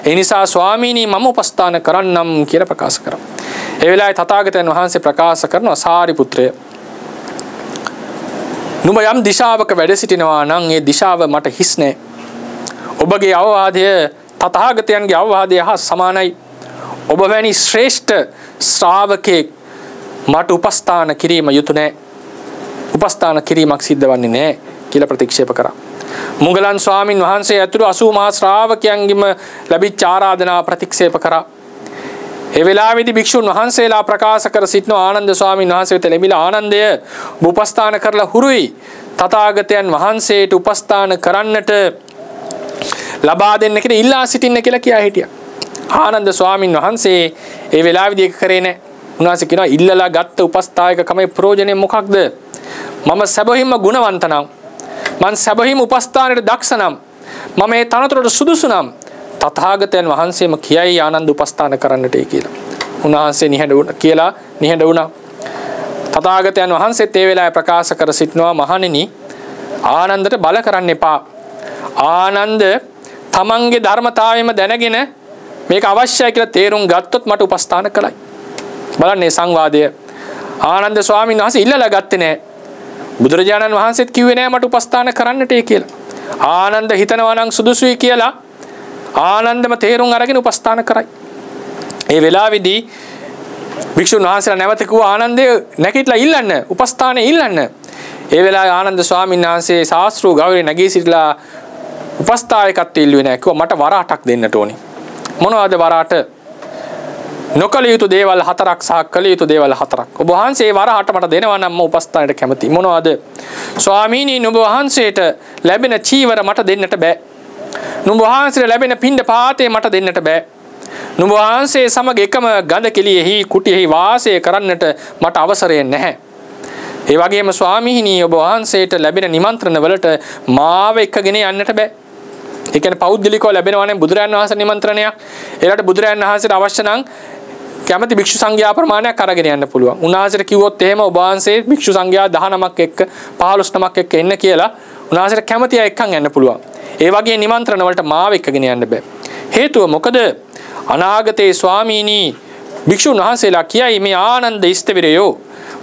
ඒ නිසා ස්වාමීනි මම උපස්ථාන කරන්නම් කියලා ප්‍රකාශ කරා. ඒ වෙලාවේ තථාගතයන් වහන්සේ ප්‍රකාශ කරනවා සාරිපුත්‍රය නුඹ යම් දිශාවක වැඩ සිටිනවා නම් ඒ දිශාව මට හිස් නැහැ. ඔබගේ අවවාදය තථාගතයන්ගේ අවවාදය හා සමානයි. ඔබ වැනි ශ්‍රේෂ්ඨ ශ්‍රාවකෙක් මට උපස්ථාන කිරීම යුතු නැහැ. උපස්ථාන කිරීමක් සිද්ධ වන්නේ නැහැ කියලා ප්‍රතික්ෂේප කරා. මුගලන් ස්වාමින් වහන්සේ ඇතුළු 80 මහා ශ්‍රාවකයන්ගෙම ලැබිච්ච ආරාධනා ප්‍රතික්ෂේප කරා. ඒ වෙලාවේදී භික්ෂුන් වහන්සේලා ප්‍රකාශ කර සිටින ආනන්ද ස්වාමීන් වහන්සේ වෙත ලැබිලා ආනන්දය උපස්ථාන කරලා හුරුයි තථාගතයන් වහන්සේට උපස්ථාන කරන්නට ලබා දෙන්න කියලා ඉල්ලා සිටින්න කියලා කියා හිටියා. ආනන්ද ස්වාමීන් වහන්සේ ඒ වෙලාවේදී ඒක කරේ නැහැ. උන්වහන්සේ කියනවා ඉල්ලලා ගත්ත උපස්ථායකකමේ ප්‍රයෝජනේ මොකක්ද? මම සැබවින්ම ගුණවන්ත නම් මං සැබවින්ම උපස්ථානයේ දක්ෂ නම් මම මේ තනතුරට සුදුසු නම් තථාගතයන් වහන්සේම කියයි ආනන්ද උපස්ථාන කරන්නටයි කියලා. උන්වහන්සේ නිහඬ වුණා. තථාගතයන් වහන්සේත් ඒ වෙලාවේ ප්‍රකාශ කර සිටනවා මහණෙනි ආනන්දට බල කරන්න එපා. ආනන්ද තමන්ගේ ධර්මතාවයම දැනගෙන මේක අවශ්‍යයි කියලා තේරුම් ගත්තොත් මට උපස්ථාන කළයි. බලන්න මේ සංවාදය. ආනන්ද ස්වාමීන් වහන්සේ ඉල්ලලා ගත්තේ නැහැ. බුදුරජාණන් වහන්සේත් කිව්වේ නැහැ මට උපස්ථාන කරන්නටයි කියලා. ආනන්ද හිතනවා නම් සුදුසුයි කියලා ආනන්දම තේරුම් අරගෙන උපස්ථාන කරයි. ඒ වෙලාවේදී භික්ෂුන් වහන්සේලා නැවත කිව්වා ආනන්දය නැගිටලා ඉල්ලන්න උපස්ථානේ ඉල්ලන්න. ඒ වෙලාවේ ආනන්ද ස්වාමීන් වහන්සේ ශාස්ත්‍රූ ගෞරවයෙන් නැගී සිටලා උපස්ථායකත්වය ඉල්ලුවේ නැහැ. කිව්වා මට වර 8ක් දෙන්නට ඕනි. මොනවද වර 8? නොකල යුතු දේවල් 4ක් සහ කළ යුතු දේවල් 4ක්. ඔබ වහන්සේ වර 8 මට දෙනවා නම් මම උපස්ථානයට කැමතියි. මොනවද? ස්වාමීනි නුඹ වහන්සේට ලැබෙන චීවර මට දෙන්නට බෑ. නුඹ වහන්සේට ලැබෙන පින්ඩ පාතේ මට දෙන්නට බෑ. නුඹ වහන්සේ සමග එකම ගඳ කෙලියෙහි කුටියෙහි වාසය කරන්නට මට අවසරය නැහැ. ඒ වගේම ස්වාමීනි ඔබ වහන්සේට ලැබෙන නිමන්ත්‍රණ වලට මාව එක්කගෙන යන්නට බෑ. ඒ කියන්නේ පෞද්ගලිකව ලැබෙනවානේ බුදුරයන් වහන්සේ නිමන්ත්‍රණයක්. ඒකට බුදුරයන් වහන්සේට අවශ්‍ය නම් කැමති භික්ෂු සංඝයා ප්‍රමාණයක් අරගෙන යන්න පුළුවන්. උන්වහන්සේට කිව්වොත් එහෙම ඔබ වහන්සේ භික්ෂු සංඝයා 19ක් එක්ක 15 නමක් එක්ක එන්න කියලා උන්වහන්සේට කැමති අය එක්කන් යන්න පුළුවන්. ඒ වගේ නිමන්ත්‍රණ වලට මාව එක්කගෙන යන්න බෑ. හේතුව මොකද? අනාගතේ ස්වාමීනි භික්ෂුන් වහන්සේලා කියයි මේ ආනන්ද ස්තවිරයෝ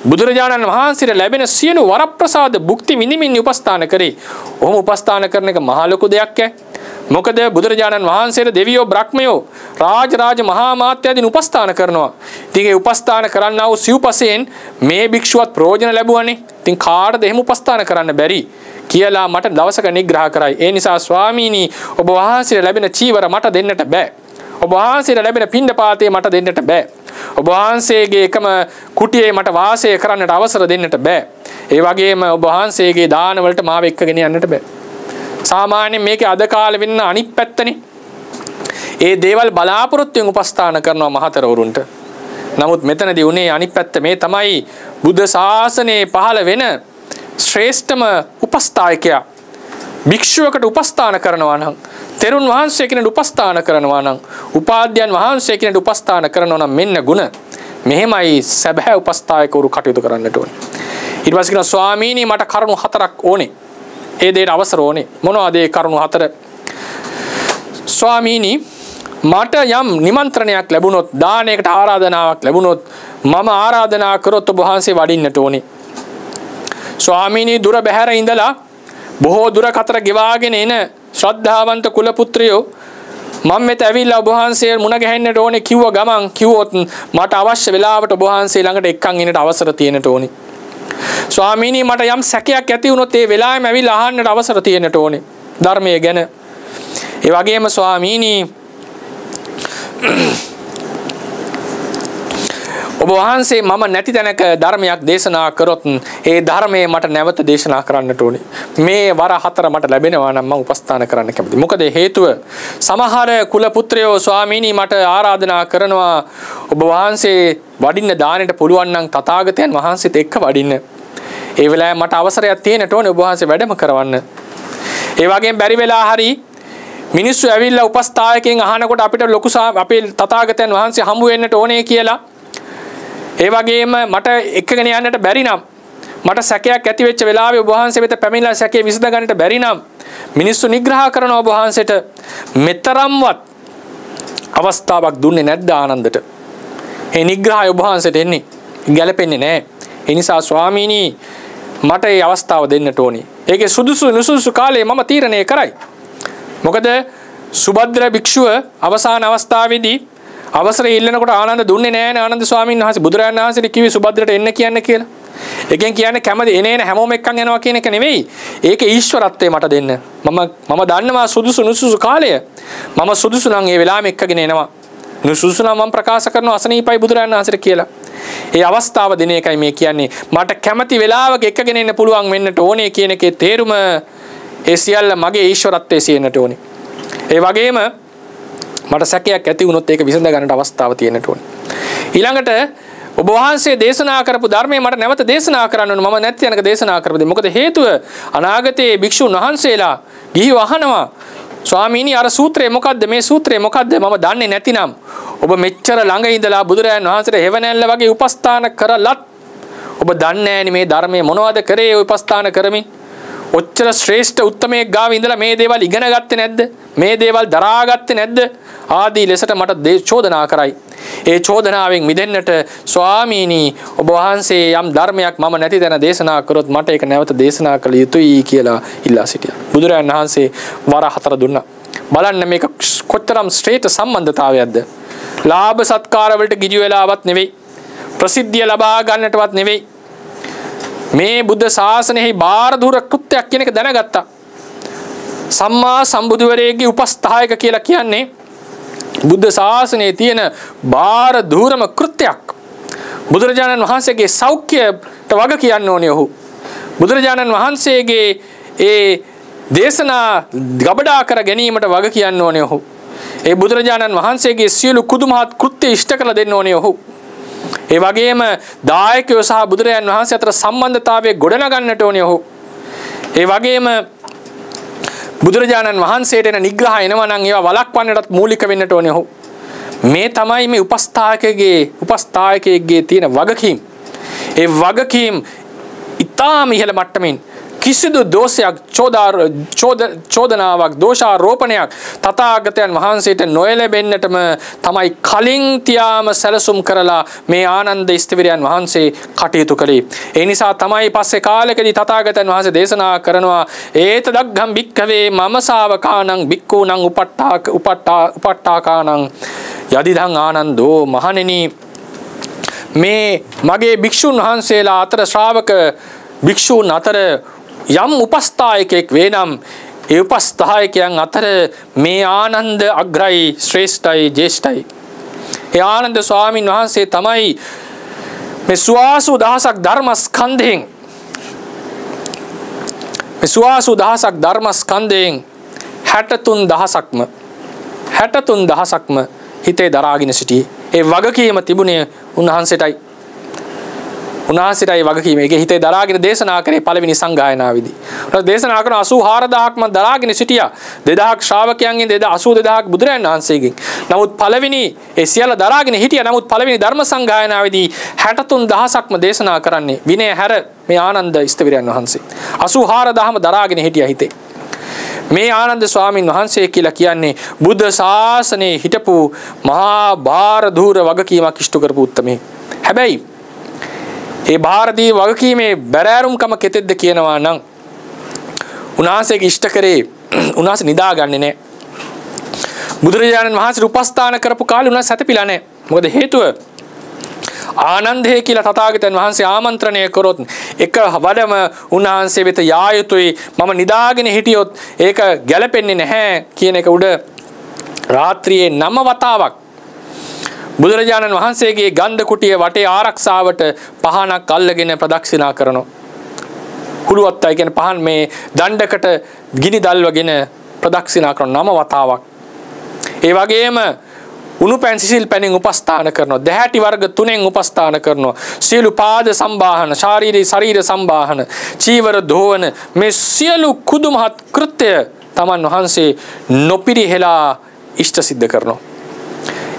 බුදුරජාණන් වහන්සේට ලැබෙන සියලු වරප්‍රසාද භුක්ති විඳින්මින් උපස්ථාන කරේ. ඔහොම උපස්ථාන කරන එක මහා ලොකු දෙයක් ඈ. මොකද බුදුරජාණන් වහන්සේට දෙවියෝ බ්‍රහ්මයෝ රාජ මහා මාත්‍යාදීන් උපස්ථාන කරනවා. ඉතින් ඒ උපස්ථාන කරන්නා වූ සිව්පසයෙන් මේ භික්ෂුවත් ප්‍රයෝජන ලැබුවානේ. ඉතින් කාටද එහෙම උපස්ථාන කරන්න බැරි කියලා මට දවසක නිග්‍රහ කරයි. ඒ නිසා ස්වාමීනි ඔබ වහන්සේට ලැබෙන චීවර මට දෙන්නට බෑ. ඔබ වහන්සේට ලැබෙන පිණ්ඩපාතේ මට දෙන්නට බෑ. ඔබ වහන්සේගේ එකම කුටියේ මට වාසය කරන්නට අවසර දෙන්නට බෑ. ඒ වගේම ඔබ වහන්සේගේ දාන වලට මාව එක්කගෙන යන්නට බෑ. සාමාන්‍යයෙන් මේකේ අද කාලේ වෙන්න අනිත් පැත්තනේ. ඒ දේවල් බලාපොරොත්තුෙන් උපස්ථාන කරනවා මහතරවරුන්ට. නමුත් මෙතනදී උනේ අනිත් පැත්ත. මේ තමයි බුද්ධ ශාසනයේ පහළ වෙන ශ්‍රේෂ්ඨම උපස්ථායකයා. භික්ෂුවකට උපස්ථාන කරනවා නම්, තෙරුන් වහන්සේ කෙනෙකුට උපස්ථාන කරනවා නම්, උපාධ්‍යයන් වහන්සේ කෙනෙකුට උපස්ථාන කරනවා නම් මෙන්න ගුණ. මෙහෙමයි සැබෑ උපස්ථායකවරු කටයුතු කරන්නට ඕනේ. ඊට පස්සේ කියනවා ස්වාමීනි මට කරුණු 4ක් ඕනේ. ඒ දෙයට අවසර ඕනේ. මොනවද ඒ කරුණු 4? ස්වාමීනි මට යම් නිමන්ත්‍රණයක් ලැබුණොත්, දානයකට ආරාධනාවක් ලැබුණොත් මම ආරාධනා කරොත් ඔබ වහන්සේ වඩින්නට ඕනේ. ස්වාමීනි දුර බැහැර ඉඳලා බොහෝ දුර කතර ගෙවාගෙන එන ශ්‍රද්ධාවන්ත කුල පුත්‍රයෝ මම මෙත ඇවිල්ලා ඔබ වහන්සේ මුණ ගැහෙන්නට ඕනේ කිව්ව ගමන් කිව්වොත් මට අවශ්‍ය වෙලාවට ඔබ වහන්සේ ළඟට එක්කන් එන්නට අවසර තියෙන්නට ඕනේ. ස්වාමීනි මට යම් සැකයක් ඇති වුණොත් ඒ වෙලාවෙම ඇවිල්ලා අහන්නට අවසර තියෙන්නට ඕනේ ධර්මයේ ගැන. ඒ වගේම ස්වාමීනි ඔබ වහන්සේ මම නැති තැනක ධර්මයක් දේශනා කරොත් ඒ ධර්මයේ මට නැවත දේශනා කරන්නට ඕනේ. මේ වර 4 මට ලැබෙනවා නම් මම උපස්ථාන කරන්න කැමතියි. මොකද හේතුව සමහර කුල පුත්‍රයෝ ස්වාමීනි මට ආරාධනා කරනවා ඔබ වහන්සේ වඩින්න දානෙට පුළුවන් නම් තථාගතයන් වහන්සේත් එක්ක වඩින්න. ඒ වෙලාවේ මට අවසරයක් තියෙන්නට ඕනේ ඔබ වහන්සේ වැඩම කරවන්න. ඒ වගේම බැරි වෙලා හරි මිනිස්සු ඇවිල්ලා උපස්ථායකයන් අහනකොට අපිට ලොකු අපේ තථාගතයන් වහන්සේ හමු වෙන්නට ඕනේ කියලා. ඒ වගේම මට එක්කගෙන යන්නට බැරි නම්, මට සැකයක් ඇති වෙච්ච වෙලාවේ ඔබ වහන්සේ වෙත පැමිණලා සැකේ විසඳ ගන්නට බැරි නම් මිනිස්සු නිග්‍රහ කරන ඔබ වහන්සේට මෙතරම්වත් අවස්ථාවක් දුන්නේ නැද්ද ආනන්දට? ඒ නිග්‍රහය ඔබ වහන්සේට එන්නේ ගැලපෙන්නේ නැහැ. ඒ නිසා ස්වාමීනි මට මේ අවස්ථාව දෙන්නට ඕනේ. ඒකේ සුදුසු නුසුසු කාලේ මම තීරණය කරයි. මොකද සුභද්‍ර භික්ෂුව අවසාන අවස්ථාවේදී අවසරය ඉල්ලනකොට ආනන්ද දුන්නේ නැහැ. ආනන්ද ස්වාමීන් වහන්සේ බුදුරජාණන් වහන්සේට කිව්වේ සුභද්‍රට එන්න කියන්න කියලා. එකෙන් කියන්නේ කැමති එනේන හැමෝම එක්කන් යනවා කියන එක නෙවෙයි. ඒකේ ඊශ්වරත්වය මට දෙන්න. මම දන්නවා සුදුසු නුසුසු කාලය. මම සුදුසු නම් ඒ වෙලාවෙම එක්කගෙන එනවා. නුසුසු නම් මම ප්‍රකාශ කරනවා අසනීපයි බුදුරජාණන් වහන්සේට කියලා. ඒ අවස්ථාව දෙන එකයි මේ කියන්නේ. මට කැමති වෙලාවක එක්කගෙන එන්න පුළුවන් වෙන්නට ඕනේ කියන එකේ තේරුම ඒ සියල්ල මගේ ඊශ්වරත්වයේ සියන්නට ඕනේ. ඒ වගේම මට සැකයක් ඇති වුණොත් ඒක විසඳ ගන්නට අවස්ථාව තියෙන්නට ඕනේ. ඊළඟට ඔබ වහන්සේ දේශනා කරපු ධර්මයේ මට නැවත දේශනා කරන්න ඕනේ. මම නැති යනක දේශනා කරපදේ. මොකද හේතුව අනාගතයේ භික්ෂුන් වහන්සේලා ගිහිව අහනවා ස්වාමීනි අර සූත්‍රය මොකද්ද? මේ සූත්‍රය මොකද්ද? මම දන්නේ නැතිනම් ඔබ මෙච්චර ළඟ ඉඳලා බුදුරජාණන් වහන්සේට හෙවණැල්ල වගේ උපස්ථාන කරලත් ඔබ දන්නේ නැණි මේ ධර්මයේ මොනවද කරේ උපස්ථාන කරමින්? ඔච්චර ශ්‍රේෂ්ඨ උත්තමයෙක් ගාව ඉඳලා මේ දේවල් ඉගෙන ගත්තේ නැද්ද? මේ දේවල් දරාගත්තේ නැද්ද? ආදී ලෙසට මට චෝදනා කරයි. ඒ චෝදනාවෙන් මිදෙන්නට ස්වාමීනි ඔබ වහන්සේ යම් ධර්මයක් මම නැති තැන දේශනා කරොත් මට ඒක නැවත දේශනා කළ යුතුයි කියලා ඉල්ලා සිටියා. බුදුරජාණන් වහන්සේ වර 4 දුන්නා. බලන්න මේක කොතරම් ශ්‍රේෂ්ඨ සම්බන්ධතාවයක්ද? ලාභ සත්කාර වලට ගිජු වෙලාවත් නෙවෙයි. ප්‍රසිද්ධිය ලබා ගන්නටවත් නෙවෙයි. මේ බුද්ධ ශාසනයෙහි බාරදූර කෘත්‍යයක් කියන එක දැනගත්තා. සම්මා සම්බුදුවරයෙක්ගේ උපස්ථායක කියලා කියන්නේ බුද්ධ ශාසනයේ තියෙන බාරදූරම කෘත්‍යයක්. බුදුරජාණන් වහන්සේගේ සෞඛ්‍යයට වග කියන්න ඕනේ ඔහු. බුදුරජාණන් වහන්සේගේ ඒ දේශනා ගබඩා කර ගැනීමට වග කියන්න ඕනේ ඔහු. ඒ බුදුරජාණන් වහන්සේගේ සියලු කුදුමහත් කෘත්‍ය ඉෂ්ට කළ දෙන්න ඕනේ ඔහු. ඒ වගේම දායකයෝ සහ බුදුරජාණන් වහන්සේ අතර සම්බන්ධතාවය ගොඩනගන්නට ඕනේ ඔහු. ඒ වගේම බුදුරජාණන් වහන්සේට එන නිග්‍රහ එනවා නම් ඒවා වළක්වන්නටත් මූලික වෙන්නට ඕනේ ඔහු. මේ තමයි මේ උපස්ථායකයෙක්ගේ තියෙන වගකීම්. ඒ වගකීම් ඉතාම ඉහළ මට්ටමින් කිසිදු දෝෂයක් චෝදනාවක් දෝෂාරෝපණයක් තථාගතයන් වහන්සේට නොයැලෙන්නටම තමයි කලින් තියාම සැලසුම් කරලා මේ ආනන්ද ස්ථවිරයන් වහන්සේ කටයුතු කළේ. ඒ නිසා තමයි පස්සේ කාලෙකදී තථාගතයන් වහන්සේ දේශනා කරනවා ඒත දග්ගම් භික්ඛවේ මම ශාවකානං භික්ඛූනං උපට්ඨාකානං යදිදං ආනන්දෝ මහණෙනි මේ මගේ භික්ෂුන් වහන්සේලා අතර ශ්‍රාවක භික්ෂුන් අතර යම් උපස්ථායකෙක් වේනම් ඒ උපස්ථායකයන් අතර මේ ආනන්ද අග්‍රයි ශ්‍රේෂ්ඨයි ජේෂ්ඨයි. ඒ ආනන්ද ස්වාමීන් වහන්සේ තමයි මේ සුවාසු දහසක් ධර්මස්කන්ධයෙන් මේ සුවාසු දහසක් ධර්මස්කන්ධයෙන් 63000ක්ම හිතේ දරාගෙන සිටියේ. ඒ වගකීම තිබුණේ උන්වහන්සේටයි. උන්වහන්සේටයි වගකීම. ඒකේ හිතේ දරාගෙන දේශනා කරේ පළවෙනි සංගායනාවේදී. උන්වහන්සේ දේශනා කරන 84000ක්ම දරාගෙන සිටියා. 2000ක් ශ්‍රාවකයන්ගෙන් 82000ක් බුදුරයන් වහන්සේගෙන්. නමුත් පළවෙනි ඒ සියල්ල දරාගෙන හිටියා. නමුත් පළවෙනි ධර්ම සංගායනාවේදී 63000ක්ම දේශනා කරන්නේ විනය හැර මේ ආනන්ද ස්ථවිරයන් වහන්සේ. 84000ම දරාගෙන හිටියා හිතේ. මේ ආනන්ද ස්වාමීන් වහන්සේ කියලා කියන්නේ බුද්ධ ශාසනයේ හිටපු මහා භාර ධූර වගකීමක් ඉෂ්ට කරපු උත්තමේ. හැබැයි ඒ භාරදී වගකීමේ බැරෑරුම්කම කෙතෙක්ද කියනවා නම් උන්වහන්සේගේ ඉෂ්ට කරේ උන්වහන්සේ නිදාගන්නේ නැහැ. බුදුරජාණන් වහන්සේ උපස්ථාන කරපු කාලේ උන්වහන්සේ සැතපීලා නැහැ. මොකද හේතුව ආනන්දේ කියලා තථාගතයන් වහන්සේ ආමන්ත්‍රණය කරොත් එක වඩම උන්වහන්සේ වෙත යා යුතුයි. මම නිදාගෙන හිටියොත් ඒක ගැලපෙන්නේ නැහැ කියන එක උඩ රාත්‍රියේ 9 වතාවක් බුදුරජාණන් වහන්සේගේ ගන්ධ කුටිය වටේ ආරක්ෂාවට පහනක් අල්ලගෙන ප්‍රදක්ෂිනා කරනවා. හුළුවත්තයි කියන පහන් මේ දණ්ඩකට ගිනි දැල්වගෙන ප්‍රදක්ෂිනා කරන 9 වතාවක්. ඒ වගේම උණුපැන් සිසිල් පැනින් උපස්ථාන කරනවා. දැහැටි වර්ග 3න් උපස්ථාන කරනවා. සියලු පාද සම්බාහන, ශරීර සම්බාහන, චීවර දෝවන මේ සියලු කුදුමහත් කෘත්‍ය තමන් වහන්සේ නොපිරිහෙලා ඉෂ්ට සිද්ධ කරනවා.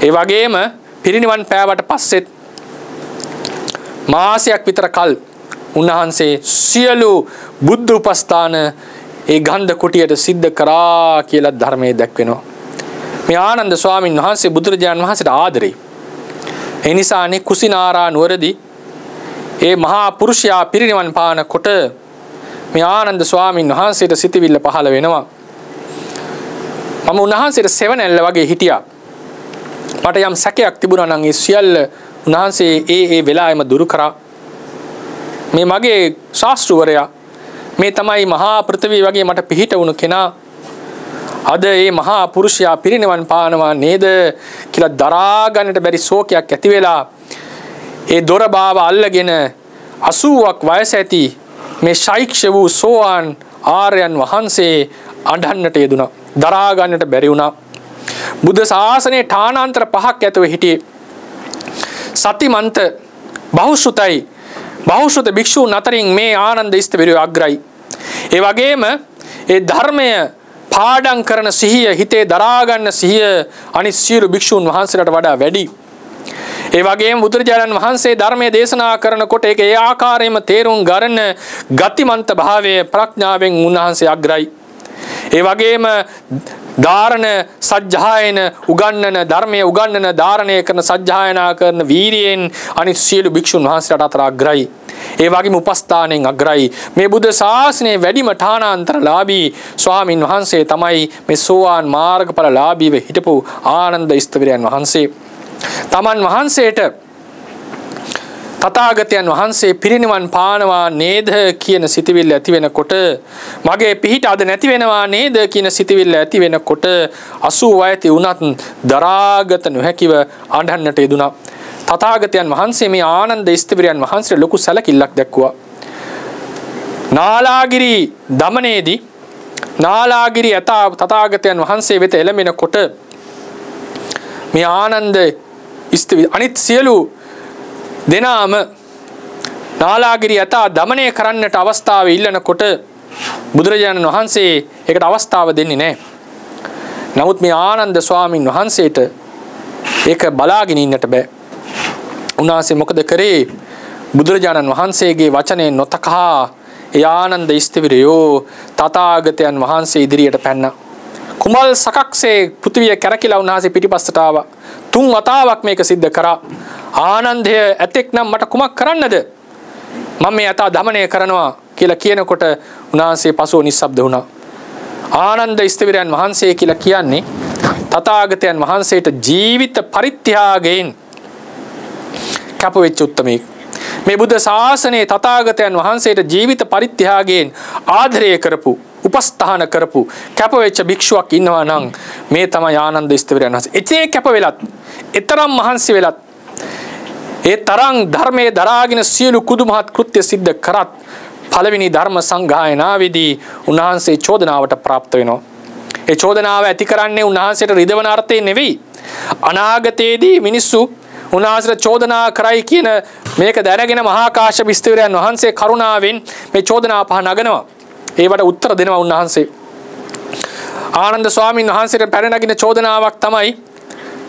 ඒ වගේම පිරිනිවන් පෑවට පස්සෙත් මාසයක් විතර කල් උන්වහන්සේ සියලු බුද්ධ උපස්ථාන ඒ ගන්ධ කුටියට සිද්ධ කරා කියලා ධර්මයේ දැක්වෙනවා. මේ ආනන්ද ස්වාමීන් වහන්සේ බුදුරජාණන් වහන්සේට ආදරේ. ඒ නිසානේ කුසිනාරා නුවරදී ඒ මහා පුරුෂයා පිරිනිවන් පාන කොට මේ ආනන්ද ස්වාමීන් වහන්සේට සිතවිල්ල පහළ වෙනවා. මම උන්වහන්සේට සෙවණැල්ල වගේ හිටියා. මට යම් සැකයක් තිබුණා නම් ඒ සියල්ල උන්වහන්සේ ඒ වෙලාවෙම දුරු කරා. මේ මගේ ශාස්ත්‍රවරයා මේ තමයි මහා පෘථිවිය වගේ මට පිහිට වුණු කෙනා. අද මේ මහා පුරුෂයා පිරිනිවන් පානවා නේද කියලා දරා ගන්නට බැරි ශෝකයක් ඇති වෙලා ඒ දොරබාව අල්ලගෙන 80ක් වයස ඇති මේ ශෛක්ෂ වූ සෝවාන් ආර්යයන් වහන්සේ අඬන්නට යෙදුණා. දරා ගන්නට බැරි වුණා. බුද්ධ ශාසනයේ ඨානාන්තර 5ක් ඇතුව හිටියේ. සතිමන්ත බහුශ්‍රුත භික්ෂූන් අතරින් මේ ආනන්ද ස්ථවිරය අග්‍රයි. ඒ වගේම ඒ ධර්මය පාඩම් කරන සිහිය, හිතේ දරා ගන්න සිහිය අනිත් සියලු භික්ෂූන් වහන්සේලාට වඩා වැඩි. ඒ වගේම බුදුරජාණන් වහන්සේ ධර්මයේ දේශනා කරනකොට ඒක ඒ ආකාරයෙන්ම තේරුම් ගන්න ගතිමන්ත භාවය ප්‍රඥාවෙන් උන්වහන්සේ අග්‍රයි. ඒ වගේම ධාරණ සජ්ජායන උගන්නන ධර්මයේ උගන්නන ධාරණය කරන සජ්ජායනා කරන වීරියෙන් අනිත් සියලු භික්ෂුන් වහන්සේලාට අතර අග්‍රයි. ඒ වගේම උපස්ථානෙන් අග්‍රයි. මේ බුද්ධ ශාසනයේ වැඩිම ඨානාන්තරලාභී ස්වාමින් වහන්සේ තමයි මේ සෝවාන් මාර්ගඵලලාභීව හිටපු ආනන්ද ස්ථවිරයන් වහන්සේ. තමන් වහන්සේට තථාගතයන් වහන්සේ පිරිනිවන් පානවා නේද කියන සිතවිල්ල ඇති වෙනකොට, මගේ පිහිට අද නැති වෙනවා නේද කියන සිතවිල්ල ඇති වෙනකොට 80 වයති වුණත් දරාගත නොහැකිව අඬන්නට යෙදුණා. තථාගතයන් වහන්සේ මේ ආනන්ද ස්ථවිරයන් වහන්සේට ලොකු සැලකිල්ලක් දැක්වුවා. නාලාගිරි දමනයේදී නාලාගිරි යථා තථාගතයන් වහන්සේ වෙත එළඹෙනකොට මේ ආනන්ද ස්ථවිර අනිත් සියලු දෙනාම නාලාගිරි යථා දමනය කරන්නට අවස්ථාව ඉල්ලනකොට බුදුරජාණන් වහන්සේ ඒකට අවස්ථාව දෙන්නේ නැහැ. නමුත් මේ ආනන්ද ස්වාමින් වහන්සේට ඒක බලාගෙන ඉන්නට බෑ. උන්වහන්සේ මොකද කරේ? බුදුරජාණන් වහන්සේගේ වචනේ නොතකා ඒ ආනන්ද ස්ථවිරයෝ තථාගතයන් වහන්සේ ඉදිරියට පැන්නා. කුමල් සකක්සේ පෘථිවිය කැරකිලා උන්වහන්සේ පිටිපස්සට ආවා. 3 වතාවක් මේක සිද්ධ කරා. ආනන්දය ඇතෙක් නම් මට කුමක් කරන්නද? මම මේ යථා දමනය කරනවා කියලා කියනකොට උන්වහන්සේ පසුව නිස්සබ්ද වුණා. ආනන්ද ස්ථවිරයන් වහන්සේ කියලා කියන්නේ තථාගතයන් වහන්සේට ජීවිත පරිත්‍යාගයෙන් කැපවෙච්ච උත්තමයෙක්. මේ බුද්ධ ශාසනයේ තථාගතයන් වහන්සේට ජීවිත පරිත්‍යාගයෙන් ආදරය කරපු උපස්ථාන කරපු කැපවෙච්ච භික්ෂුවක් ඉන්නවා නම් මේ තමයි ආනන්ද ස්ථවිරයන් වහන්සේ. එචේ කැප වෙලත්, ඊතරම් මහන්සි වෙලත්, ඒ තරම් ධර්මයේ දරාගෙන සියලු කුදුමහත් කෘත්‍ය සිද්ධ කරත් පළවෙනි ධර්ම සංගායනාවේදී උන්වහන්සේ චෝදනාවට ප්‍රාප්ත වෙනවා. ඒ චෝදනාව ඇති කරන්නේ උන්වහන්සේට රිදවන අර්ථයෙන් නෙවෙයි. අනාගතයේදී මිනිස්සු උන්වහන්සේට චෝදනා කරයි කියන මේක දැනගෙන මහා කාශ්‍යප ස්ථවිරයන් වහන්සේ කරුණාවෙන් මේ චෝදනා පහ නගනවා. ඒවට උත්තර දෙනවා උන්වහන්සේ. ආනන්ද ස්වාමීන් වහන්සේට පැන නගින චෝදනාවක් තමයි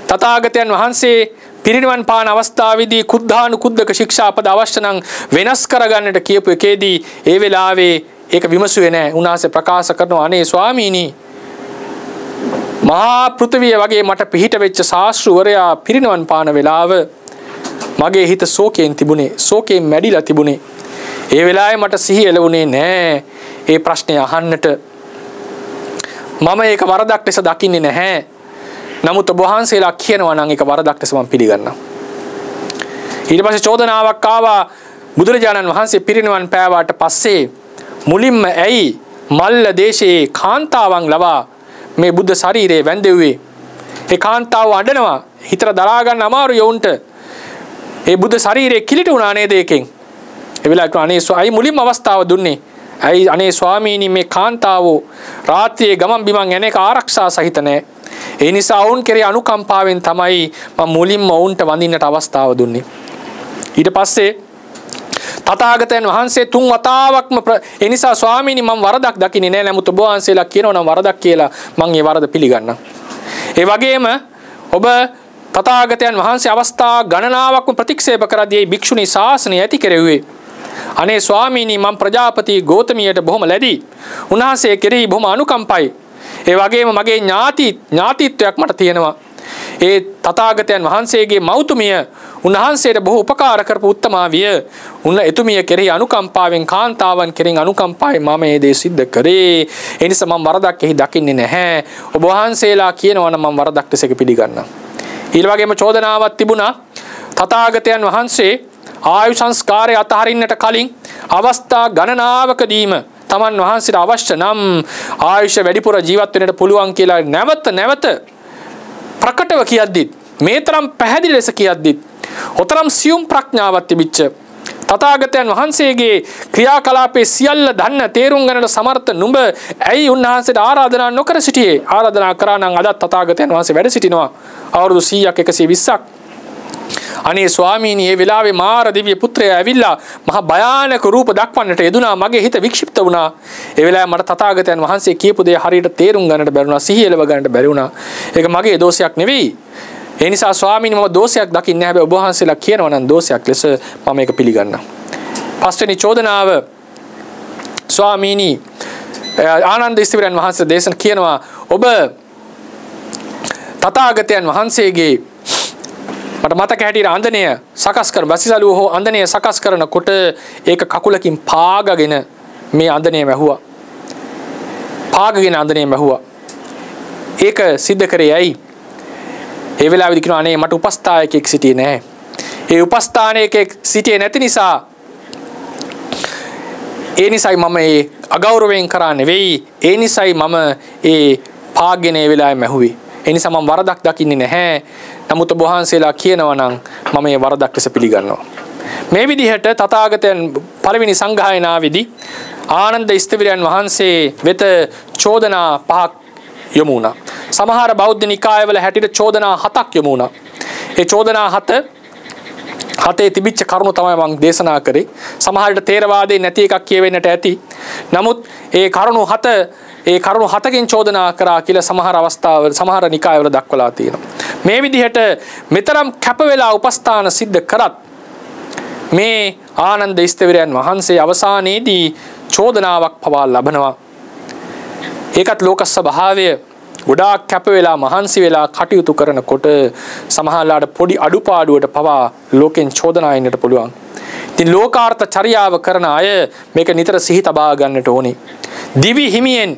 තථාගතයන් වහන්සේ පිරිනිවන් පාන අවස්ථාවේදී කුද්ධානුකුද්ධක ශික්ෂාපද අවශ්‍ය නම් වෙනස් කරගන්නට කියපු එකේදී ඒ වෙලාවේ ඒක විමසුවේ නැහැ. උන්වහන්සේ ප්‍රකාශ කරනවා අනේ ස්වාමීනි මහා පෘථිවිය වගේ මට පිහිට වෙච්ච ශාස්ත්‍රවරයා පිරිනිවන් පාන වෙලාව මගේ හිත ශෝකයෙන් තිබුණේ. ශෝකයෙන් මැඩිලා තිබුණේ. ඒ වෙලාවේ මට සිහිය එළවුණේ නැහැ. ඒ ප්‍රශ්නේ අහන්නට මම ඒක වරදක් ලෙස දකින්නේ නැහැ. නමුත් ඔබ වහන්සේලා කියනවා නම් ඒක වරදක් ලෙස මම පිළිගන්නවා. ඊට පස්සේ චෝදනාවක් ආවා බුදුරජාණන් වහන්සේ පිරිනිවන් පෑවාට පස්සේ මුලින්ම ඇයි මල්ල දේශයේ කාන්තාවන් ලවා මේ බුද්ධ ශරීරයේ වැඳෙව්වේ? ඒ කාන්තාව අඬනවා. හිතට දරා ගන්න අමාරු යොවුන්ට. ඒ බුද්ධ ශරීරයේ කිලිට වුණා නේද ඒකෙන්? ඒ වෙලාවට අනේ මුලින්ම අවස්ථාව දුන්නේ. ඇයි අනේ ස්වාමීනි මේ කාන්තාවෝ රාත්‍රියේ ගමන් බිමන් යන එක ආරක්ෂා සහිත නැහැ. ඒ නිසා වුන් කෙරේ අනුකම්පාවෙන් තමයි මම මුලින්ම වුන්ට වඳින්නට අවස්ථාව දුන්නේ. ඊට පස්සේ තථාගතයන් වහන්සේ 3 වතාවක්ම ඒ නිසා ස්වාමීනි මම වරදක් දකින්නේ නැහැ. නමුත් ඔබ වහන්සේලා කියනවා නම් වරදක් කියලා මම ඒ වරද පිළිගන්නම්. ඒ වගේම ඔබ තථාගතයන් වහන්සේ අවස්ථා ගණනාවක්ම ප්‍රතික්ෂේප කරදී භික්ෂුණී ශාසනය ඇති කෙරෙව්වේ. අනේ ස්වාමීනි මම ප්‍රජාපති ගෞතමියට බොහොම ලැබි. උන්වහන්සේ කෙරෙහි බොහොම අනුකම්පයි. ඒ වගේම මගේ ඥාතිත්වයක් මට තියෙනවා. ඒ තථාගතයන් වහන්සේගේ මෞතුමිය උන්වහන්සේට බොහෝ උපකාර කරපු උත්තමාවිය. එතුමිය කෙරෙහි අනුකම්පාවෙන් කාන්තාවන් කෙරෙහි අනුකම්පාවෙන් මම මේ දේ සිද්ධ කරේ. ඒ නිසා මම වරදක් එහි දකින්නේ නැහැ. ඔබ වහන්සේලා කියනවා නම් මම වරදක් ලෙස පිළිගන්නවා. ඊළ වගේම චෝදනාවක් තිබුණා තථාගතයන් වහන්සේ ආයු සංස්කාරය අතහරින්නට කලින් අවස්ථා ගණනාවකදීම තමන් වහන්සේට අවශ්‍ය නම් ආයුෂ වැඩිපුර ජීවත් වෙන්නට පුළුවන් කියලා නැවත ප්‍රකටව කියද්දිත් මේ තරම් පැහැදිලි ලෙස කියද්දිත් ඔතරම් සියුම් ප්‍රඥාවක් තිබිච්ච තථාගතයන් වහන්සේගේ ක්‍රියාකලාපයේ සියල්ල දන්න තේරුම් ගන්නට සමර්ථ නුඹ ඇයි උන්වහන්සේට ආරාධනා නොකර සිටියේ? ආරාධනා කරා නම් අදත් තථාගතයන් වහන්සේ වැඩ සිටිනවා අවුරුදු 100ක් 120ක්. අනේ ස්වාමීනි මේ වෙලාවේ මාර දිව්‍ය පුත්‍රයා ඇවිල්ලා මහ භයානක රූප දක්වන්නට යෙදුනා. මගේ හිත වික්ෂිප්ත වුණා. ඒ වෙලාවේ මට තථාගතයන් වහන්සේ කියපු දේ හරියට තේරුම් ගන්නට බැරි වුණා. සිහිය එලව ගන්නට බැරි වුණා. ඒක මගේ දෝෂයක් නෙවෙයි. ඒ නිසා ස්වාමීනි මම දෝෂයක් දකින්නේ නැහැ. හැබැයි ඔබ වහන්සේලා කියනවා නම් දෝෂයක් ලෙස මම මේක පිළිගන්නවා. පස්වෙනි චෝදනාව ස්වාමීනි ආනන්ද ස්ථවිරයන් වහන්සේ දේශන කියනවා ඔබ තථාගතයන් වහන්සේගේ මට මතක හැටියට අන්දනය සකස් කරන බසිසලුව හෝ අන්දනය සකස් කරනකොට ඒක කකුලකින් පාගගෙන මේ අන්දනය වැහුවා. පාගගෙන අන්දනය වැහුවා. ඒක සිද්ධ කරේ ඇයි? ඒ වෙලාවේදී කියනවා අනේ මට උපස්ථායකෙක් සිටියේ නැහැ. ඒ උපස්ථානයකෙක් සිටියේ නැති නිසා ඒ නිසයි මම ඒ අගෞරවයෙන් කරා නෙවෙයි. ඒ නිසයි මම ඒ පාගගෙන ඒ වෙලාවේ මැහුවේ. ඒ නිසා මම වරදක් දකින්නේ නැහැ. නමුත් ඔබ වහන්සේලා කියනවා නම් මම මේ වරදක් ලෙස පිළිගන්නවා. මේ විදිහට තථාගතයන් පළවෙනි සංගායනාවේදී ආනන්ද ස්ථවිරයන් වහන්සේ වෙත චෝදනා 5ක් යොමු වුණා. සමහර බෞද්ධ නිකායවල හැටියට චෝදනා 7ක් යොමු වුණා. ඒ චෝදනා 7 තිබිච්ච කරුණු තමයි මම දේශනා කරේ. සමහරට තේරවාදේ නැති එකක් කියවෙන්නට ඇති. නමුත් ඒ කරුණු 7කින් චෝදනා කරා කියලා සමහර අවස්ථාවල සමහර නිකායවල දක්වලා තියෙනවා. මේ විදිහට මෙතරම් කැප වෙලා උපස්ථාන සිද්ධ කරත් මේ ආනන්ද ස්ථවිරයන් වහන්සේ අවසානයේදී චෝදනාවක් පවා ලබනවා. ඒකත් ලෝක ස්වභාවය. ගොඩාක් කැප වෙලා මහන්සි වෙලා කටයුතු කරනකොට සමහරලාට පොඩි අඩුපාඩුවට පවා ලෝකෙන් චෝදනා එන්නට පුළුවන්. ඉතින් ලෝකාර්ථ චර්යාව කරන අය මේක නිතර සිහි තබා ගන්නට ඕනේ. දිවි හිමියෙන්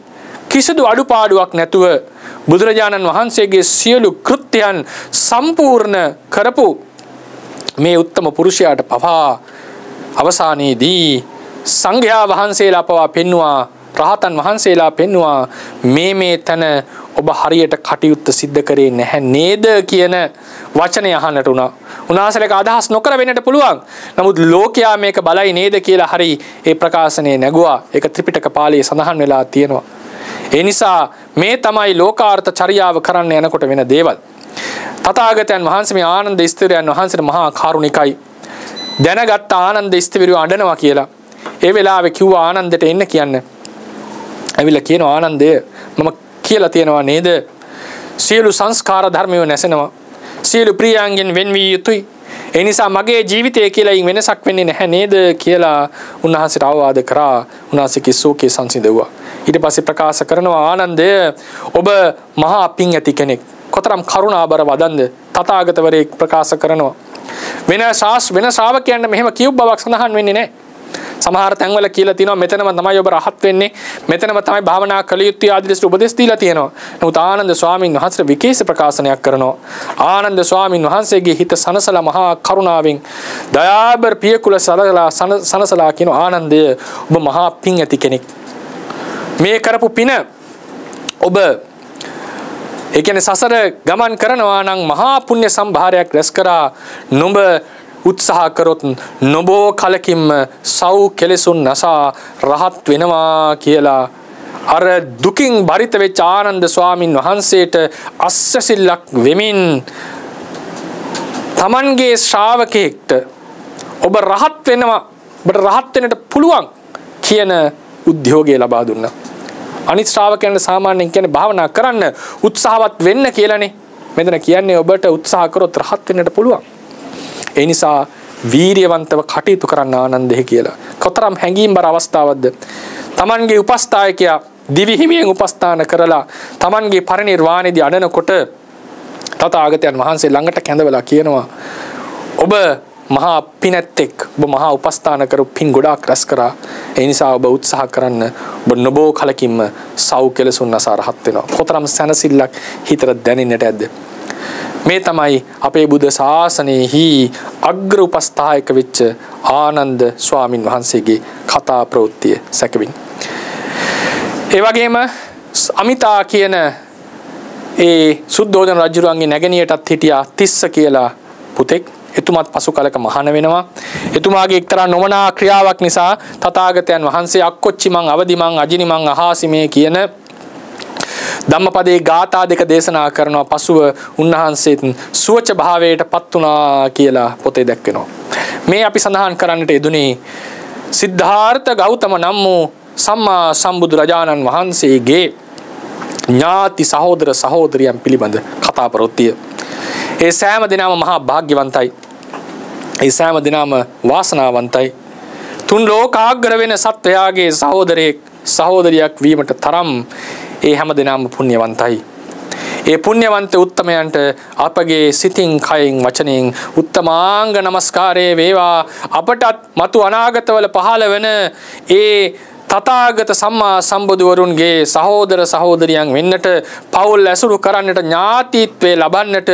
කිසිදු අඩුපාඩුවක් නැතුව බුදුරජාණන් වහන්සේගේ සියලු කෘත්‍යයන් සම්පූර්ණ කරපු මේ උත්තම පුරුෂයාට පවා අවසානයේදී සංඝයා වහන්සේලා පවා පෙන්නවා, රහතන් වහන්සේලා පෙන්නවා මේ තැන ඔබ හරියට කටයුත්ත සිද්ධ කරේ නැහැ නේද කියන වචනය අහන්නට උනා. උන්වහන්සේලක අදහස් නොකර වෙන්නට පුළුවන්. නමුත් ලෝකයා මේක බලයි නේද කියලා හරි ඒ ප්‍රකාශනයේ නැගුවා. ඒක ත්‍රිපිටක පාළියේ සඳහන් වෙලා තියෙනවා. ඒ නිසා මේ තමයි ලෝකාර්ථ චර්යාව කරන්න යනකොට වෙන දේවල්. තථාගතයන් වහන්සේ මේ ආනන්ද ස්ථවිරයන් වහන්සේට මහා කරුණිකයි. දැනගත් ආනන්ද ස්ථවිරය අඬනවා කියලා. ඒ වෙලාවේ කිව්වා ආනන්දට එන්න කියන්න. ඇවිල්ලා කියනවා ආනන්දය මම කියලා තියෙනවා නේද? සියලු සංස්කාර ධර්මයෝ නැසෙනවා. සියලු ප්‍රියයන්ගෙන් වෙන් වී යුතුයි. ඒ නිසා මගේ ජීවිතය කියලා වෙනසක් වෙන්නේ නැහැ නේද කියලා උන්වහන්සේට අවවාද කරා. උන්වහන්සේගේ ශෝකේ සංසිඳුවා. ඊට පස්සේ ප්‍රකාශ කරනවා ආනන්දය ඔබ මහා පිං ඇති කෙනෙක්. කොතරම් කරුණාබර වදන්ද තථාගතවරයෙක් ප්‍රකාශ කරනවා. වෙන ශ්‍රාවකයන්ට මෙහෙම කියු බවක් සඳහන් වෙන්නේ නැහැ. සමහර තැන්වල කියලා තියෙනවා මෙතනම තමයි ඔබ රහත් වෙන්නේ, මෙතනම තමයි භාවනා කළ යුත්තේ ආදී ලෙස උපදෙස් දීලා තියෙනවා. නමුත් ආනන්ද ස්වාමීන් වහන්සේ විශේෂ ප්‍රකාශනයක් කරනවා. ආනන්ද ස්වාමීන් වහන්සේගේ හිත සනසලා මහා කරුණාවෙන් දයාබර පියකුල සනසලා කියන ආනන්දය ඔබ මහා පිං ඇති කෙනෙක්. මේ කරපු පින ඔබ ඒ කියන්නේ සසර ගමන් කරනවා නම් මහා පුණ්‍ය සම්භාරයක් රැස් කරා. නුඹ උත්සාහ කරොත් නොබෝ කලකින්ම සව් කෙලෙසුන් නසා රහත් වෙනවා කියලා අර දුකින් බරිත වෙච්ච ආනන්ද ස්වාමින් වහන්සේට අස්සසිල්ලක් වෙමින් තමන්ගේ ශ්‍රාවකෙක්ට ඔබ රහත් වෙනවා, ඔබට රහත් වෙන්නට පුළුවන් කියන උද්‍යෝගය ලබා දුන්නා. අනිත් ශ්‍රාවකයන්ට සාමාන්‍යයෙන් කියන්නේ භාවනා කරන්න උත්සාහවත් වෙන්න කියලානේ. මෙතන කියන්නේ ඔබට උත්සාහ කරොත් රහත් වෙන්නට පුළුවන්. ඒ නිසා වීරියවන්තව කටයුතු කරන්න ආනන්දේ කියලා. කොතරම් හැඟීම්බර අවස්ථාවක්ද. තමන්ගේ උපස්ථායකයා දිවි හිමියෙන් උපස්ථාන කරලා තමන්ගේ පරිනිර්වාණයේදී අඬනකොට තථාගතයන් වහන්සේ ළඟට කැඳවලා කියනවා ඔබ මහා පිනැත්තෙක්, ඔබ මහා උපස්ථාන කරු පින් ගොඩාක් රැස් කරා. ඒ නිසා ඔබ උත්සාහ කරන්න. ඔබ නොබෝ කලකින්ම සව් කෙලසුන් නසා රහත් වෙනවා. කොතරම් සැනසෙල්ලක් හිතට දැනෙන්නට ඇද්ද? මේ තමයි අපේ බුද්ධ ශාසනයෙහි අග්‍ර උපස්ථායක වෙච්ච ආනන්ද ස්වාමින් වහන්සේගේ කතා ප්‍රවෘත්තිය සැකවින්. ඒ වගේම අමිතා කියන ඒ සුද්ධෝදන රජුගේ නැගණියටත් හිටියා තිස්ස කියලා පුතෙක්. එතුමාත් පසු කලක මහාන වෙනවා. එතුමාගේ එක්තරා නොමනා ක්‍රියාවක් නිසා තථාගතයන් වහන්සේ අක්කොච්චිමන් අවදිමන් අජිනිමන් අහාසිමේ කියන ධම්මපදයේ ගාථා දෙක දේශනා කරනවා. පසුව උන්වහන්සේත් සුවච භාවයට පත් වුණා කියලා පොතේ දැක්වෙනවා. මේ අපි සඳහන් කරන්නට යෙදුනේ සිද්ධාර්ථ ගෞතම නම් වූ සම්මා සම්බුදු රජාණන් වහන්සේගේ ඥාති සහෝදර සහෝදරියන් පිළිබඳ කතා ප්‍රවෘත්තිය. ඒ සෑම දිනම මහා භාග්‍යවන්තයි. ඒ සෑම දිනම වාසනාවන්තයි. තුන් ලෝකාග්‍ර වෙන සත්වයාගේ සහෝදරයෙක් සහෝදරියක් වීමට තරම් ඒ හැම දිනම පුණ්‍යවන්තයි. ඒ පුණ්‍යවන්ත උත්තමයන්ට අපගේ සිතින් කයින් වචනයෙන් උත්තමාංග නමස්කාරයේ වේවා. අපටත් මතු අනාගතවල පහළ වෙන ඒ තථාගත සම්මා සම්බුදුවරුන්ගේ සහෝදර සහෝදරියන් වෙන්නට, පවුල් ඇසුරු කරන්නට, ඥාතිත්වේ ලබන්නට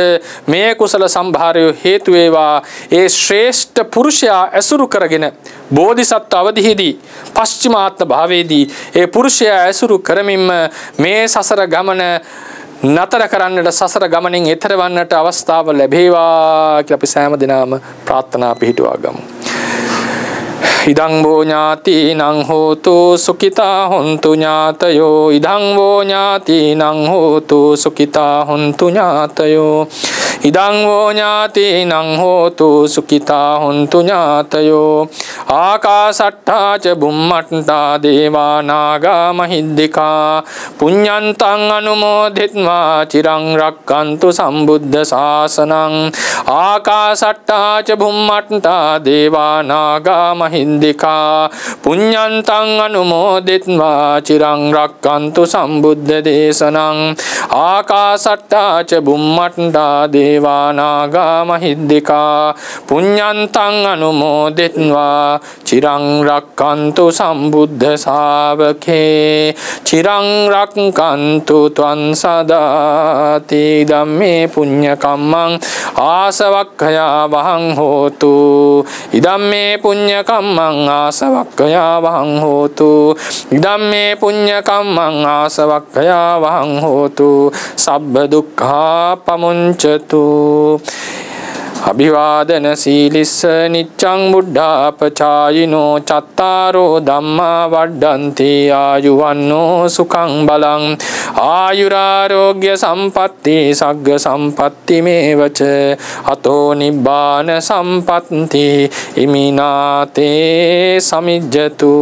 මේ කුසල සම්භාරය හේතු වේවා. ඒ ශ්‍රේෂ්ඨ පුරුෂයා ඇසුරු කරගෙන බෝධිසත්ව අවදීදී පශ්චිමාත්ම භාවයේදී ඒ පුරුෂයා ඇසුරු කරමින්ම මේ සසර ගමන නතර කරන්නට, සසර ගමනින් එතර වන්නට අවස්ථාව ලැබේවා කියලා අපි සෑම දිනම ප්‍රාර්ථනා පිහිටුවා ගමු. ඉදං වෝ ඥාතිනං හෝතු සුඛිතා හොන්තු ඥාතයෝ. ඉදං වෝ ඥාතිනං හෝතු සුඛිතා හොන්තු ඥාතයෝ. ඉදං වූ ඥාතිනං හෝතු සුඛිතා හොන්තු ඥාතයෝ ආකාසට්ඨා ච බුම්මට්ඨා දේවා නාග මහිද්దికා පුඤ්ඤන්තං අනුමෝදිත්වා චිරං රක්칸තු සම්බුද්ධ ශාසනං ආකාසට්ඨා ච බුම්මට්ඨා දේවා නාග මහිද්దికා පුඤ්ඤන්තං අනුමෝදිත්වා චිරං රක්칸තු සම්බුද්ධ දේශනං ආකාසට්ඨා ච බුම්මට්ඨා දේවා නාග මහිද්దికා පුඤ්ඤන්තං අනුමෝදිත්වා චිරං රක්칸තු සම්බුද්ධ ශාවකේ චිරං රක්칸තු ත්වං සදාති ධම්මේ පුඤ්ඤ කම්මං ආසවක්ඛයා වහං හෝතු ඉදම්මේ පුඤ්ඤ කම්මං ආසවක්ඛයා වහං හෝතු ඉදම්මේ පුඤ්ඤ කම්මං ආසවක්ඛයා වහං හෝතු සබ්බ දුක්ඛා පමුංචතු අභිවාදන සීලිස්ස නිච්ඡං බුද්ධාපචායිනෝ චත්තාරෝ ධම්මා වඩ්ඩන්ති ආයුවන්නෝ සුඛං බලං ආයුරාෝග්‍ය සම්පatti සග්ග සම්පatti මේවච අතෝ නිබ්බාන සම්පatti ඉමිනාතේ සමිජ්ජතු